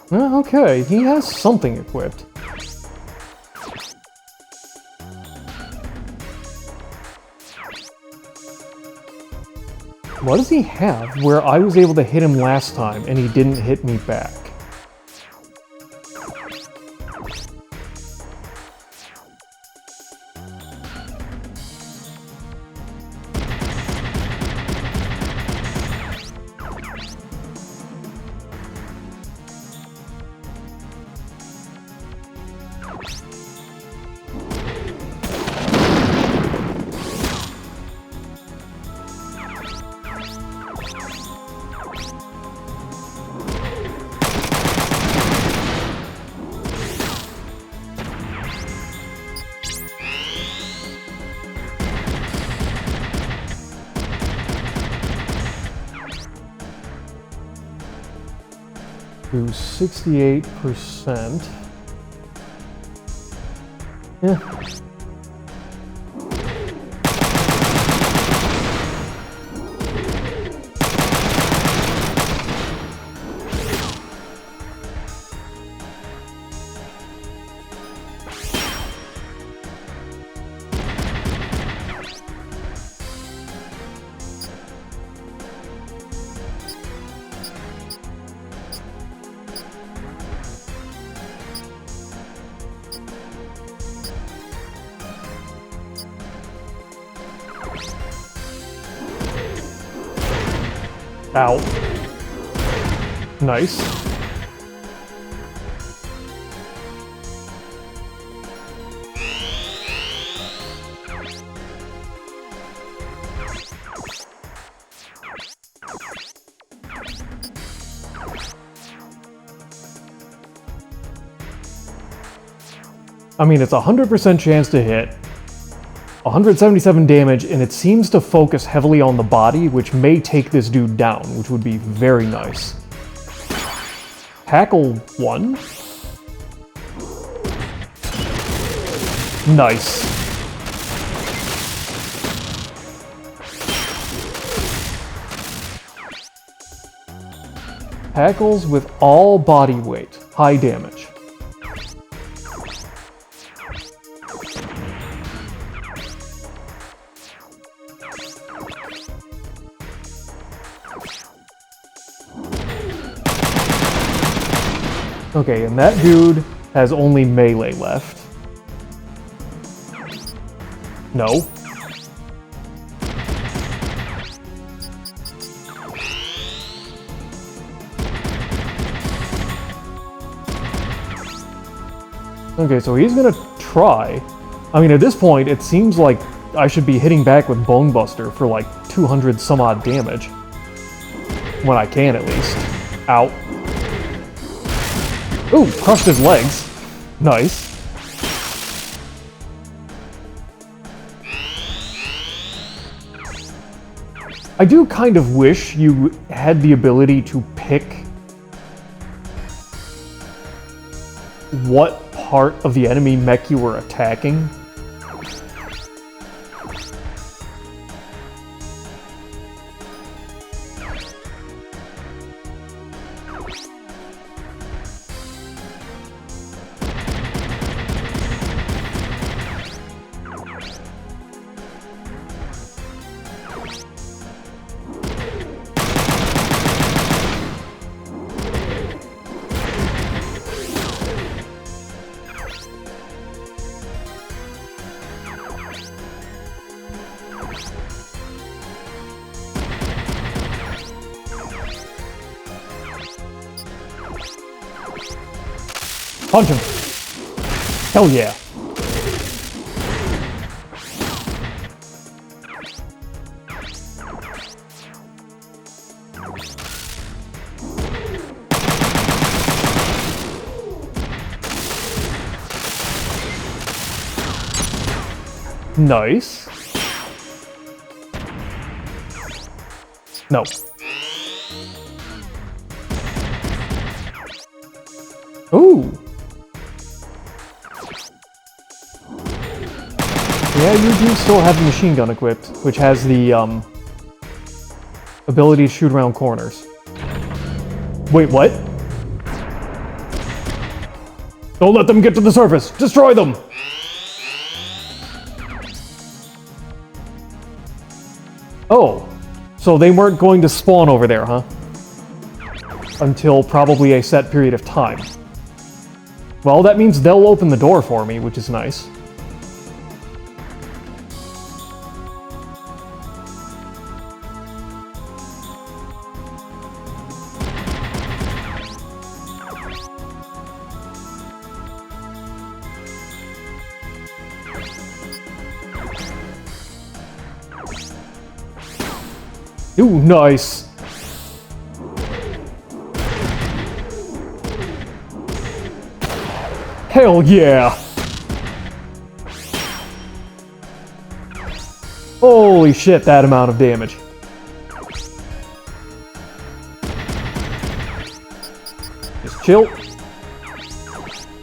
Okay, he has something equipped. What does he have where I was able to hit him last time and he didn't hit me back? to 68%. Yeah. Ow. Nice. I mean, it's a 100% chance to hit, 177 damage, and it seems to focus heavily on the body, which may take this dude down, which would be very nice. Tackle 1? Nice. Tackles with all body weight, high damage. Okay, and that dude has only melee left. No. Okay, so he's gonna try. I mean, at this point, it seems like I should be hitting back with Bone Buster for like 200 some odd damage. When I can, at least. Ow. Ooh, crushed his legs. Nice. I do kind of wish you had the ability to pick what part of the enemy mech you were attacking. Punch him! Hell yeah! Nice. No. Ooh. Yeah, you do still have the machine gun equipped, which has the ability to shoot around corners. Wait, what? Don't let them get to the surface! Destroy them! Oh, so they weren't going to spawn over there, huh? Until probably a set period of time. Well, that means they'll open the door for me, which is nice. Ooh, nice. Hell yeah. Holy shit, that amount of damage. chill.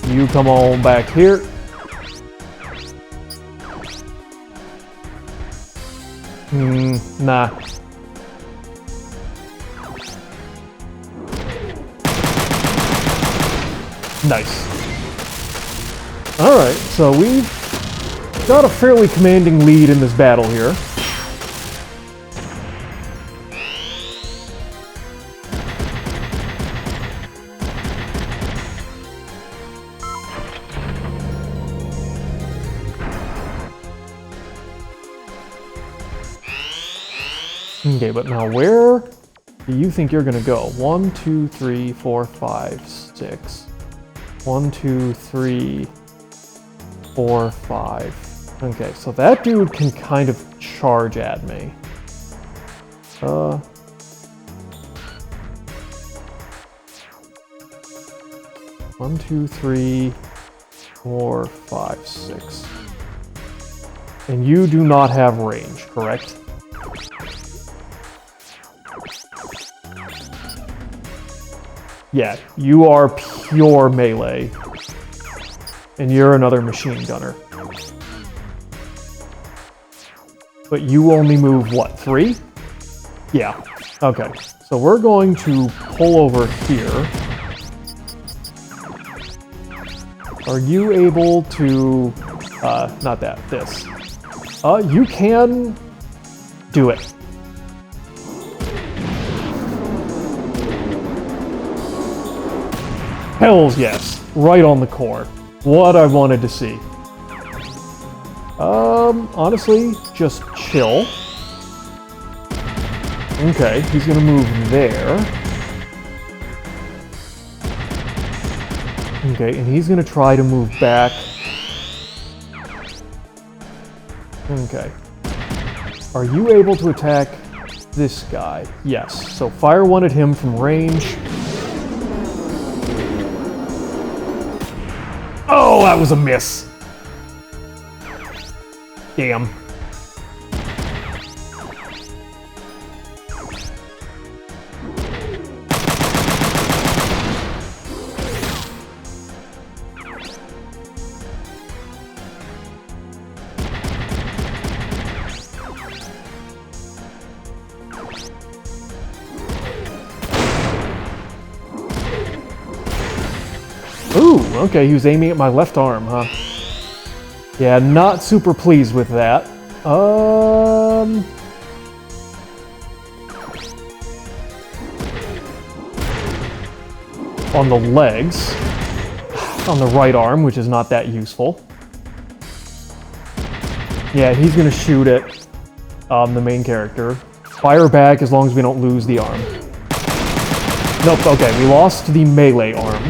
You come on back here. Nah. Nice. Alright, so we've got a fairly commanding lead in this battle here. Okay, but now where do you think you're gonna go? 1, 2, 3, 4, 5, 6. 1, 2, 3, 4, 5. Okay, so that dude can kind of charge at me. 1, 2, 3, 4, 5, 6. And you do not have range, correct? Yeah, you are pure melee. And you're another machine gunner. But you only move, what, 3? Yeah, okay. So we're going to pull over here. Are you able to... not that, this. You can do it. Hells yes, right on the core. What I wanted to see. Honestly, just chill. Okay, he's gonna move there. Okay, and he's gonna try to move back. Okay. Are you able to attack this guy? Yes. So fire one at him from range. Oh, that was a miss. Damn. Ooh, okay, he was aiming at my left arm, huh? Yeah, not super pleased with that. On the legs. On the right arm, which is not that useful. Yeah, he's gonna shoot at the main character. Fire back as long as we don't lose the arm. Nope, okay, we lost the melee arm.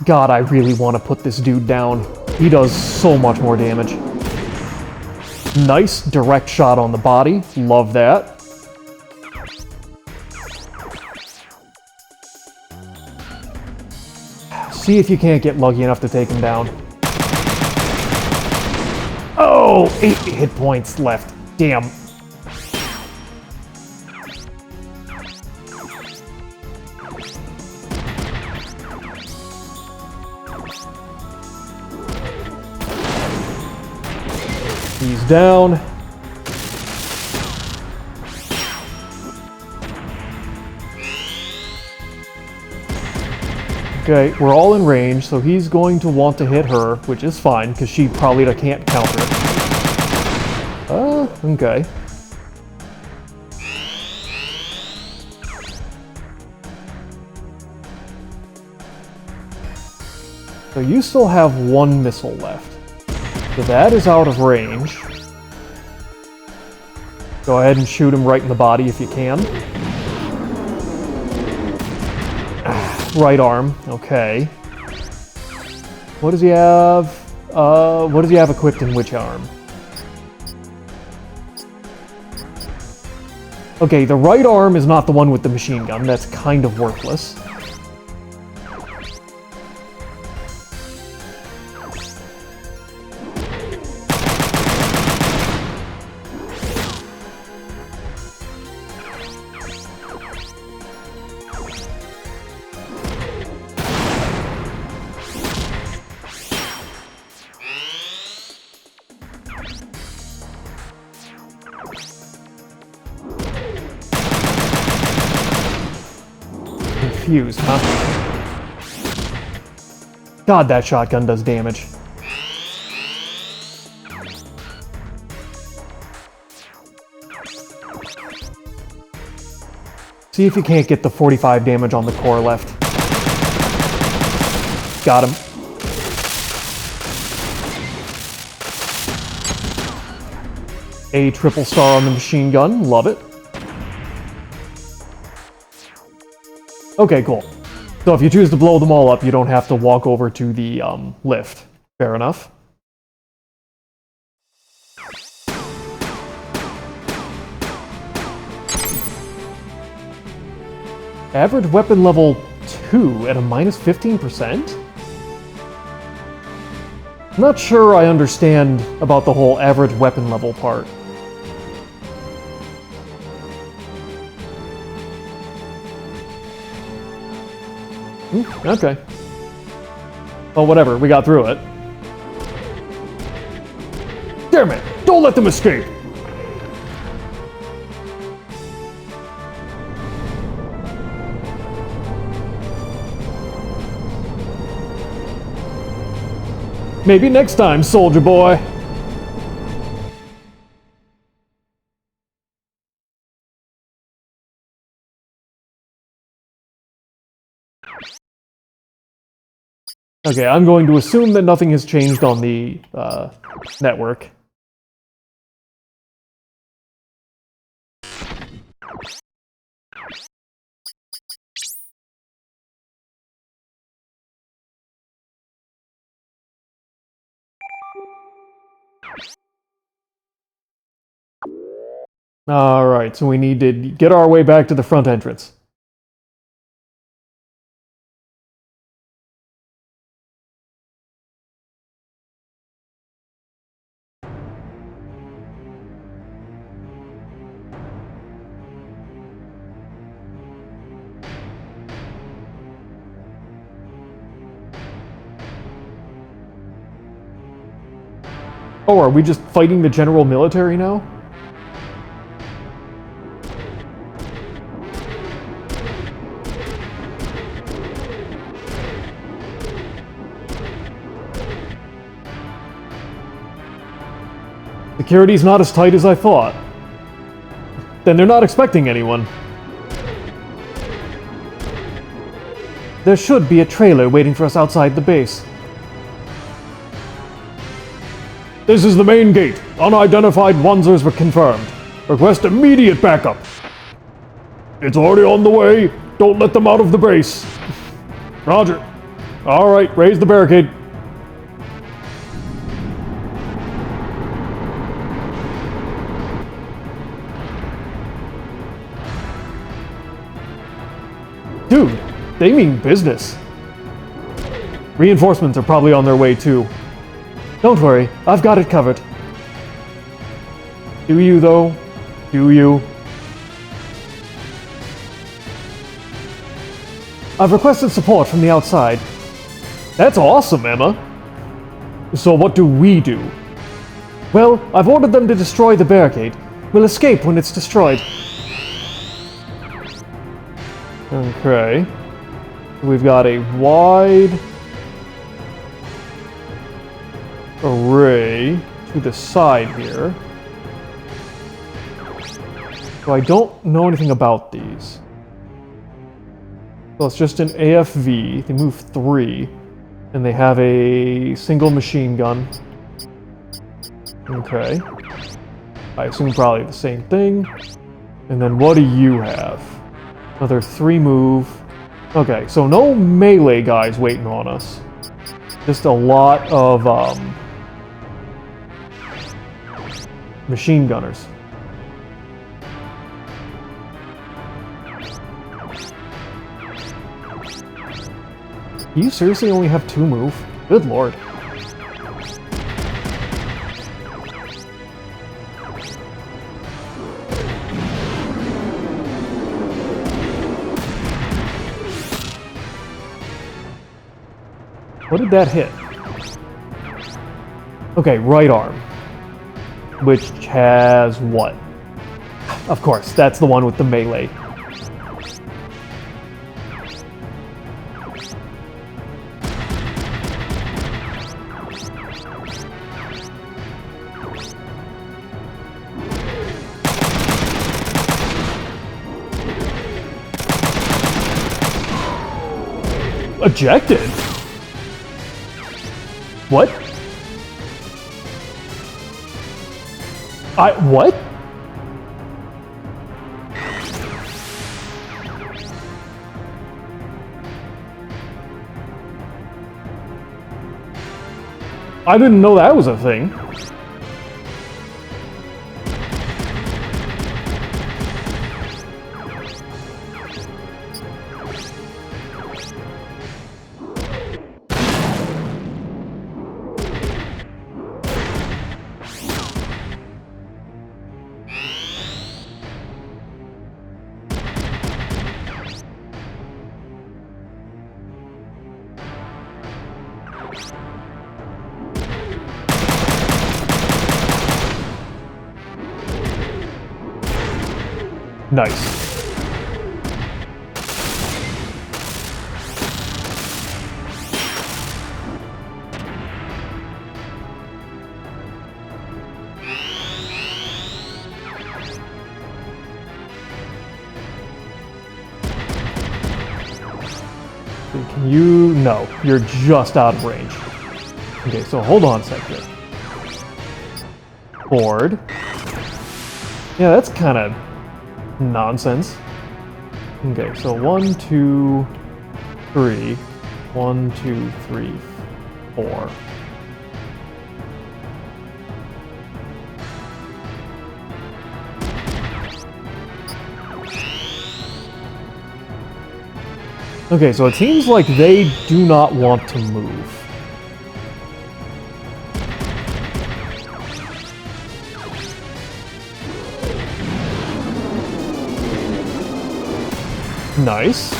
God, I really want to put this dude down. He does so much more damage. Nice direct shot on the body. Love that. See if you can't get lucky enough to take him down. Oh, 8 hit points left. Damn. He's down. Okay, we're all in range, so he's going to want to hit her, which is fine, because she probably can't counter it. Okay. So you still have 1 missile left. So that is out of range. Go ahead and shoot him right in the body if you can. Right arm, okay. What does he have? What does he have equipped in which arm? Okay, the right arm is not the one with the machine gun. That's kind of worthless. Confused, huh? God, that shotgun does damage. See if you can't get the 45 damage on the core left. Got him. A triple star on the machine gun. Love it. Okay, cool. So if you choose to blow them all up, you don't have to walk over to the lift. Fair enough. Average weapon level 2 at a minus 15%? I'm not sure I understand about the whole average weapon level part. Okay. Well, whatever, we got through it. Damn it! Don't let them escape! Maybe next time, soldier boy! Okay, I'm going to assume that nothing has changed on the network. Alright, so we need to get our way back to the front entrance. Oh, are we just fighting the general military now? Security's not as tight as I thought. Then they're not expecting anyone. There should be a trailer waiting for us outside the base. This is the main gate. Unidentified wanzers were confirmed. Request immediate backup. It's already on the way. Don't let them out of the base. Roger. All right, raise the barricade. Dude, they mean business. Reinforcements are probably on their way too. Don't worry, I've got it covered. Do you, though? Do you? I've requested support from the outside. That's awesome, Emma. So what do we do? Well, I've ordered them to destroy the barricade. We'll escape when it's destroyed. Okay. We've got a wide array to the side here. So I don't know anything about these. So it's just an AFV. They move 3. And they have a single machine gun. Okay. I assume probably the same thing. And then what do you have? Another 3 move. Okay, so no melee guys waiting on us. Just a lot of machine gunners. You seriously only have 2 move? Good lord. What did that hit? Okay, right arm. Which has what? Of course, that's the one with the melee. Ejected? What? What? I didn't know that was a thing. Nice. Can you... No, you're just out of range. Okay, so hold on a second. Board. Yeah, that's kind of nonsense. Okay, so 1, 2, 3. 1, 2, 3, 4. Okay, so it seems like they do not want to move. Nice.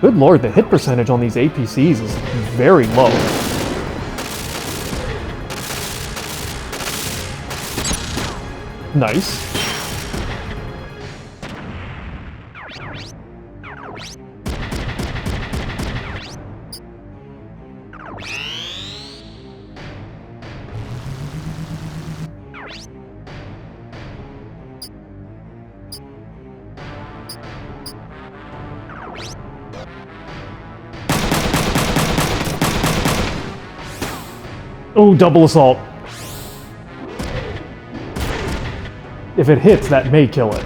Good lord, the hit percentage on these APCs is very low. Nice. Oh, double assault. If it hits, that may kill it.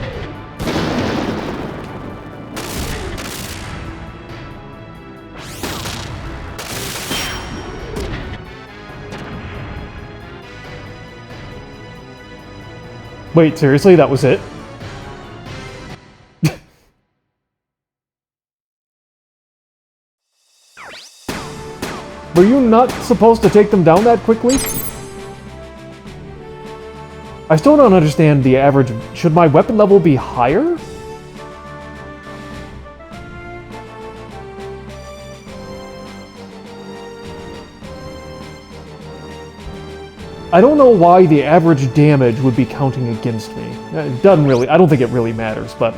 Wait, seriously? That was it? Were you not supposed to take them down that quickly? I still don't understand the average. Should my weapon level be higher? I don't know why the average damage would be counting against me. It doesn't really, I don't think it really matters, but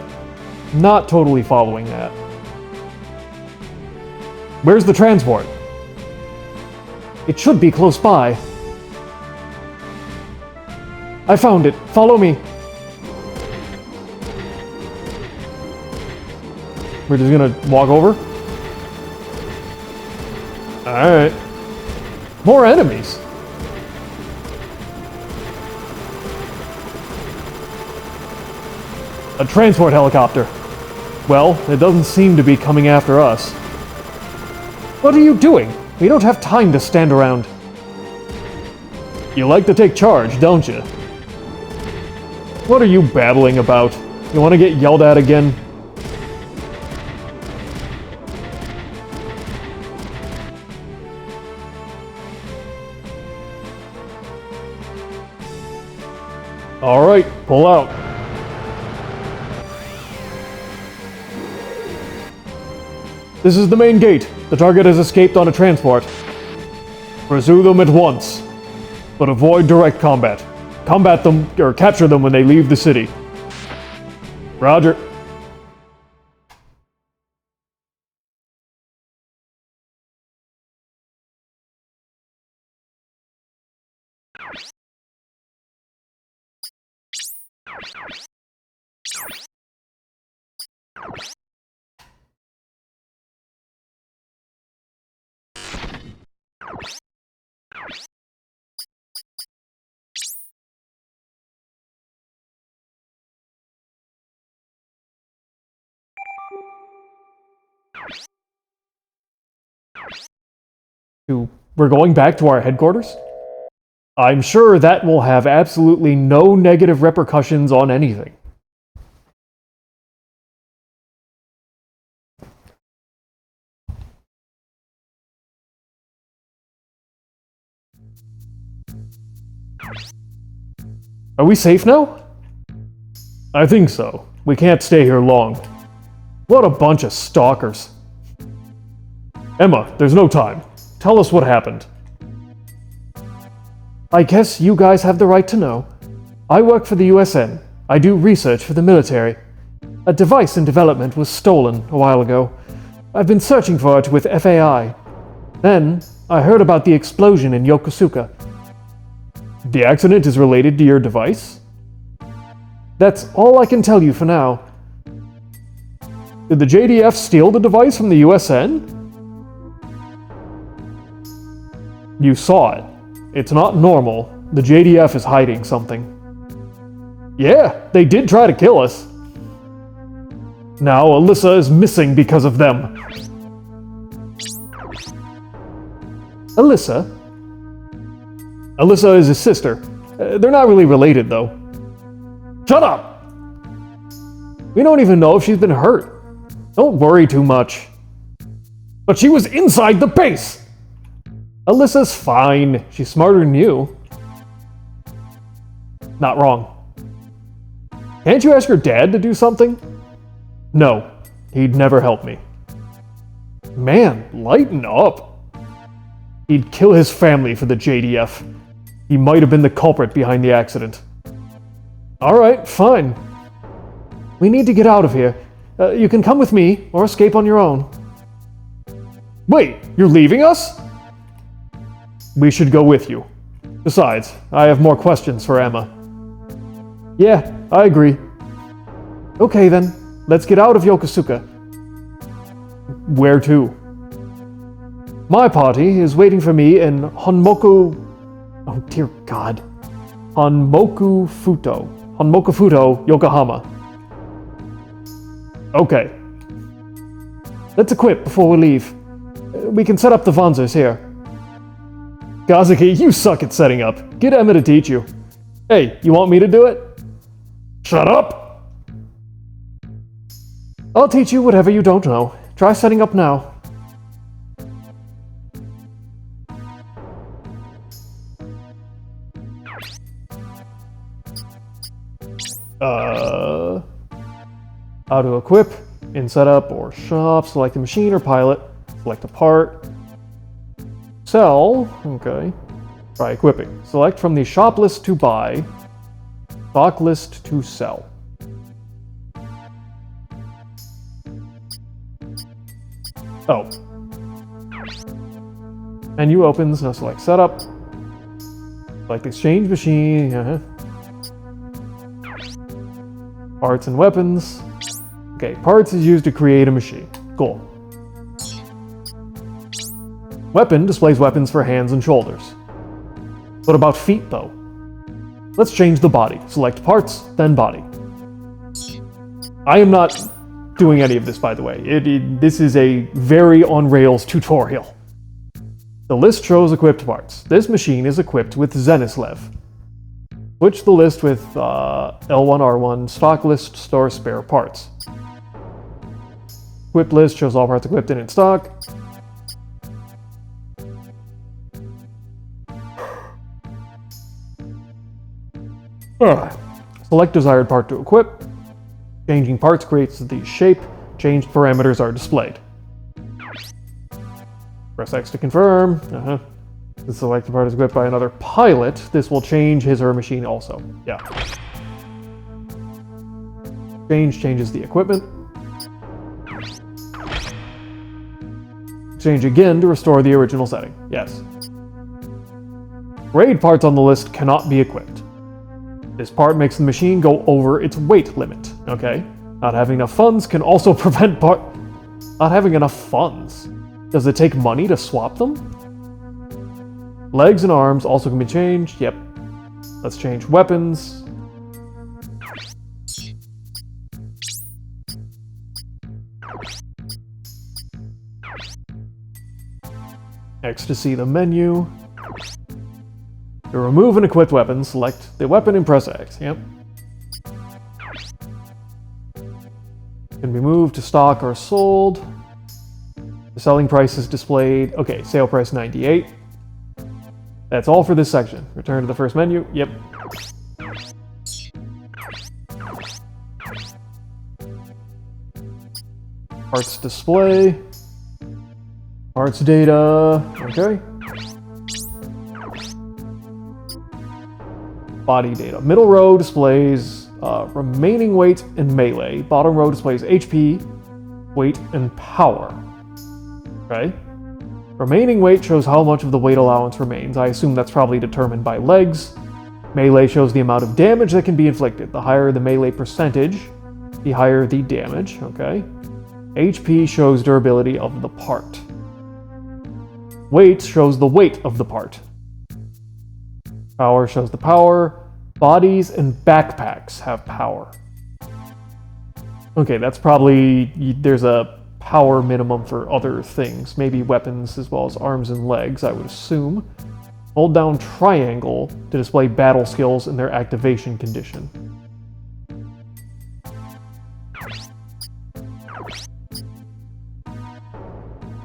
not totally following that. Where's the transport? It should be close by. I found it. Follow me. We're just gonna walk over? Alright. More enemies. A transport helicopter. Well, it doesn't seem to be coming after us. What are you doing? We don't have time to stand around. You like to take charge, don't you? What are you babbling about? You want to get yelled at again? Alright, pull out. This is the main gate. The target has escaped on a transport. Pursue them at once, but avoid direct combat. Combat them, or capture them when they leave the city. Roger. We're going back to our headquarters? I'm sure that will have absolutely no negative repercussions on anything. Are we safe now? I think so. We can't stay here long. What a bunch of stalkers. Emma, there's no time. Tell us what happened. I guess you guys have the right to know. I work for the USN. I do research for the military. A device in development was stolen a while ago. I've been searching for it with FAI. Then, I heard about the explosion in Yokosuka. The accident is related to your device? That's all I can tell you for now. Did the JDF steal the device from the USN? You saw it. It's not normal. The JDF is hiding something. Yeah, they did try to kill us. Now Alyssa is missing because of them. Alyssa? Alyssa is his sister. They're not really related, though. Shut up! We don't even know if she's been hurt. Don't worry too much. But she was inside the base! Alyssa's fine. She's smarter than you. Not wrong. Can't you ask your dad to do something? No, he'd never help me. Man, lighten up. He'd kill his family for the JDF. He might have been the culprit behind the accident. Alright, fine. We need to get out of here. You can come with me, or escape on your own. Wait, you're leaving us? We should go with you. Besides, I have more questions for Emma. Yeah, I agree. Okay then, let's get out of Yokosuka. Where to? My party is waiting for me in Honmoku... Oh dear God. Honmoku Futo, Yokohama. Okay. Let's equip before we leave. We can set up the wanzers here. Kazuki, you suck at setting up. Get Emma to teach you. Hey, you want me to do it? Shut up! I'll teach you whatever you don't know. Try setting up now. How to equip, in setup or shop, select a machine or pilot, select a part, sell, okay, try equipping. Select from the shop list to buy, stock list to sell. Oh. Menu opens, now select setup, select exchange machine, parts and weapons. Okay, parts is used to create a machine. Cool. Weapon displays weapons for hands and shoulders. What about feet, though? Let's change the body. Select parts, then body. I am not doing any of this, by the way. This is a very on-rails tutorial. The list shows equipped parts. This machine is equipped with Zenislev. Switch the list with L1R1, stock list, store spare parts. Equipped list shows all parts equipped and in stock. Select desired part to equip. Changing parts creates the shape. Changed parameters are displayed. Press X to confirm. The selected part is equipped by another pilot. This will change his or her machine also. Yeah. Changes the equipment. Change again to restore the original setting. Yes. Raid parts on the list cannot be equipped. This part makes the machine go over its weight limit. Okay. Not having enough funds can also prevent Not having enough funds. Does it take money to swap them? Legs and arms also can be changed. Yep. Let's change weapons. X to see the menu. To remove an equipped weapon, select the weapon and press X. Yep. Can be moved to stock or sold. The selling price is displayed. Okay, sale price 98. That's all for this section. Return to the first menu. Yep. Parts display. Parts data. Okay. Body data. Middle row displays remaining weight and melee. Bottom row displays HP, weight, and power. Okay. Remaining weight shows how much of the weight allowance remains. I assume that's probably determined by legs. Melee shows the amount of damage that can be inflicted. The higher the melee percentage, the higher the damage. Okay. HP shows durability of the part. Weight shows the weight of the part. Power shows the power. Bodies and backpacks have power. Okay, that's probably... There's a power minimum for other things. Maybe weapons as well as arms and legs, I would assume. Hold down triangle to display battle skills and their activation condition.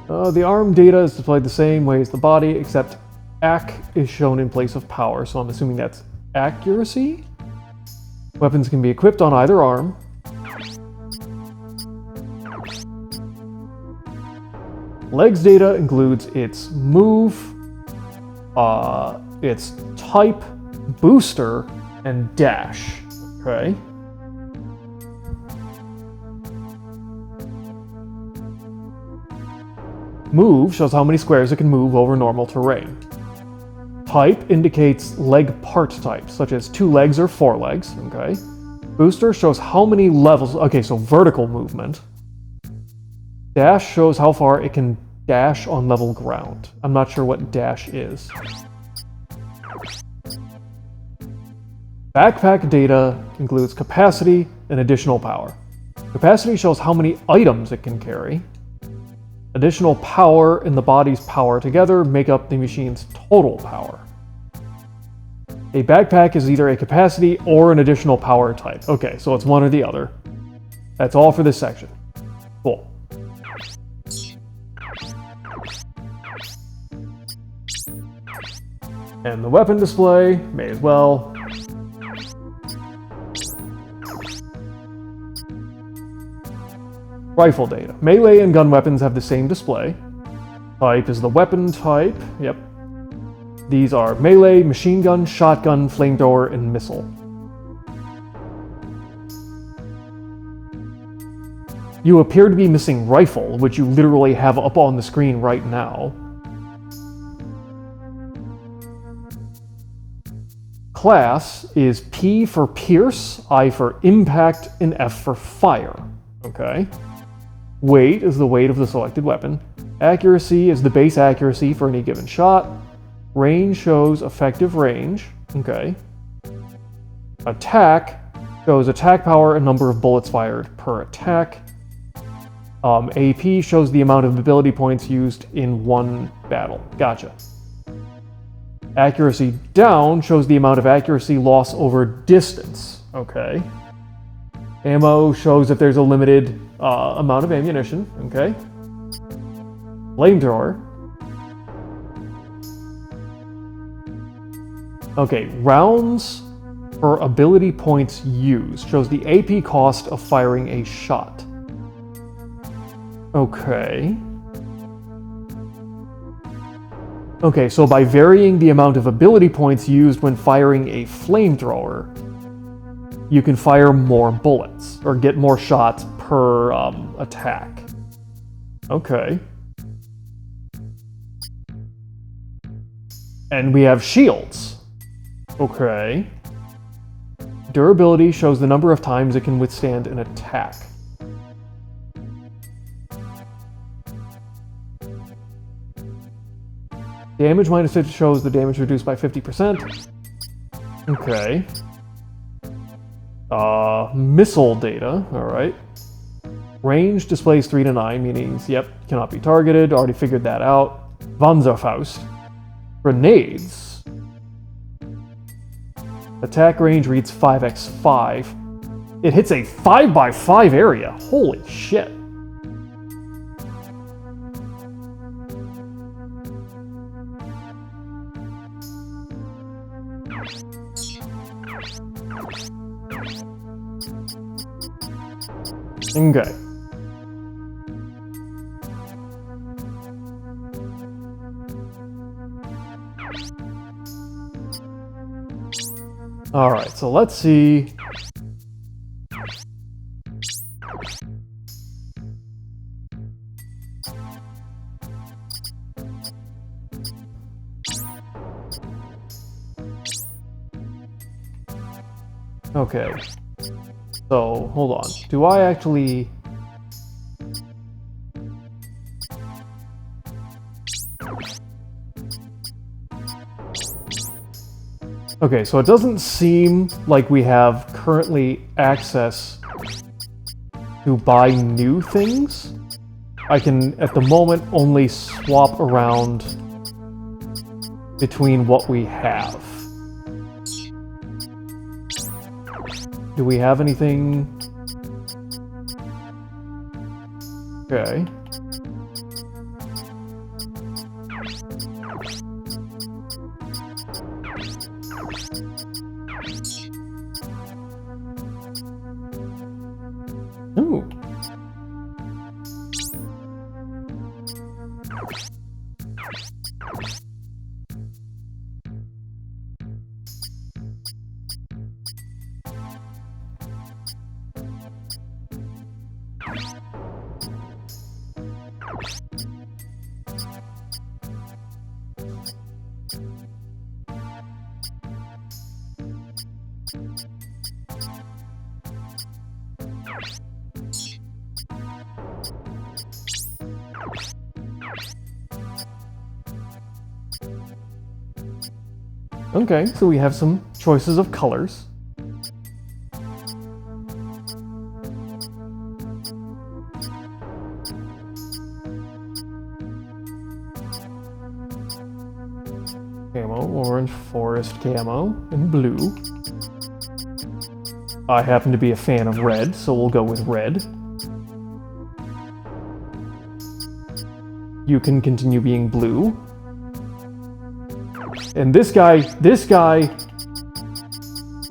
The arm data is displayed the same way as the body, except AC is shown in place of power, so I'm assuming that's accuracy? Weapons can be equipped on either arm. Legs data includes its move, its type, booster, and dash. Okay. Move shows how many squares it can move over normal terrain. Type indicates leg part types, such as 2 legs or 4 legs. Okay. Booster shows how many levels. Okay, so vertical movement. Dash shows how far it can dash on level ground. I'm not sure what dash is. Backpack data includes capacity and additional power. Capacity shows how many items it can carry. Additional power and the body's power together make up the machine's total power. A backpack is either a capacity or an additional power type. Okay, so it's one or the other. That's all for this section. Cool. And the weapon display, may as well. Rifle data. Melee and gun weapons have the same display. Type is the weapon type. Yep. These are melee, machine gun, shotgun, flamethrower, and missile. You appear to be missing rifle, which you literally have up on the screen right now. Class is P for pierce, I for impact, and F for fire. Okay. Weight is the weight of the selected weapon. Accuracy is the base accuracy for any given shot. Range shows effective range. Okay. Attack shows attack power and number of bullets fired per attack. AP shows the amount of ability points used in one battle. Gotcha. Accuracy down shows the amount of accuracy loss over distance. Okay. Ammo shows if there's a limited amount of ammunition. Okay. Flamethrower. Okay, rounds per ability points used shows the AP cost of firing a shot. Okay. Okay, so by varying the amount of ability points used when firing a flamethrower, you can fire more bullets, or get more shots per attack. Okay. And we have shields. Okay. Durability shows the number of times it can withstand an attack. Damage minus 50 shows the damage reduced by 50%. Okay. Missile data, alright. Range displays 3 to 9, meaning, yep, cannot be targeted, already figured that out. Wanzerfaust. Grenades. Attack range reads 5x5. It hits a 5x5 area. Holy shit. Okay. Alright, so let's see. Okay. So, hold on. Do I actually... Okay, so it doesn't seem like we have currently access to buy new things. I can, at the moment, only swap around between what we have. Do we have anything? Okay. Ooh. Okay, so we have some choices of colors. Camo, orange, forest camo, and blue. I happen to be a fan of red, so we'll go with red. You can continue being blue. And this guy,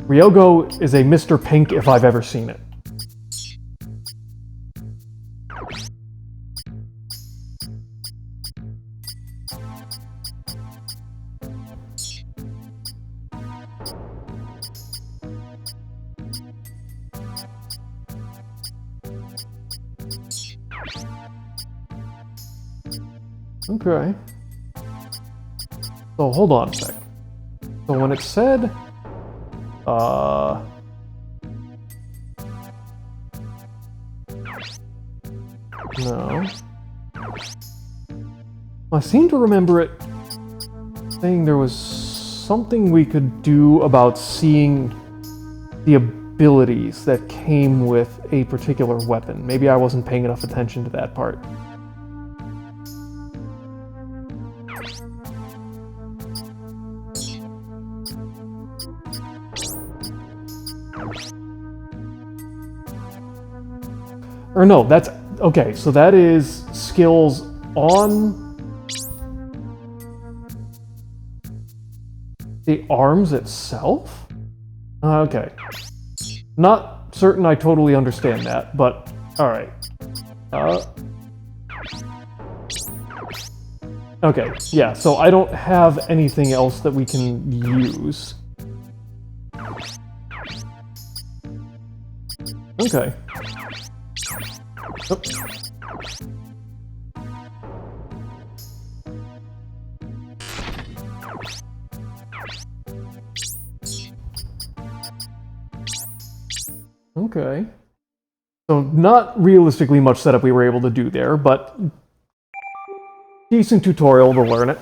Ryogo is a Mr. Pink if I've ever seen it. Okay. So hold on a sec. So when it said, no. I seem to remember it saying there was something we could do about seeing the abilities that came with a particular weapon. Maybe I wasn't paying enough attention to that part. Or no, that's... Okay, so that is skills on the arms itself? Okay. Not certain I totally understand that, but alright. Okay, yeah, so I don't have anything else that we can use. Okay. Oh. Okay. So not realistically much setup we were able to do there, but decent tutorial to learn it.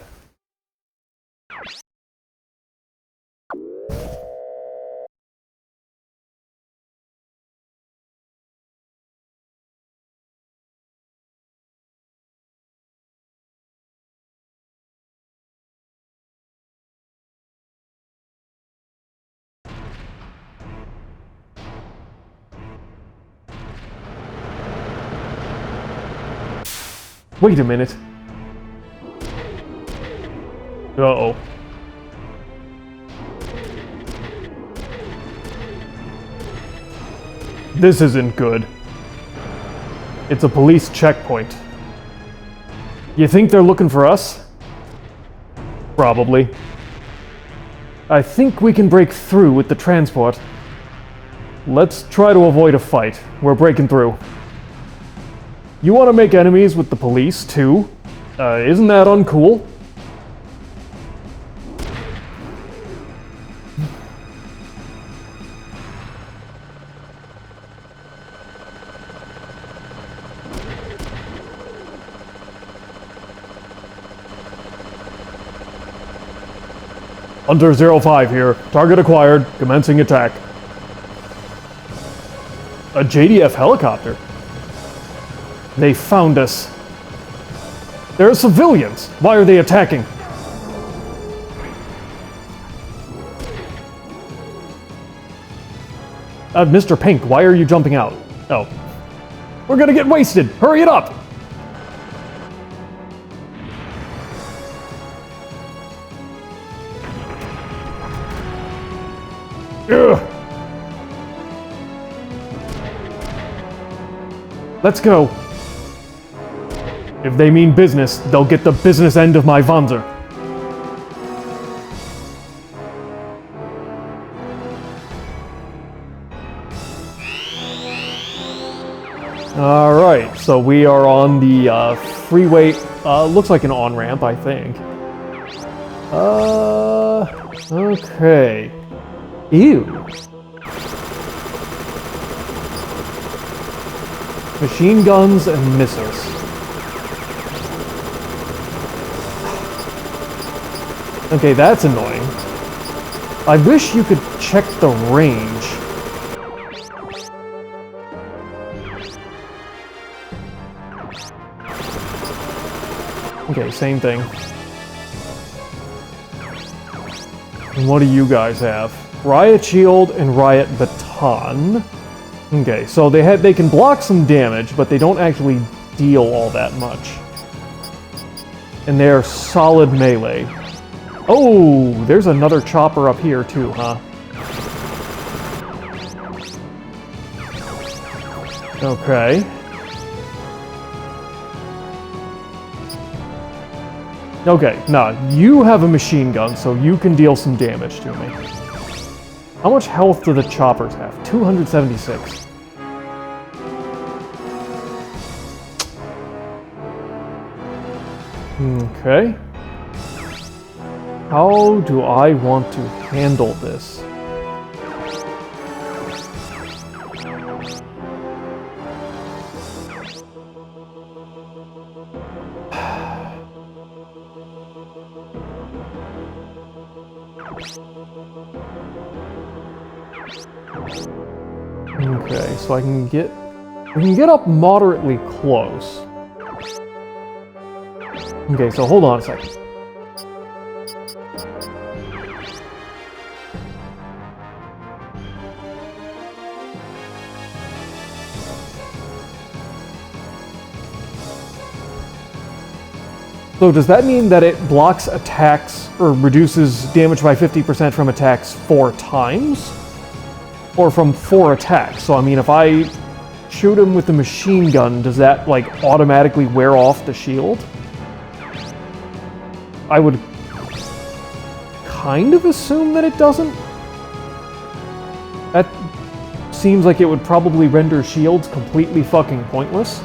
Wait a minute. Uh-oh. This isn't good. It's a police checkpoint. You think they're looking for us? Probably. I think we can break through with the transport. Let's try to avoid a fight. We're breaking through. You want to make enemies with the police, too? Isn't that uncool? Hunter 05 here. Target acquired. Commencing attack. A JDF helicopter? They found us. They're civilians. Why are they attacking? Mr. Pink, why are you jumping out? Oh. We're gonna get wasted. Hurry it up! Ugh. Let's go. If they mean business, they'll get the business end of my wanzer. Alright, so we are on the freeway. Looks like an on-ramp, I think. Okay. Ew. Machine guns and missiles. Okay, that's annoying. I wish you could check the range. Okay, same thing. And what do you guys have? Riot Shield and Riot Baton. Okay, so they can block some damage, but they don't actually deal all that much. And they're solid melee. Oh, there's another chopper up here too, huh? Okay. Okay, nah, you have a machine gun, so you can deal some damage to me. How much health do the choppers have? 276. Okay. How do I want to handle this? Okay, so we can get up moderately close. Okay, so hold on a second. So does that mean that it blocks attacks or reduces damage by 50% from attacks 4 times? Or from 4 attacks? So I mean, if I shoot him with the machine gun, does that like automatically wear off the shield? I would kind of assume that it doesn't. That seems like it would probably render shields completely fucking pointless.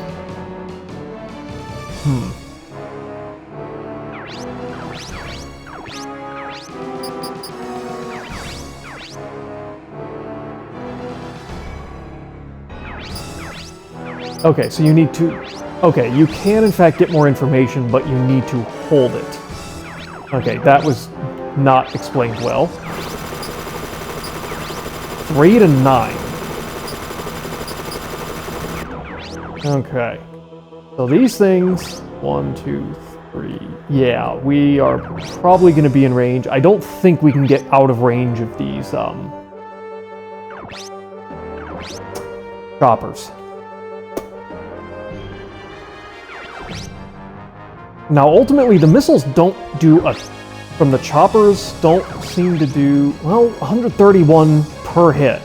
Okay, so you need to... Okay, you can in fact get more information, but you need to hold it. Okay, that was not explained well. 3 to 9. Okay. So these things... 1, 2, 3... Yeah, we are probably going to be in range. I don't think we can get out of range of these, choppers. Now, ultimately, the missiles don't do a... From the choppers, don't seem to do... Well, 131 per hit.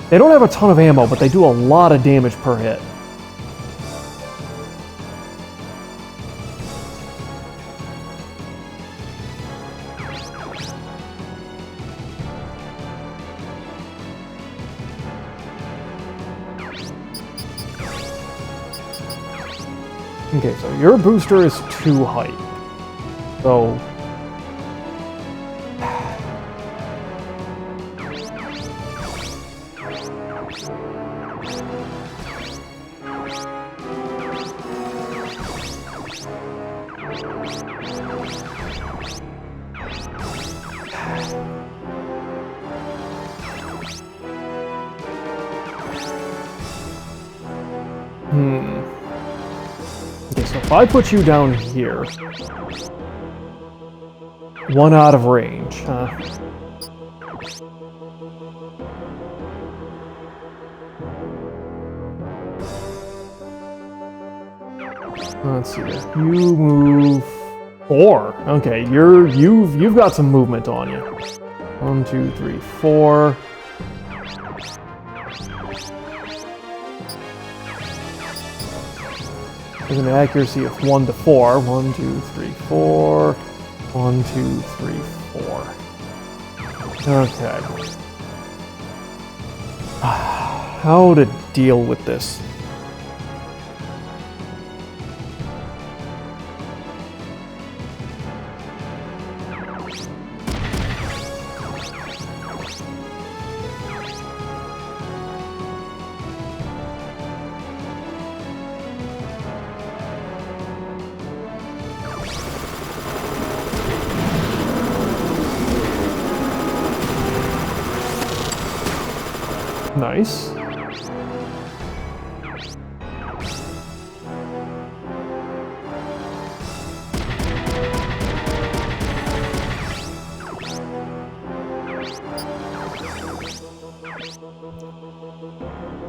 They don't have a ton of ammo, but they do a lot of damage per hit. Okay, so your booster is 2 height. So... Okay, so if I put you down here... 1 out of range, huh? Let's see here. You move 4. Okay, you've got some movement on you. 1, 2, 3, 4. With an accuracy of 1 to 4. 1, 2, 3, 4. 1, 2, 3, 4. Okay. How to deal with this? Nice.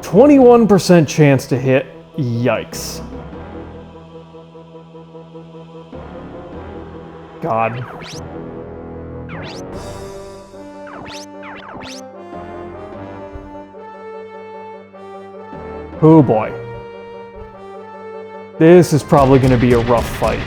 %21 chance to hit. Yikes. God. Oh boy. This is probably going to be a rough fight.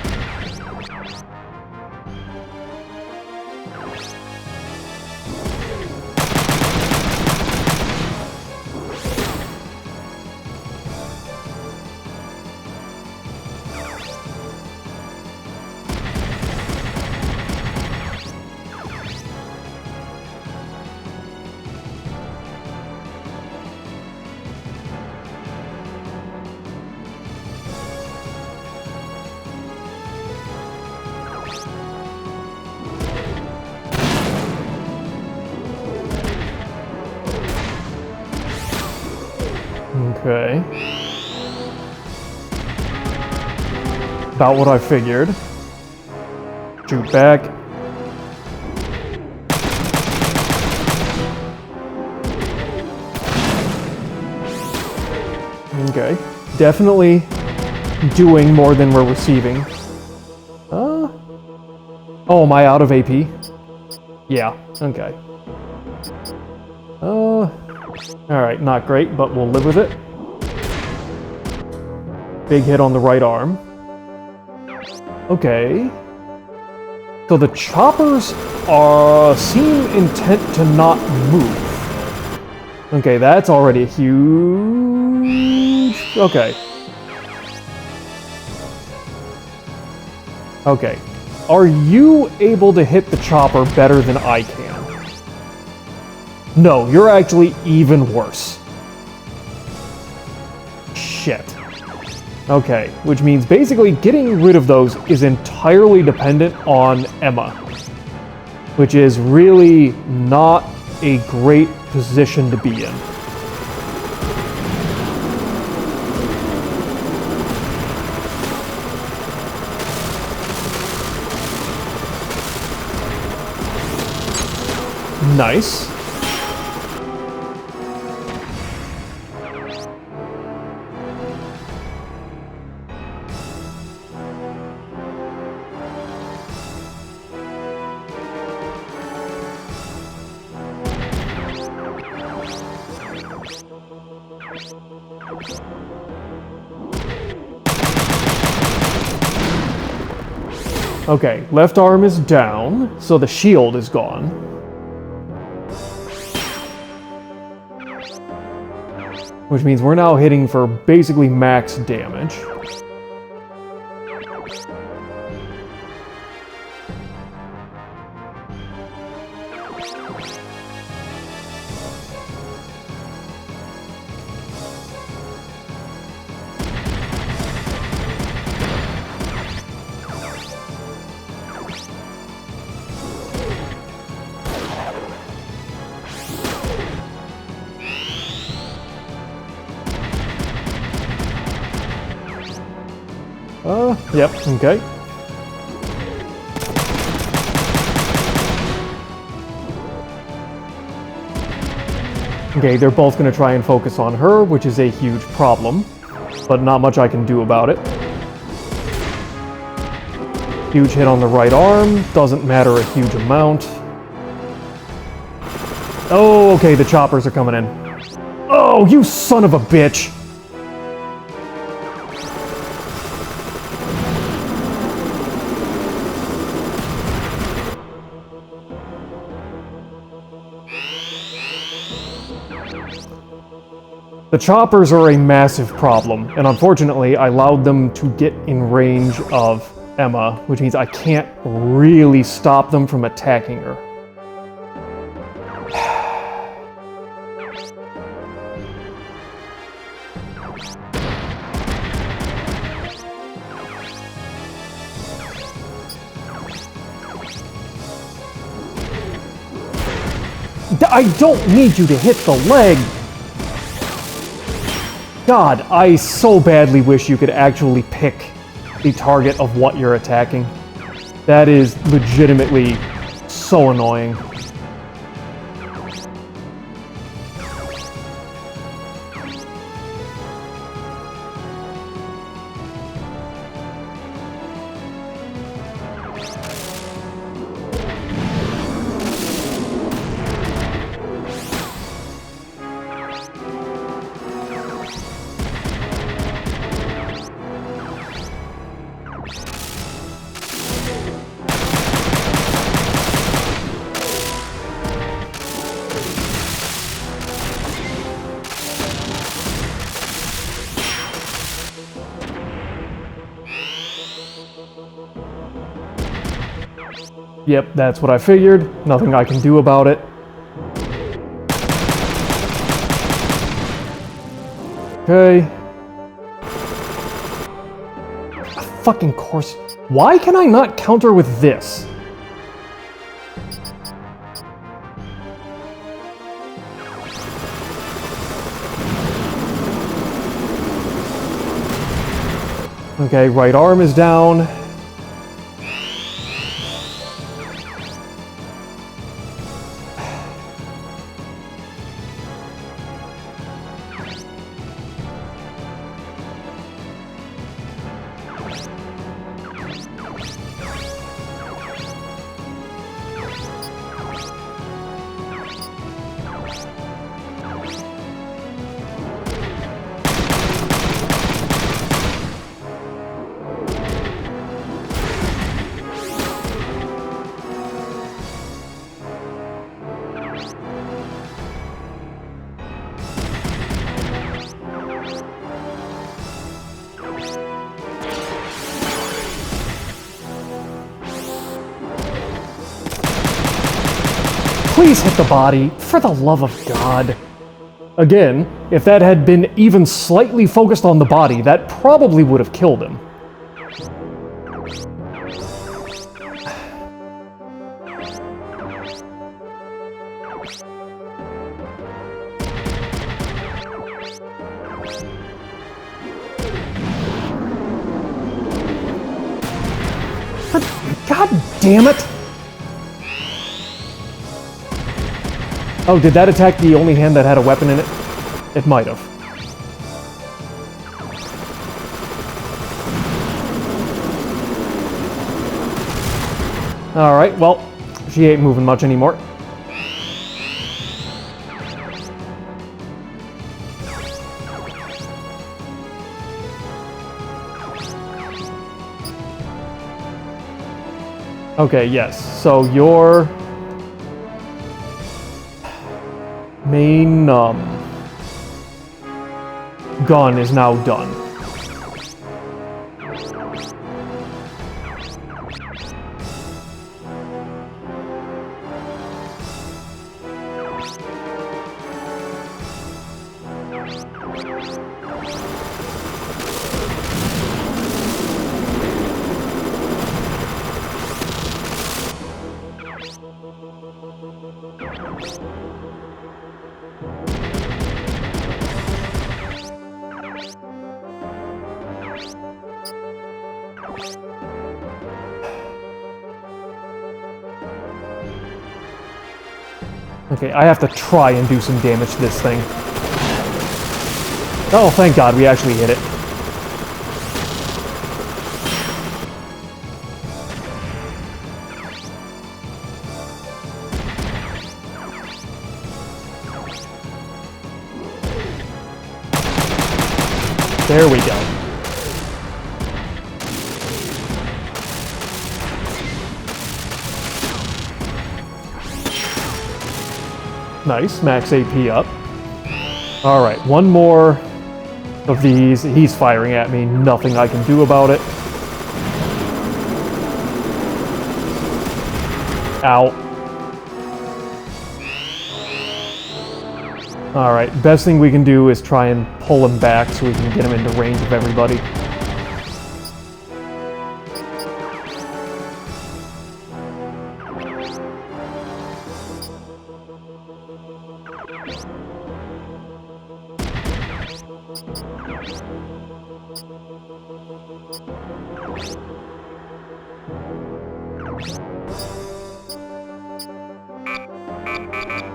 Okay. About what I figured. Shoot back. Okay. Definitely doing more than we're receiving. Oh, am I out of AP? Yeah, okay. Alright, not great, but we'll live with it. Big hit on the right arm. Okay. So the choppers seem intent to not move. Okay, that's already a huge... Okay. Okay. Are you able to hit the chopper better than I can? No, you're actually even worse. Shit. Okay, which means basically getting rid of those is entirely dependent on Emma, which is really not a great position to be in. Nice. Okay, left arm is down, so the shield is gone. Which means we're now hitting for basically max damage. Yep, okay. Okay, they're both going to try and focus on her, which is a huge problem, but not much I can do about it. Huge hit on the right arm, doesn't matter a huge amount. Oh, okay, the choppers are coming in. Oh, you son of a bitch! The choppers are a massive problem, and unfortunately I allowed them to get in range of Emma, which means I can't really stop them from attacking her. I don't need you to hit the leg! God, I so badly wish you could actually pick the target of what you're attacking. That is legitimately so annoying. Yep, that's what I figured. Nothing I can do about it. Okay. Fucking course. Why can I not counter with this? Okay, right arm is down. Please hit the body, for the love of God. Again, if that had been even slightly focused on the body, that probably would have killed him. God damn it! Oh, did that attack the only hand that had a weapon in it? It might have. Alright, well, she ain't moving much anymore. Okay, yes, so your main gun is now done. Okay, I have to try and do some damage to this thing. Oh, thank God, we actually hit it. There we go. Nice, max AP up. Alright, one more of these. He's firing at me, nothing I can do about it. Ow. Alright, best thing we can do is try and pull him back so we can get him into range of everybody.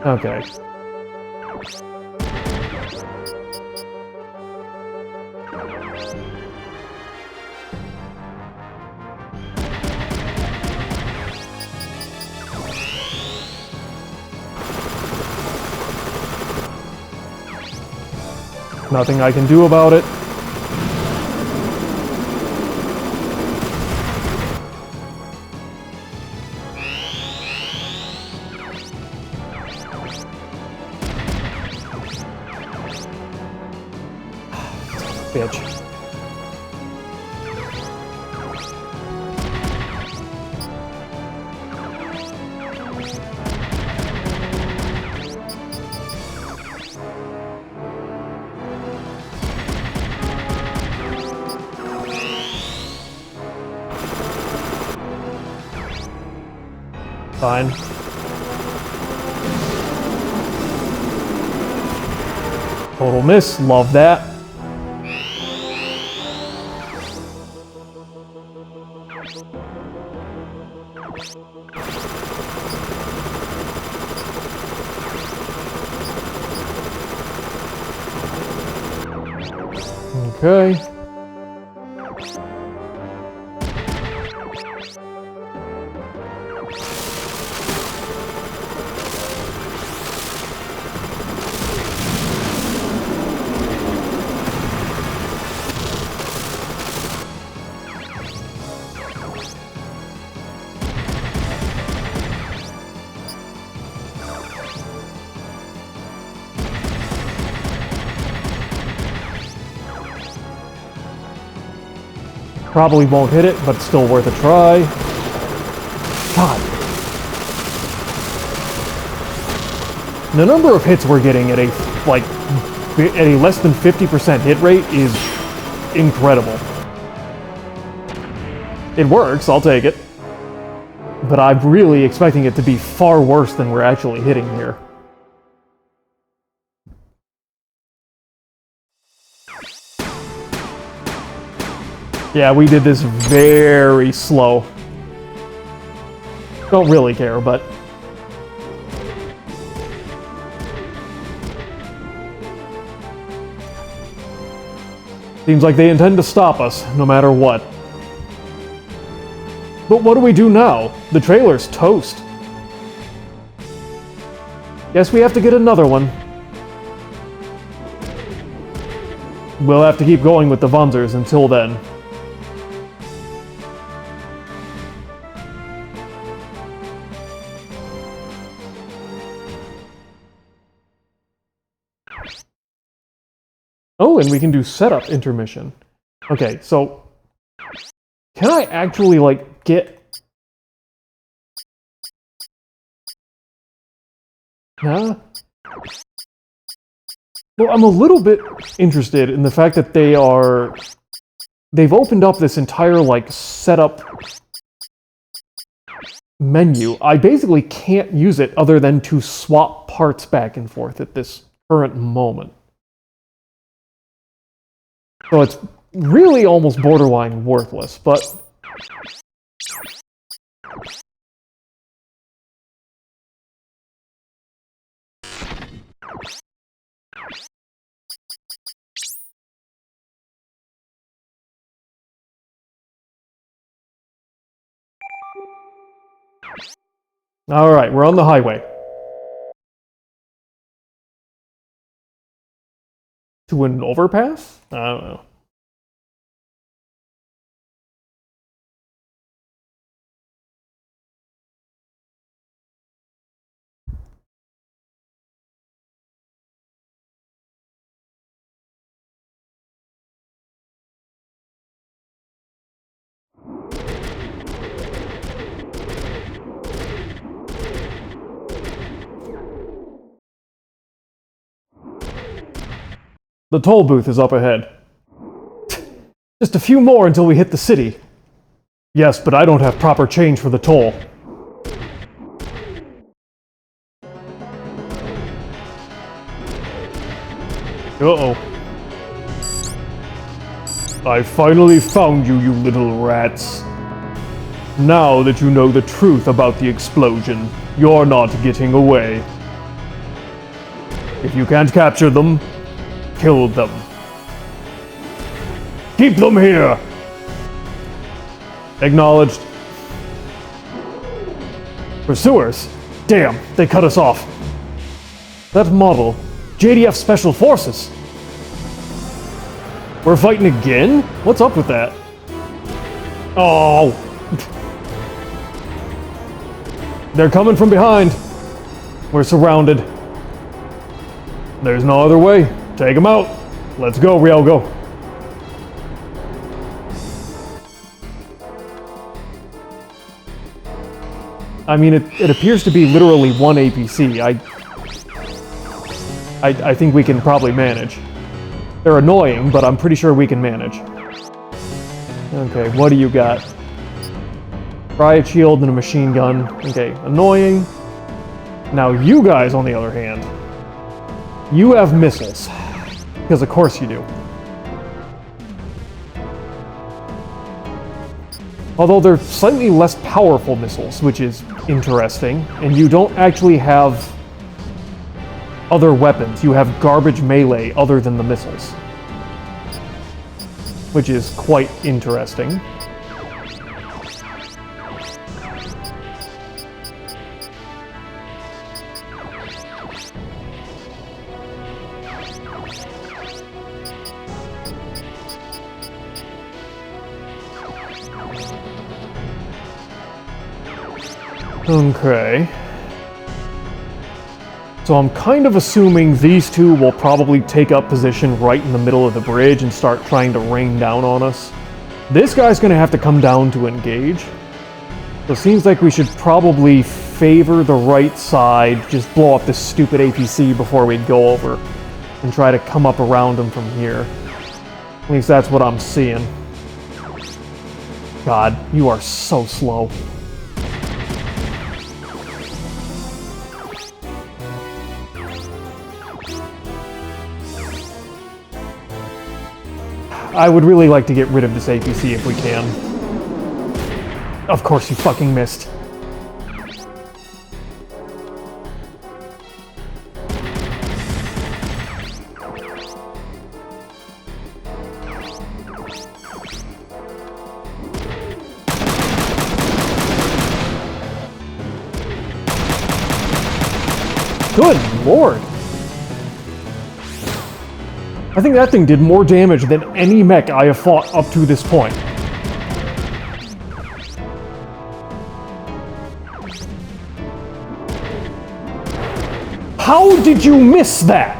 Okay. Nothing I can do about it. Bitch. Fine. Total miss, love that. Okay. Probably won't hit it, but still worth a try. God. The number of hits we're getting at a less than 50% hit rate is incredible. It works, I'll take it. But I'm really expecting it to be far worse than we're actually hitting here. Yeah, we did this very slow. Don't really care, but... Seems like they intend to stop us, no matter what. But what do we do now? The trailer's toast. Guess we have to get another one. We'll have to keep going with the wanzers until then. Oh, and we can do setup intermission. Okay, so... Can I actually, like, get... Nah? Well, I'm a little bit interested in the fact that they've opened up this entire, like, setup menu. I basically can't use it other than to swap parts back and forth at this current moment. So it's really almost borderline worthless, but... Alright, we're on the highway. To an overpass? I don't know. The toll booth is up ahead. Just a few more until we hit the city. Yes, but I don't have proper change for the toll. Uh-oh. I finally found you, you little rats. Now that you know the truth about the explosion, you're not getting away. If you can't capture them, kill them. Keep them here! Acknowledged. Pursuers? Damn, they cut us off. That model, JDF Special Forces. We're fighting again? What's up with that? Oh! They're coming from behind. We're surrounded. There's no other way. Take them out. Let's go, Ryogo. I mean, it appears to be literally one APC. I think we can probably manage. They're annoying, but I'm pretty sure we can manage. Okay, what do you got? Riot shield and a machine gun. Okay, annoying. Now you guys, on the other hand, you have missiles. Because of course you do. Although they're slightly less powerful missiles, which is interesting, and you don't actually have other weapons. You have garbage melee other than the missiles. which is quite interesting. Okay. So I'm kind of assuming these two will probably take up position right in the middle of the bridge and start trying to rain down on us. This guy's gonna have to come down to engage. So it seems like we should probably favor the right side, just blow up this stupid APC before we go over, and try to come up around him from here. At least that's what I'm seeing. God, you are so slow. I would really like to get rid of this APC if we can. Of course you fucking missed. Good lord! I think that thing did more damage than any mech I have fought up to this point. How did you miss that?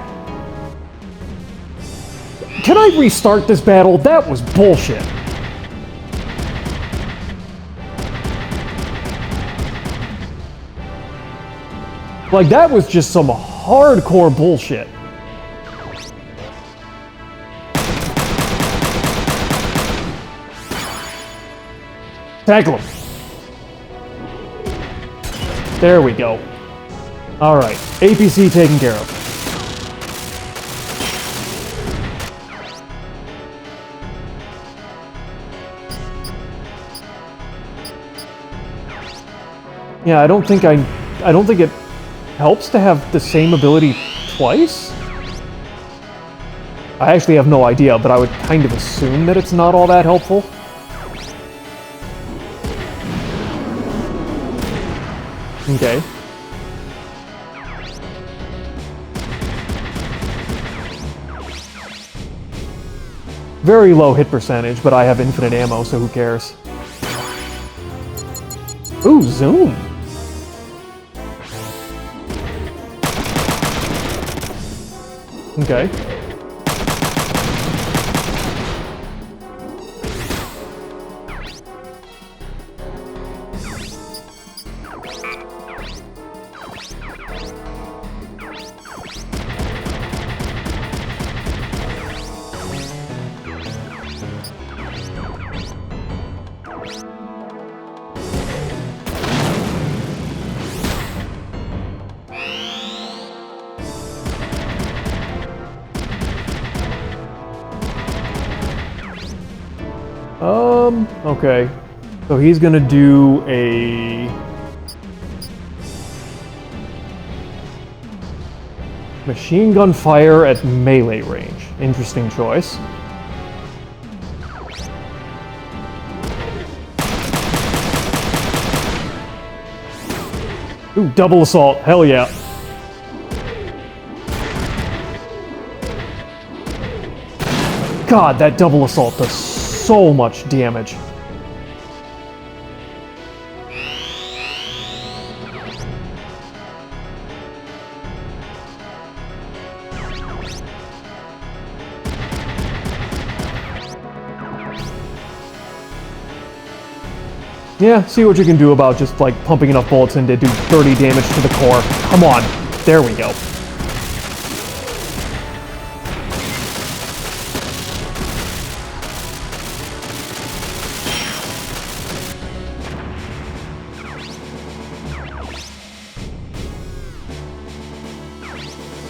Can I restart this battle? That was bullshit. Like, that was just some hardcore bullshit. Tackle him. There we go. Alright, APC taken care of. Yeah, I don't think it helps to have the same ability twice? I actually have no idea, but I would kind of assume that it's not all that helpful. Okay. Very low hit percentage, but I have infinite ammo, so who cares? Ooh, zoom! Okay. Okay. So he's gonna do a... machine gun fire at melee range. Interesting choice. Ooh, double assault. Hell yeah. God, that double assault does so much damage. Yeah, see what you can do about just, like, pumping enough bullets in to do 30 damage to the core. Come on. There we go.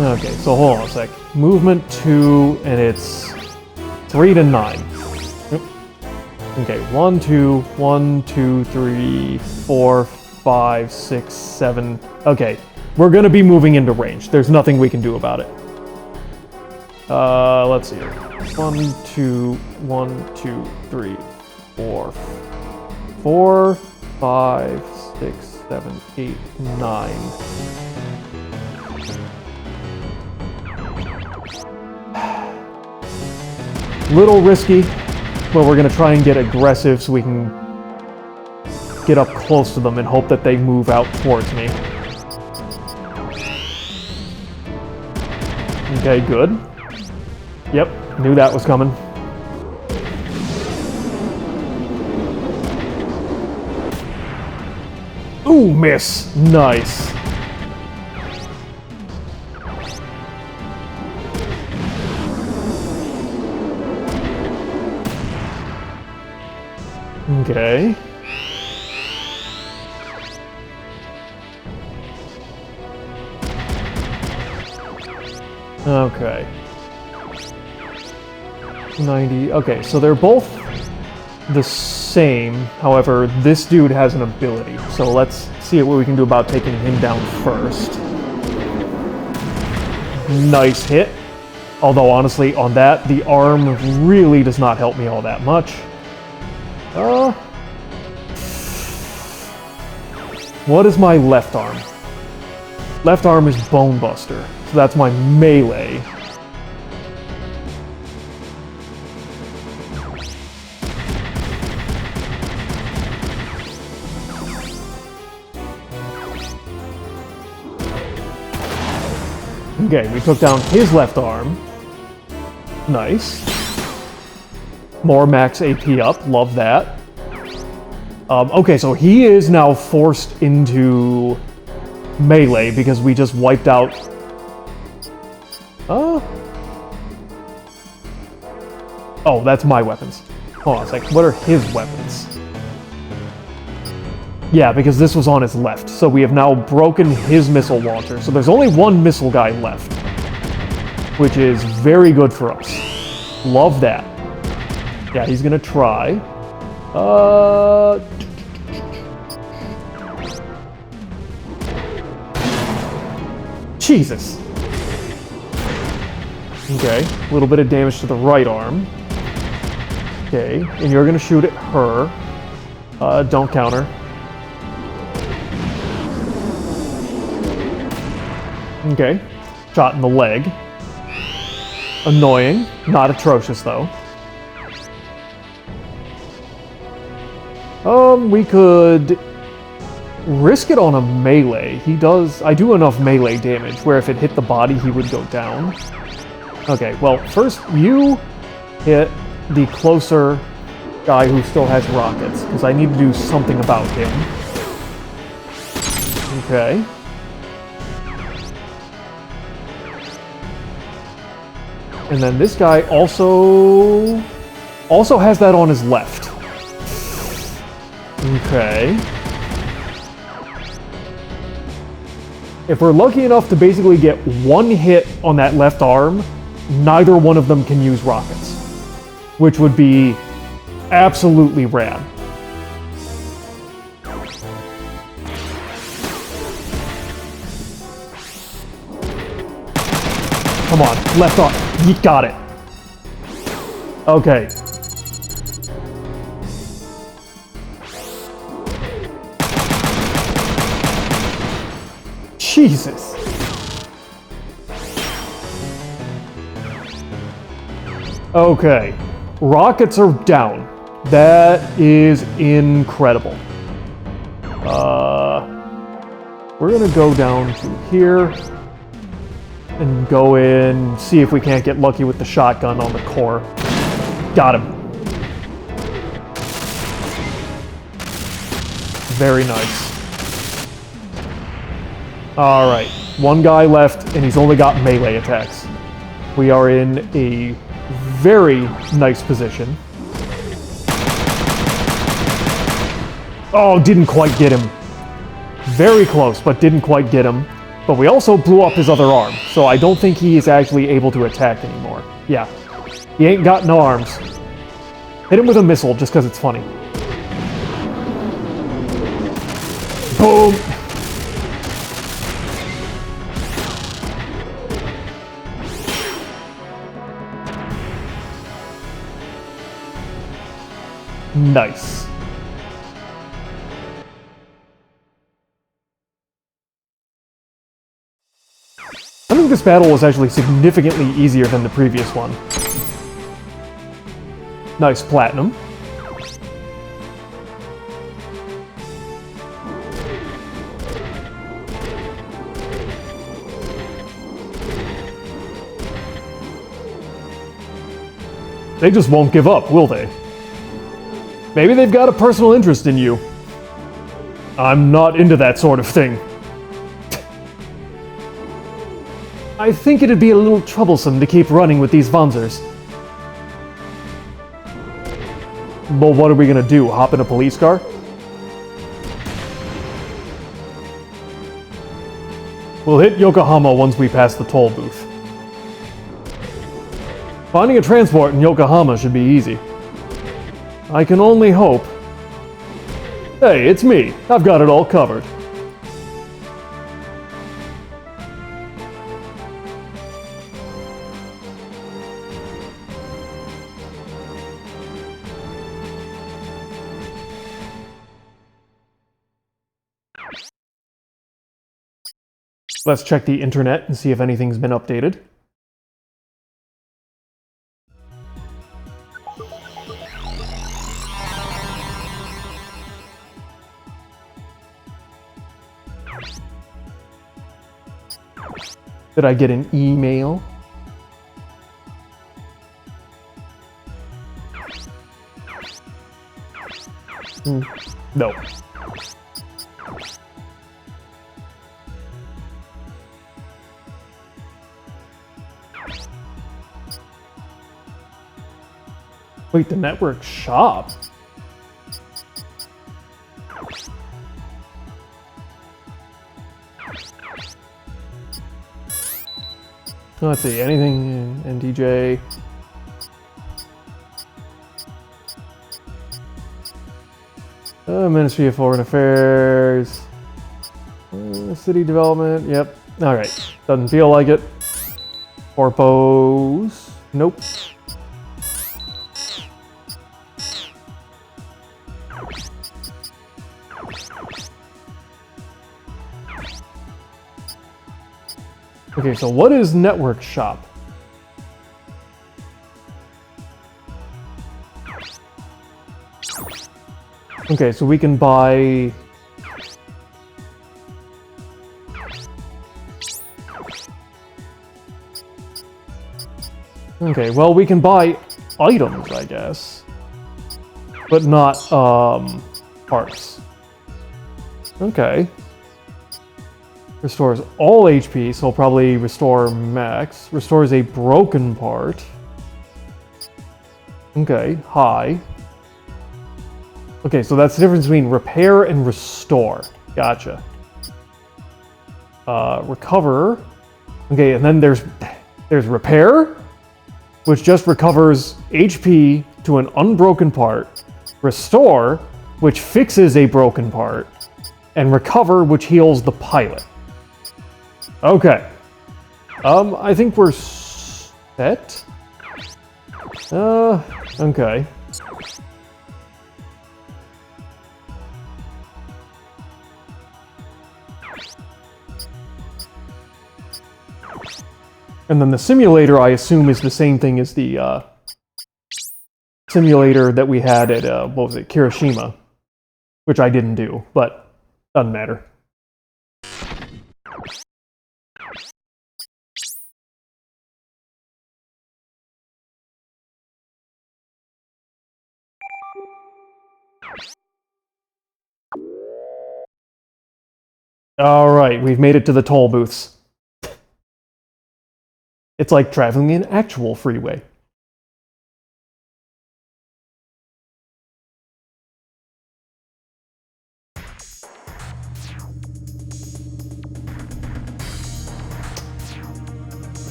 Okay, so hold on a sec. Movement 2, and it's 3 to 9. Okay, 1, 2, 3, 4, 5, 6, 7. Okay, we're gonna be moving into range. There's nothing we can do about it. Let's see here. 1, 2, 1, 2, 3, 4. 4, 5, 6, 7, 8, 9. Little risky, but we're gonna try and get aggressive so we can get up close to them and hope that they move out towards me. Okay, good. Yep, knew that was coming. Ooh, miss. Nice. Okay. Okay. 90. Okay, so they're both the same. However, this dude has an ability. So let's see what we can do about taking him down first. Nice hit. Although, honestly, on that, the arm really does not help me all that much. What is my left arm? Left arm is Bone Buster. So that's my melee. Okay, we took down his left arm. Nice. More max AP up, love that. Okay, so he is now forced into melee because we just wiped out... Oh, that's my weapons. Hold on a sec, what are his weapons? Yeah, because this was on his left, so we have now broken his missile launcher. So there's only one missile guy left, which is very good for us. Love that. Yeah, he's gonna try. Jesus. Okay, a little bit of damage to the right arm. Okay, and you're gonna shoot at her. Don't counter. Okay, shot in the leg. Annoying, not atrocious though. We could risk it on a melee. I do enough melee damage where if it hit the body, he would go down. Okay, well, first you hit the closer guy who still has rockets, because I need to do something about him. Okay. And then this guy also has that on his left. Okay. If we're lucky enough to basically get one hit on that left arm, neither one of them can use rockets, which would be absolutely rad. Come on, left arm. You got it. Okay. Jesus. Okay. Rockets are down. That is incredible. We're gonna go down to here and go in, see if we can't get lucky with the shotgun on the core. Got him. Very nice. Alright, one guy left, and he's only got melee attacks. We are in a very nice position. Oh, didn't quite get him. Very close, but didn't quite get him. But we also blew up his other arm, so I don't think he is actually able to attack anymore. Yeah, he ain't got no arms. Hit him with a missile just because it's funny. Boom! Nice. I think this battle was actually significantly easier than the previous one. Nice platinum. They just won't give up, will they? Maybe they've got a personal interest in you. I'm not into that sort of thing. I think it'd be a little troublesome to keep running with these wanzers. Well, what are we gonna do? Hop in a police car? We'll hit Yokohama once we pass the toll booth. Finding a transport in Yokohama should be easy. I can only hope. Hey, it's me. I've got it all covered. Let's check the internet and see if anything's been updated. Did I get an email? No. Wait, the network shop? Let's see, anything in NTJ? Ministry of Foreign Affairs. City Development, yep. Alright, doesn't feel like it. Corpos, nope. Okay, so what is Network Shop? Okay, so we can buy... Okay, well, we can buy items, I guess. But not, parts. Okay. Restores all HP, so probably restore max. Restores a broken part. Okay, high. Okay, so that's the difference between repair and restore. Gotcha. Recover. Okay, and then there's repair, which just recovers HP to an unbroken part. Restore, which fixes a broken part. And recover, which heals the pilot. Okay. I think we're set. Okay. And then the simulator, I assume, is the same thing as the simulator that we had at, what was it, Kirishima, which I didn't do, but doesn't matter. Alright, we've made it to the toll booths. It's like traveling an actual freeway.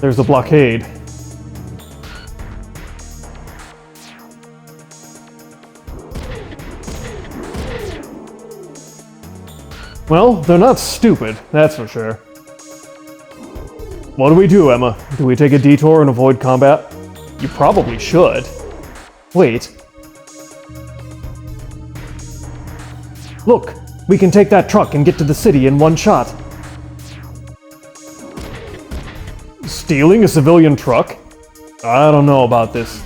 There's a blockade. Well, they're not stupid, that's for sure. What do we do, Emma? Do we take a detour and avoid combat? You probably should. Wait. Look, we can take that truck and get to the city in one shot. Stealing a civilian truck? I don't know about this.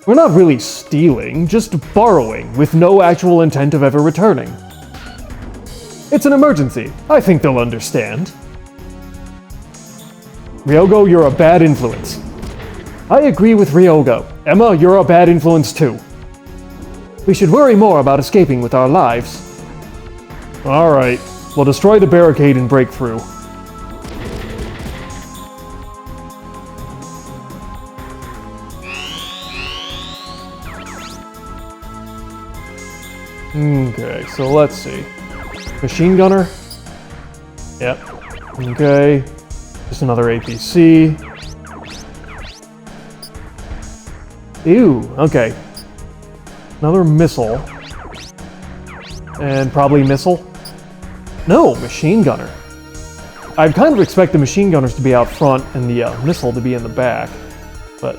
We're not really stealing, just borrowing, with no actual intent of ever returning. It's an emergency. I think they'll understand. Ryogo, you're a bad influence. I agree with Ryogo. Emma, you're a bad influence too. We should worry more about escaping with our lives. Alright, we'll destroy the barricade and break through. Okay, so let's see. Machine gunner? Yep. Okay. Just another APC. Ew, okay. Another missile. And probably missile? No, machine gunner. I'd kind of expect the machine gunners to be out front and the missile to be in the back. But...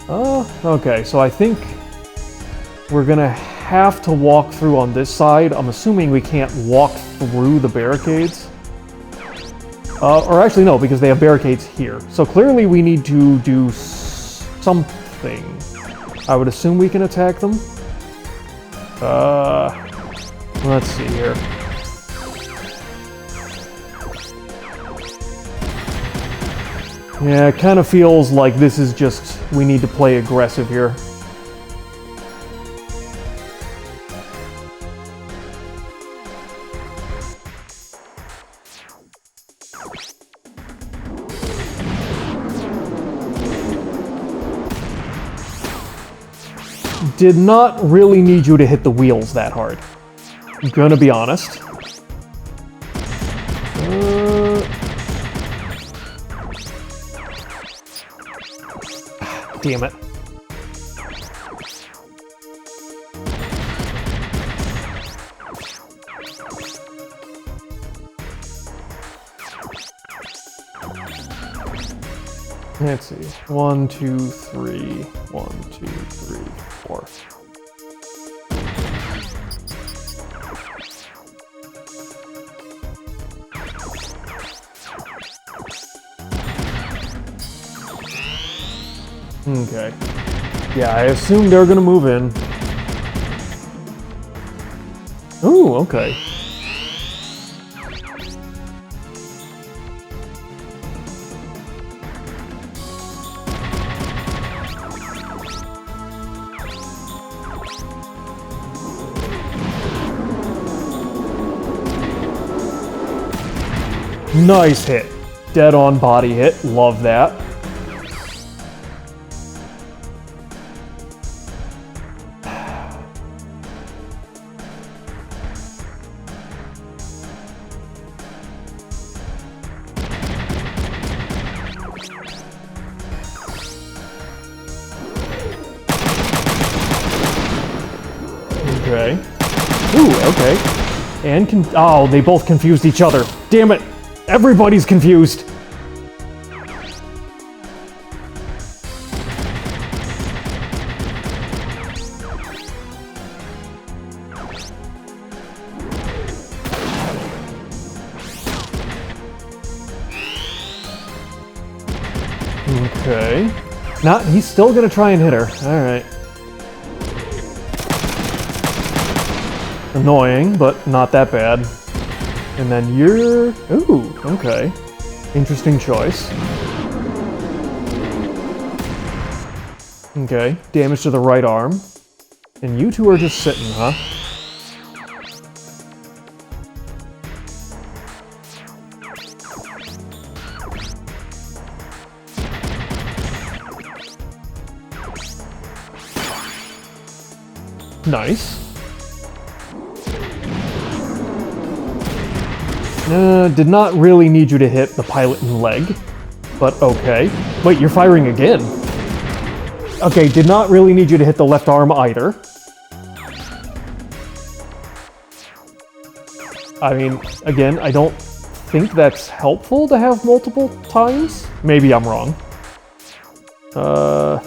okay, so I think we're gonna have to walk through on this side. I'm assuming we can't walk through the barricades. Or actually no, because they have barricades here. So clearly we need to do something. I would assume we can attack them. Let's see here. Yeah, it kind of feels like this is just, we need to play aggressive here. Did not really need you to hit the wheels that hard. I'm gonna be honest. Damn it. Let's see. 1, 2, 3. 1, 2, 3, 4. Okay. Yeah, I assume they're gonna move in. Ooh, okay. Nice hit. Dead on body hit. Love that. Okay. Ooh, okay. And oh, they both confused each other. Damn it! Everybody's confused! Okay. He's still gonna try and hit her. Alright. Annoying, but not that bad. And then you're... Ooh, okay. Interesting choice. Okay, damage to the right arm. And you two are just sitting, huh? Nice. Did not really need you to hit the pilot in the leg, but okay. Wait, you're firing again. Okay, did not really need you to hit the left arm either. I mean, again, I don't think that's helpful to have multiple times. Maybe I'm wrong. Oh,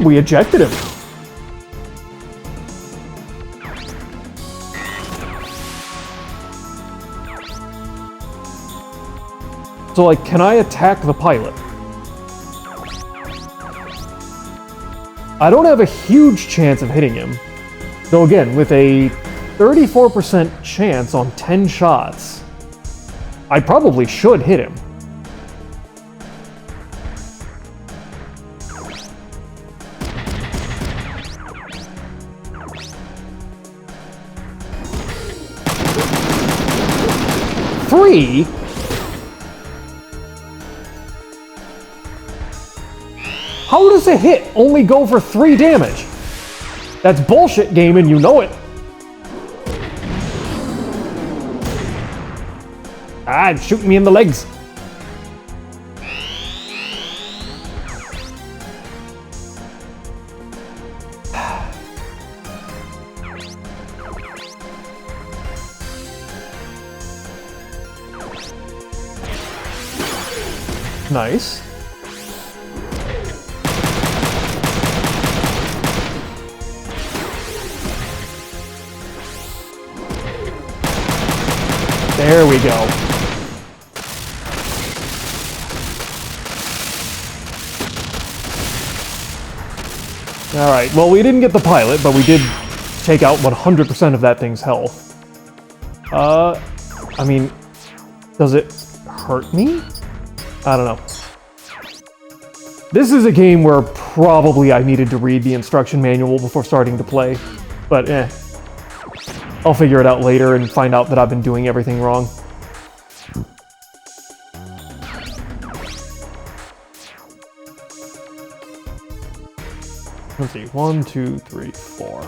we ejected him. So, like, can I attack the pilot? I don't have a huge chance of hitting him. Though again, with a 34% chance on 10 shots, I probably should hit him. Three? How does a hit only go for 3 damage? That's bullshit, game, and you know it. Ah, it's shooting me in the legs. Nice. There we go. Alright, well, we didn't get the pilot, but we did take out 100% of that thing's health. I mean, does it hurt me? I don't know. This is a game where probably I needed to read the instruction manual before starting to play, but I'll figure it out later and find out that I've been doing everything wrong. Let's see, 1, 2, 3, 4.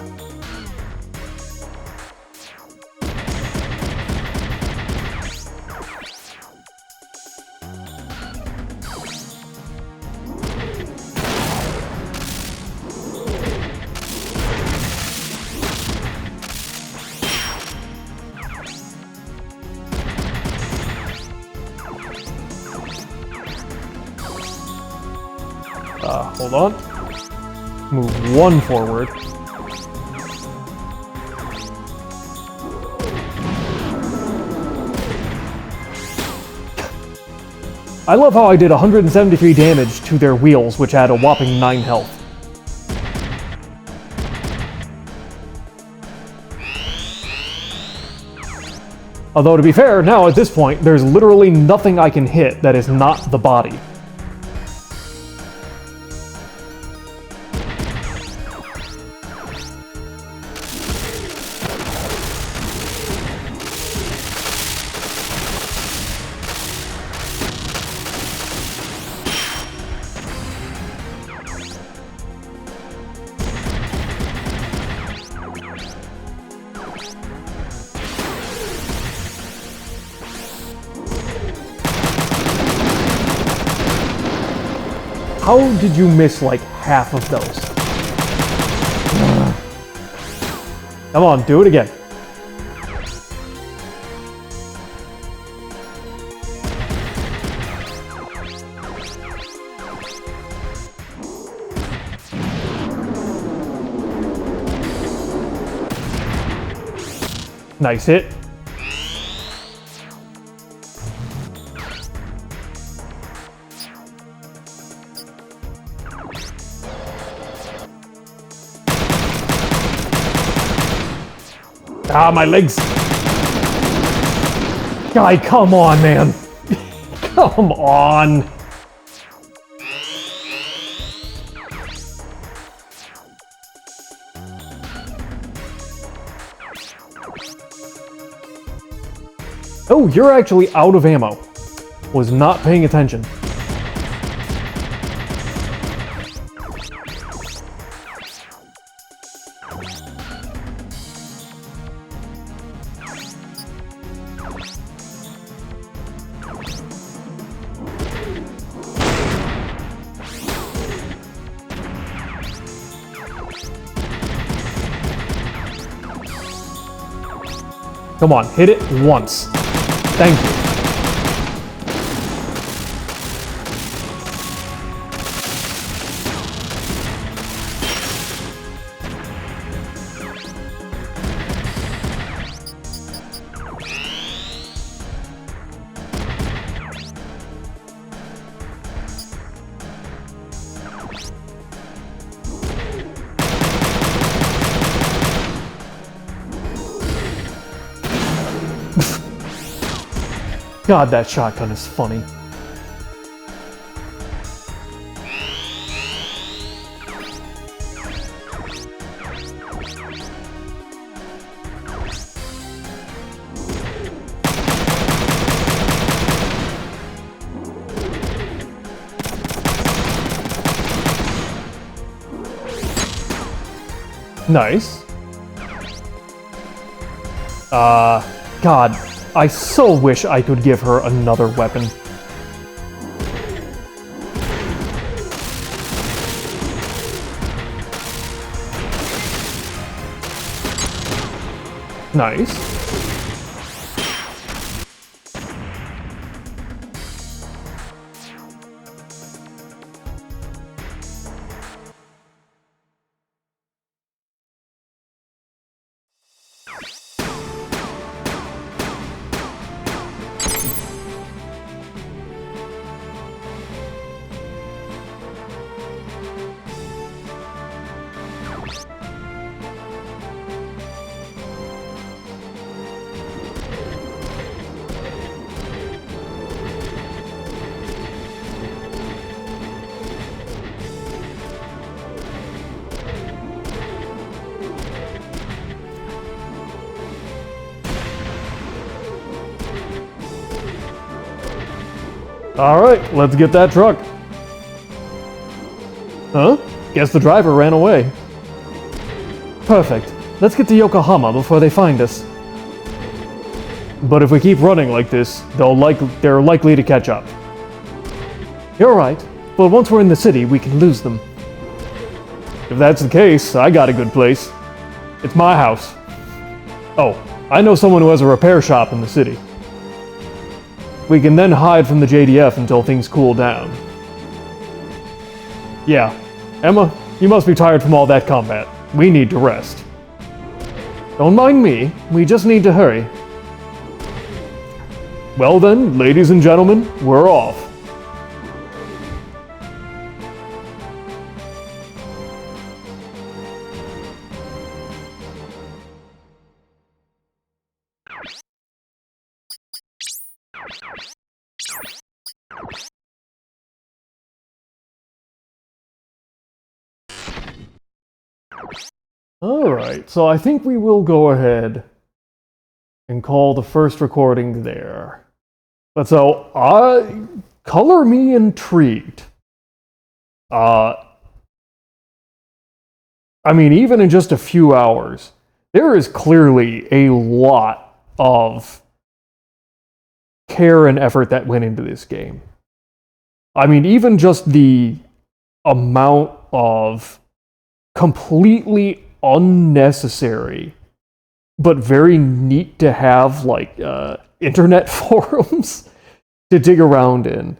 Hold on. Move 1 forward. I love how I did 173 damage to their wheels, which had a whopping 9 health. Although, to be fair, now at this point, there's literally nothing I can hit that is not the body. How did you miss like half of those? Come on, do it again. Nice hit. Ah, my legs. Guy, come on, man. Come on. Oh, you're actually out of ammo. Was not paying attention. Come on, hit it once. Thank you. God, that shotgun is funny. Nice. God, I so wish I could give her another weapon. Nice. Alright, let's get that truck. Huh? Guess the driver ran away. Perfect. Let's get to Yokohama before they find us. But if we keep running like this, they're likely to catch up. You're right, but once we're in the city, we can lose them. If that's the case, I got a good place. It's my house. Oh, I know someone who has a repair shop in the city. We can then hide from the JDF until things cool down. Yeah, Emma, you must be tired from all that combat. We need to rest. Don't mind me, we just need to hurry. Well then, ladies and gentlemen, we're off. Alright, so I think we will go ahead and call the first recording there. But so, color me intrigued. I mean, even in just a few hours, there is clearly a lot of care and effort that went into this game. I mean, even just the amount of completely unnecessary but very neat to have, like, internet forums to dig around in.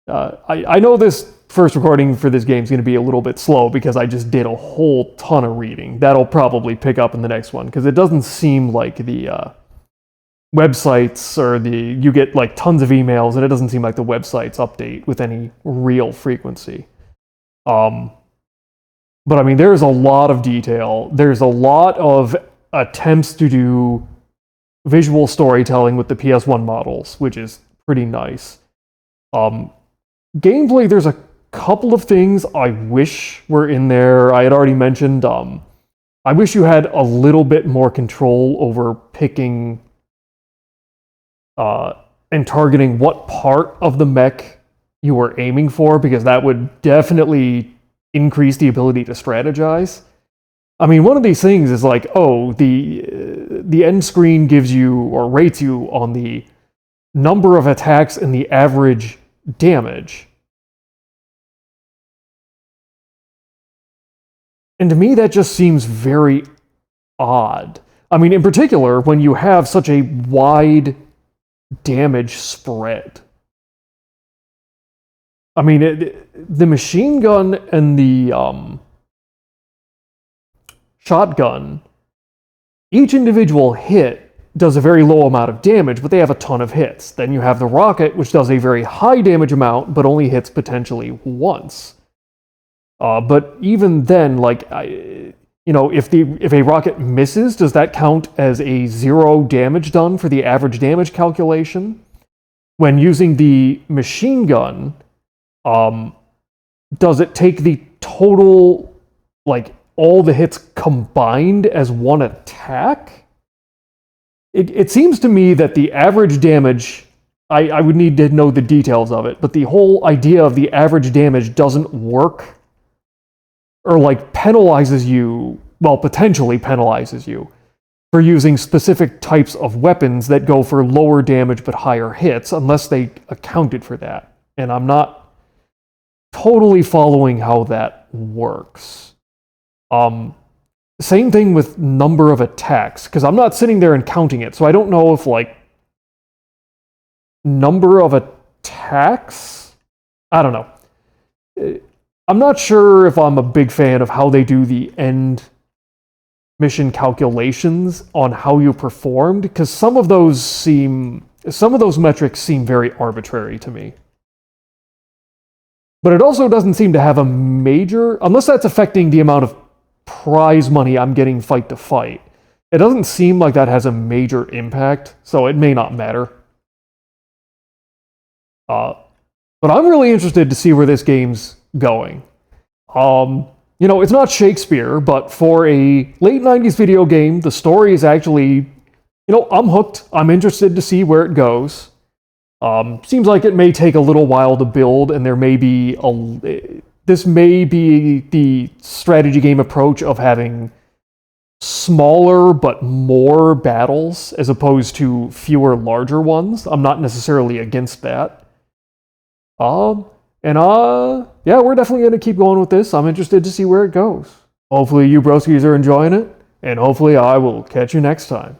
I know this first recording for this game is going to be a little bit slow because I just did a whole ton of reading. That'll probably pick up in the next one because it doesn't seem like the websites or you get like tons of emails and it doesn't seem like the websites update with any real frequency. But I mean, there's a lot of detail. There's a lot of attempts to do visual storytelling with the PS1 models, which is pretty nice. Gameplay, there's a couple of things I wish were in there. I had already mentioned, I wish you had a little bit more control over picking and targeting what part of the mech you were aiming for, because that would definitely increase the ability to strategize. I mean, one of these things is like, oh, the end screen gives you or rates you on the number of attacks and the average damage. And to me, that just seems very odd. I mean, in particular, when you have such a wide damage spread. I mean, the machine gun and the shotgun, each individual hit does a very low amount of damage, but they have a ton of hits. Then you have the rocket, which does a very high damage amount, but only hits potentially once. But even then, like, if a rocket misses, does that count as a 0 damage done for the average damage calculation? When using the machine gun, does it take the total, like, all the hits combined as one attack? It seems to me that the average damage, I would need to know the details of it, but the whole idea of the average damage doesn't work, or like penalizes you, well, potentially penalizes you, for using specific types of weapons that go for lower damage but higher hits, unless they accounted for that. And I'm not totally following how that works. Same thing with number of attacks, because I'm not sitting there and counting it, so I don't know if, like, number of attacks? I don't know. I'm not sure if I'm a big fan of how they do the end mission calculations on how you performed, because some of those metrics seem very arbitrary to me. But it also doesn't seem to have a major, unless that's affecting the amount of prize money I'm getting fight to fight. It doesn't seem like that has a major impact, so it may not matter. But I'm really interested to see where this game's going. It's not Shakespeare, but for a late 90s video game, the story is actually, I'm hooked. I'm interested to see where it goes. Seems like it may take a little while to build, and there may be this may be the strategy game approach of having smaller but more battles as opposed to fewer larger ones. I'm not necessarily against that. Yeah, we're definitely going to keep going with this. I'm interested to see where it goes. Hopefully you broskies are enjoying it, and hopefully I will catch you next time.